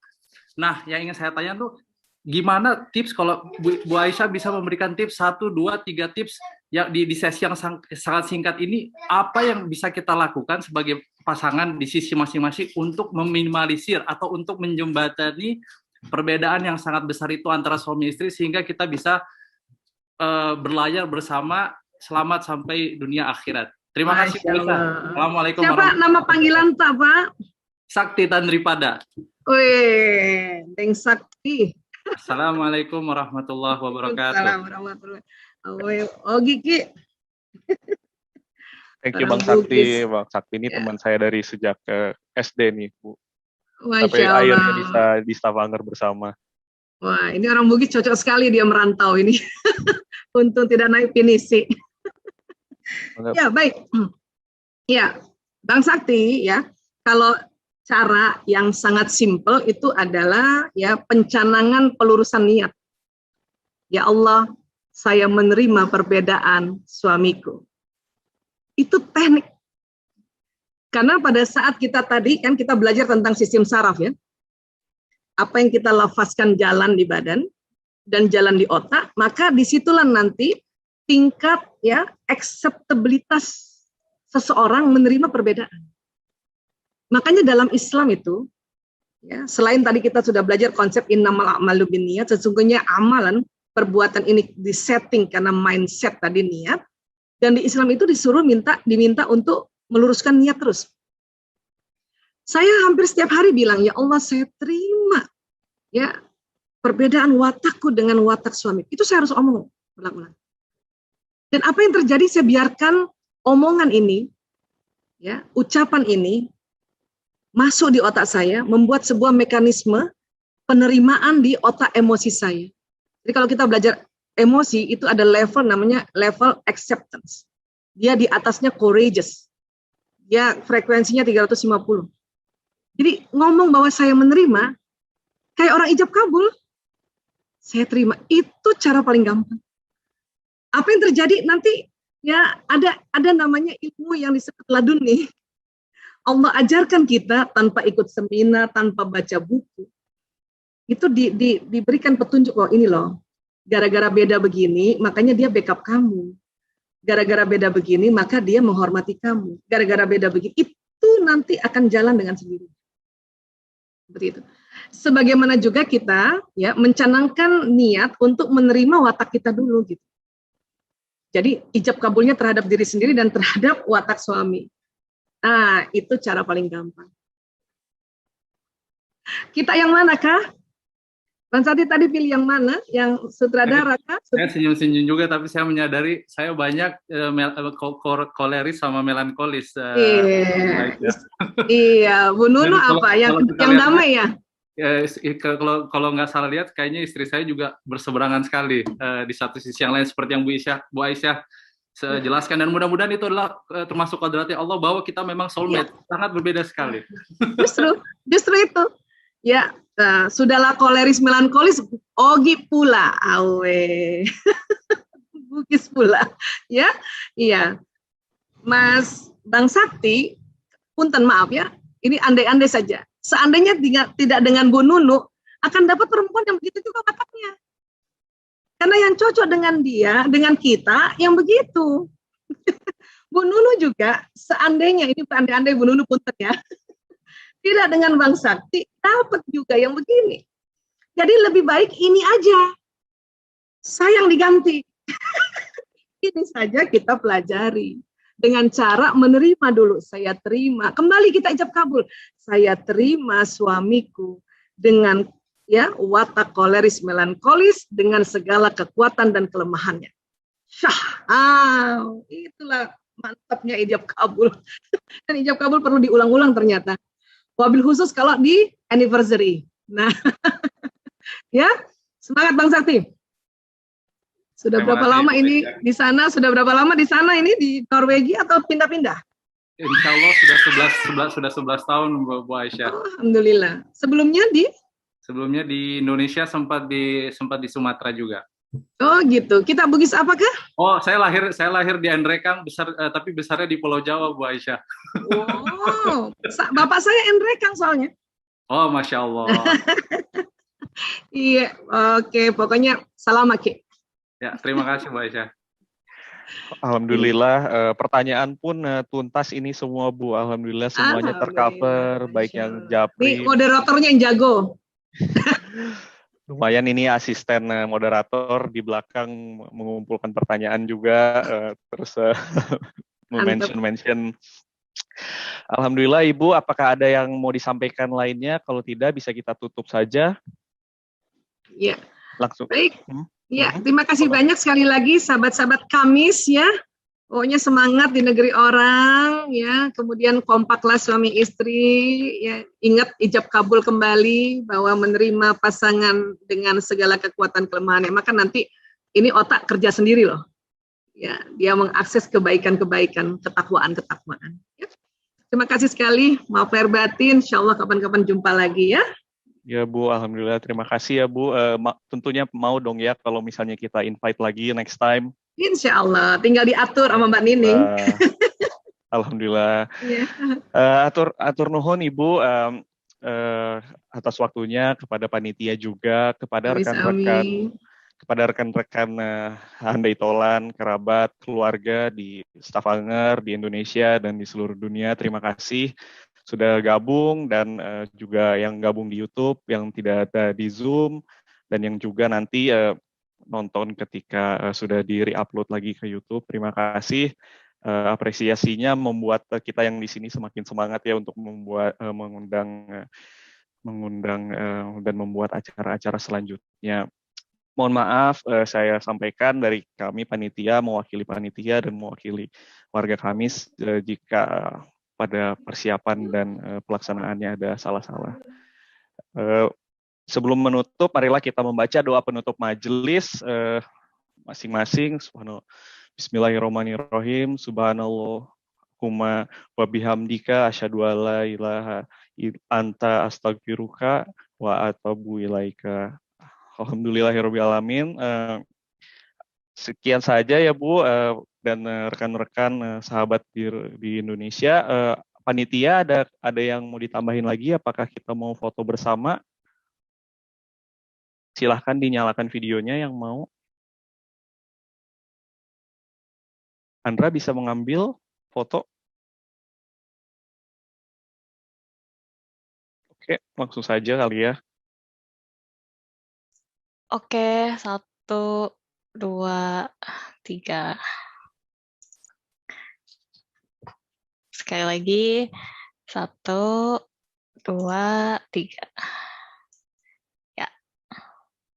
C: Nah, yang ingin saya tanya tuh, gimana tips kalau Bu Aisyah bisa memberikan tips 1, 2, 3 tips yang di sesi yang sangat singkat ini, apa yang bisa kita lakukan sebagai pasangan di sisi masing-masing untuk meminimalisir atau untuk menjembatani perbedaan yang sangat besar itu antara suami istri sehingga kita bisa berlayar bersama selamat sampai dunia akhirat. Terima kasih Bu Aisyah. Assalamualaikum.
B: Siapa nama panggilan Pak?
C: Sakti Tandripada.
B: Wih, Deng Sakti.
C: Assalamualaikum warahmatullahi wabarakatuh.
B: Assalamualaikum warahmatullahi wabarakatuh. Oh, Gigi.
E: Thank you
B: Orang
E: Bang Sakti.
B: Bugis.
E: Bang Sakti ini
B: Ya.
E: teman saya dari sejak SD nih, Bu.
B: Masya
E: Sampai
B: Allah.
E: akhirnya bisa di Stavanger bersama.
B: Wah, ini orang Bugis cocok sekali dia merantau ini. Untung tidak naik pinisi. Ya, baik. Ya, Bang Sakti ya. Kalau cara yang sangat simpel itu adalah ya pencanangan pelurusan niat. Ya Allah, saya menerima perbedaan suamiku. Itu teknik. Karena pada saat kita tadi kan kita belajar tentang sistem saraf ya. Apa yang kita lafazkan jalan di badan dan jalan di otak, maka disitulah nanti tingkat ya akseptabilitas seseorang menerima perbedaan. Makanya dalam Islam itu, ya, selain tadi kita sudah belajar konsep innamal a'malu binniyat, sesungguhnya amalan perbuatan ini disetting karena mindset tadi niat, dan di Islam itu diminta untuk meluruskan niat terus. Saya hampir setiap hari bilang, ya Allah saya terima ya perbedaan watakku dengan watak suami. Itu saya harus omong berulang-ulang. Dan apa yang terjadi saya biarkan omongan ini, ya ucapan ini masuk di otak saya, membuat sebuah mekanisme penerimaan di otak emosi saya. Jadi kalau kita belajar emosi, itu ada level namanya level acceptance. Dia di atasnya courageous. Dia frekuensinya 350. Jadi ngomong bahwa saya menerima, kayak orang ijab kabul. Saya terima. Itu cara paling gampang. Apa yang terjadi nanti, ya ada namanya ilmu yang disebut laduni. Allah ajarkan kita tanpa ikut seminar, tanpa baca buku. Itu diberikan petunjuk, oh ini loh, gara-gara beda begini, makanya dia backup kamu. Gara-gara beda begini, maka dia menghormati kamu. Gara-gara beda begini, itu nanti akan jalan dengan sendiri. Seperti itu. Sebagaimana juga kita ya mencanangkan niat untuk menerima watak kita dulu gitu. Jadi ijab kabulnya terhadap diri sendiri dan terhadap watak suami. Nah, itu cara paling gampang. Kita yang mana, Kak? Bang Sati tadi pilih yang mana? Yang sutradara, Kak?
C: Saya senyum-senyum juga, tapi saya menyadari saya banyak koleris sama melankolis.
B: Iya, Bu Nunu apa? Yang damai ya?
C: Kalau nggak salah lihat, kayaknya istri saya juga berseberangan sekali di satu sisi yang lain, seperti yang Bu Aisyah jelaskan, dan mudah-mudahan itu adalah termasuk kodratnya Allah bahwa kita memang soulmate, sangat berbeda sekali.
B: Justru itu, ya sudahlah koleris melankolis, Ogi pula, awe, Bugis pula, ya, iya, Mas Bang Sakti, punten maaf ya, ini andai-andai saja, seandainya tidak dengan Bu Nunu, akan dapat perempuan yang begitu juga wataknya. Karena yang cocok dengan dia, dengan kita, yang begitu. Bu Nunu juga seandainya, ini andai-andai Bu Nunu punten ya, tidak dengan Bang Sakti, dapat juga yang begini. Jadi lebih baik ini aja. Sayang diganti. Ini saja kita pelajari. Dengan cara menerima dulu. Saya terima. Kembali kita ijab kabul. Saya terima suamiku dengan ya watak koleris melankolis dengan segala kekuatan dan kelemahannya. Syah. Itulah mantapnya ijab kabul. Dan ijab kabul perlu diulang-ulang ternyata. Wabil khusus kalau di anniversary. Nah, ya, semangat Bang Sakti. Sudah berapa lama ini di sana? Sudah berapa lama di sana ini di Norwegia atau pindah-pindah?
C: Insya Allah sudah 11 tahun Bu Aisyah.
B: Oh, alhamdulillah. Sebelumnya
C: di Indonesia sempat di Sumatera juga.
B: Oh gitu. Kita Bugis apakah?
C: Oh, saya lahir di Endrekang tapi besarnya di Pulau Jawa Bu Aisyah.
B: Oh, bapak saya Endrekang soalnya.
C: Oh, Masya Allah.
B: Iya, oke. Pokoknya salam Aki.
C: Ya, terima kasih Bu Aisyah.
E: Alhamdulillah, pertanyaan pun tuntas ini semua Bu. Alhamdulillah semuanya tercover, baik yang japri.
B: Ini moderatornya yang jago.
E: Lumayan ini asisten moderator di belakang mengumpulkan pertanyaan juga, terus mention. Alhamdulillah Ibu, apakah ada yang mau disampaikan lainnya? Kalau tidak bisa kita tutup saja.
B: Ya.
E: Langsung.
B: Baik. Ya, terima kasih banyak sekali lagi sahabat-sahabat Kamis ya. Pokoknya semangat di negeri orang ya. Kemudian kompaklah suami istri ya. Ingat ijab kabul kembali bahwa menerima pasangan dengan segala kekuatan kelemahannya. Maka nanti ini otak kerja sendiri loh. Ya, dia mengakses kebaikan-kebaikan, ketakwaan-ketakwaan ya. Terima kasih sekali. Maaf lahir batin. Insyaallah kapan-kapan jumpa lagi ya.
E: Ya Bu, alhamdulillah terima kasih ya Bu. Tentunya mau dong ya kalau misalnya kita invite lagi next time.
B: Insya Allah, tinggal diatur sama Mbak Nining.
E: Alhamdulillah. Atur nuhun Ibu atas waktunya, kepada panitia juga, kepada rekan-rekan handai tolan, kerabat, keluarga di Stavanger, di Indonesia dan di seluruh dunia. Terima kasih sudah gabung dan juga yang gabung di YouTube, yang tidak ada di Zoom, dan yang juga nanti nonton ketika sudah di-re-upload lagi ke YouTube. Terima kasih. Apresiasinya membuat kita yang di sini semakin semangat ya untuk mengundang dan membuat acara-acara selanjutnya. Mohon maaf, saya sampaikan dari kami panitia, mewakili panitia dan mewakili warga Kamis jika pada persiapan dan pelaksanaannya ada salah-salah. Sebelum menutup, marilah kita membaca doa penutup majelis masing-masing. Bismillahirrahmanirrahim. Subhanallahumma wa bihamdika asyhadu an la ilaha illa anta astaghfiruka wa atubu ilaika. Alhamdulillahirabbil alamin. Sekian saja ya Bu dan rekan-rekan sahabat di Indonesia. Panitia ada yang mau ditambahin lagi? Apakah kita mau foto bersama? Silahkan dinyalakan videonya yang mau. Andra bisa mengambil foto? Oke, langsung saja kali ya.
D: Oke, 1, 2, 3. Sekali lagi, 1, 2, 3. Ya.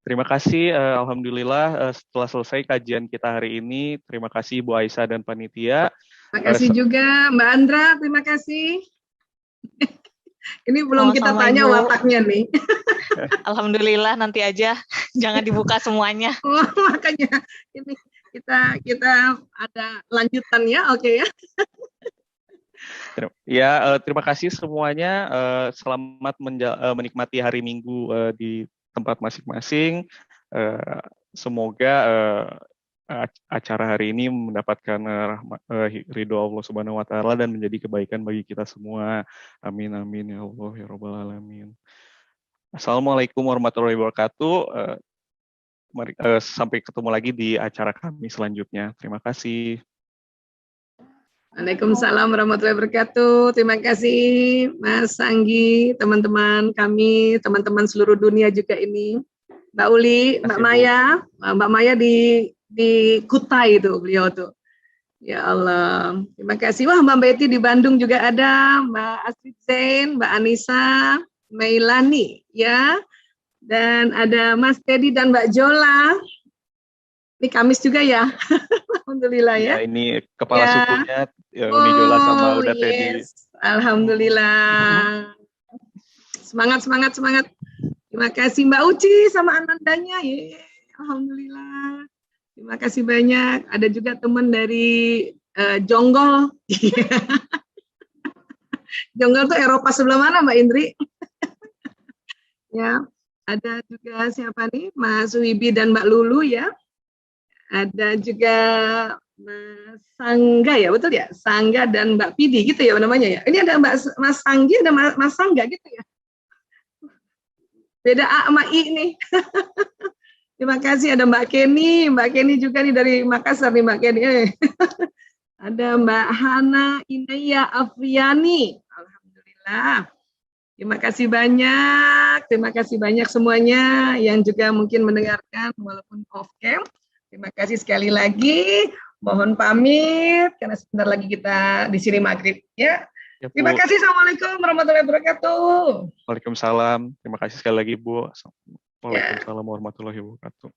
E: Terima kasih, alhamdulillah setelah selesai kajian kita hari ini. Terima kasih Bu Aisyah dan panitia.
B: Terima kasih juga Mbak Andra, terima kasih. Ini belum kita tanya Ibu. Wataknya nih.
D: Alhamdulillah, nanti aja, jangan dibuka semuanya.
B: Oh, makanya ini kita ada lanjutannya, oke ya.
E: Ya, terima kasih semuanya. Selamat menikmati hari Minggu di tempat masing-masing. Semoga acara hari ini mendapatkan ridho Allah Subhanahu wa taala dan menjadi kebaikan bagi kita semua. Amin amin ya Allah ya rabbal alamin. Assalamualaikum warahmatullahi wabarakatuh. Sampai ketemu lagi di acara kami selanjutnya. Terima kasih.
B: Waalaikumsalam warahmatullahi wabarakatuh. Terima kasih Mas Anggi, teman-teman kami, teman-teman seluruh dunia juga ini. Mbak Uli, Mbak Maya di Kutai itu beliau tuh. Ya Allah, terima kasih. Wah, Mbak Betty di Bandung juga ada, Mbak Astrid Zain, Mbak Anissa, Meilani, ya. Dan ada Mas Teddy dan Mbak Jola. Ini Kamis juga ya. Alhamdulillah ya.
E: Ya, ini kepala sukunya Uni Jola sama udah Teddy.
B: Alhamdulillah. Semangat. Terima kasih Mbak Uci sama Anandanya. Alhamdulillah. Terima kasih banyak. Ada juga teman dari Jonggol. Jonggol tuh Eropa sebelah mana Mbak Indri? Ya, ada juga siapa nih? Mas Wibi dan Mbak Lulu ya. Ada juga Mas Sangga ya, betul ya? Sangga dan Mbak Pidi gitu ya namanya ya. Ini ada Mas Sanggi, ada Mas Sangga gitu ya. Beda A sama I nih. Terima kasih ada Mbak Kenny juga nih dari Makassar nih Mbak Kenny. Ada Mbak Hana Inaya Afriani. Alhamdulillah. Terima kasih banyak semuanya yang juga mungkin mendengarkan walaupun off cam. Terima kasih sekali lagi. Mohon pamit karena sebentar lagi kita di sini maghrib ya. Ya, terima kasih. Assalamualaikum warahmatullahi wabarakatuh.
E: Waalaikumsalam. Terima kasih sekali lagi Bu. Waalaikumsalam warahmatullahi wabarakatuh.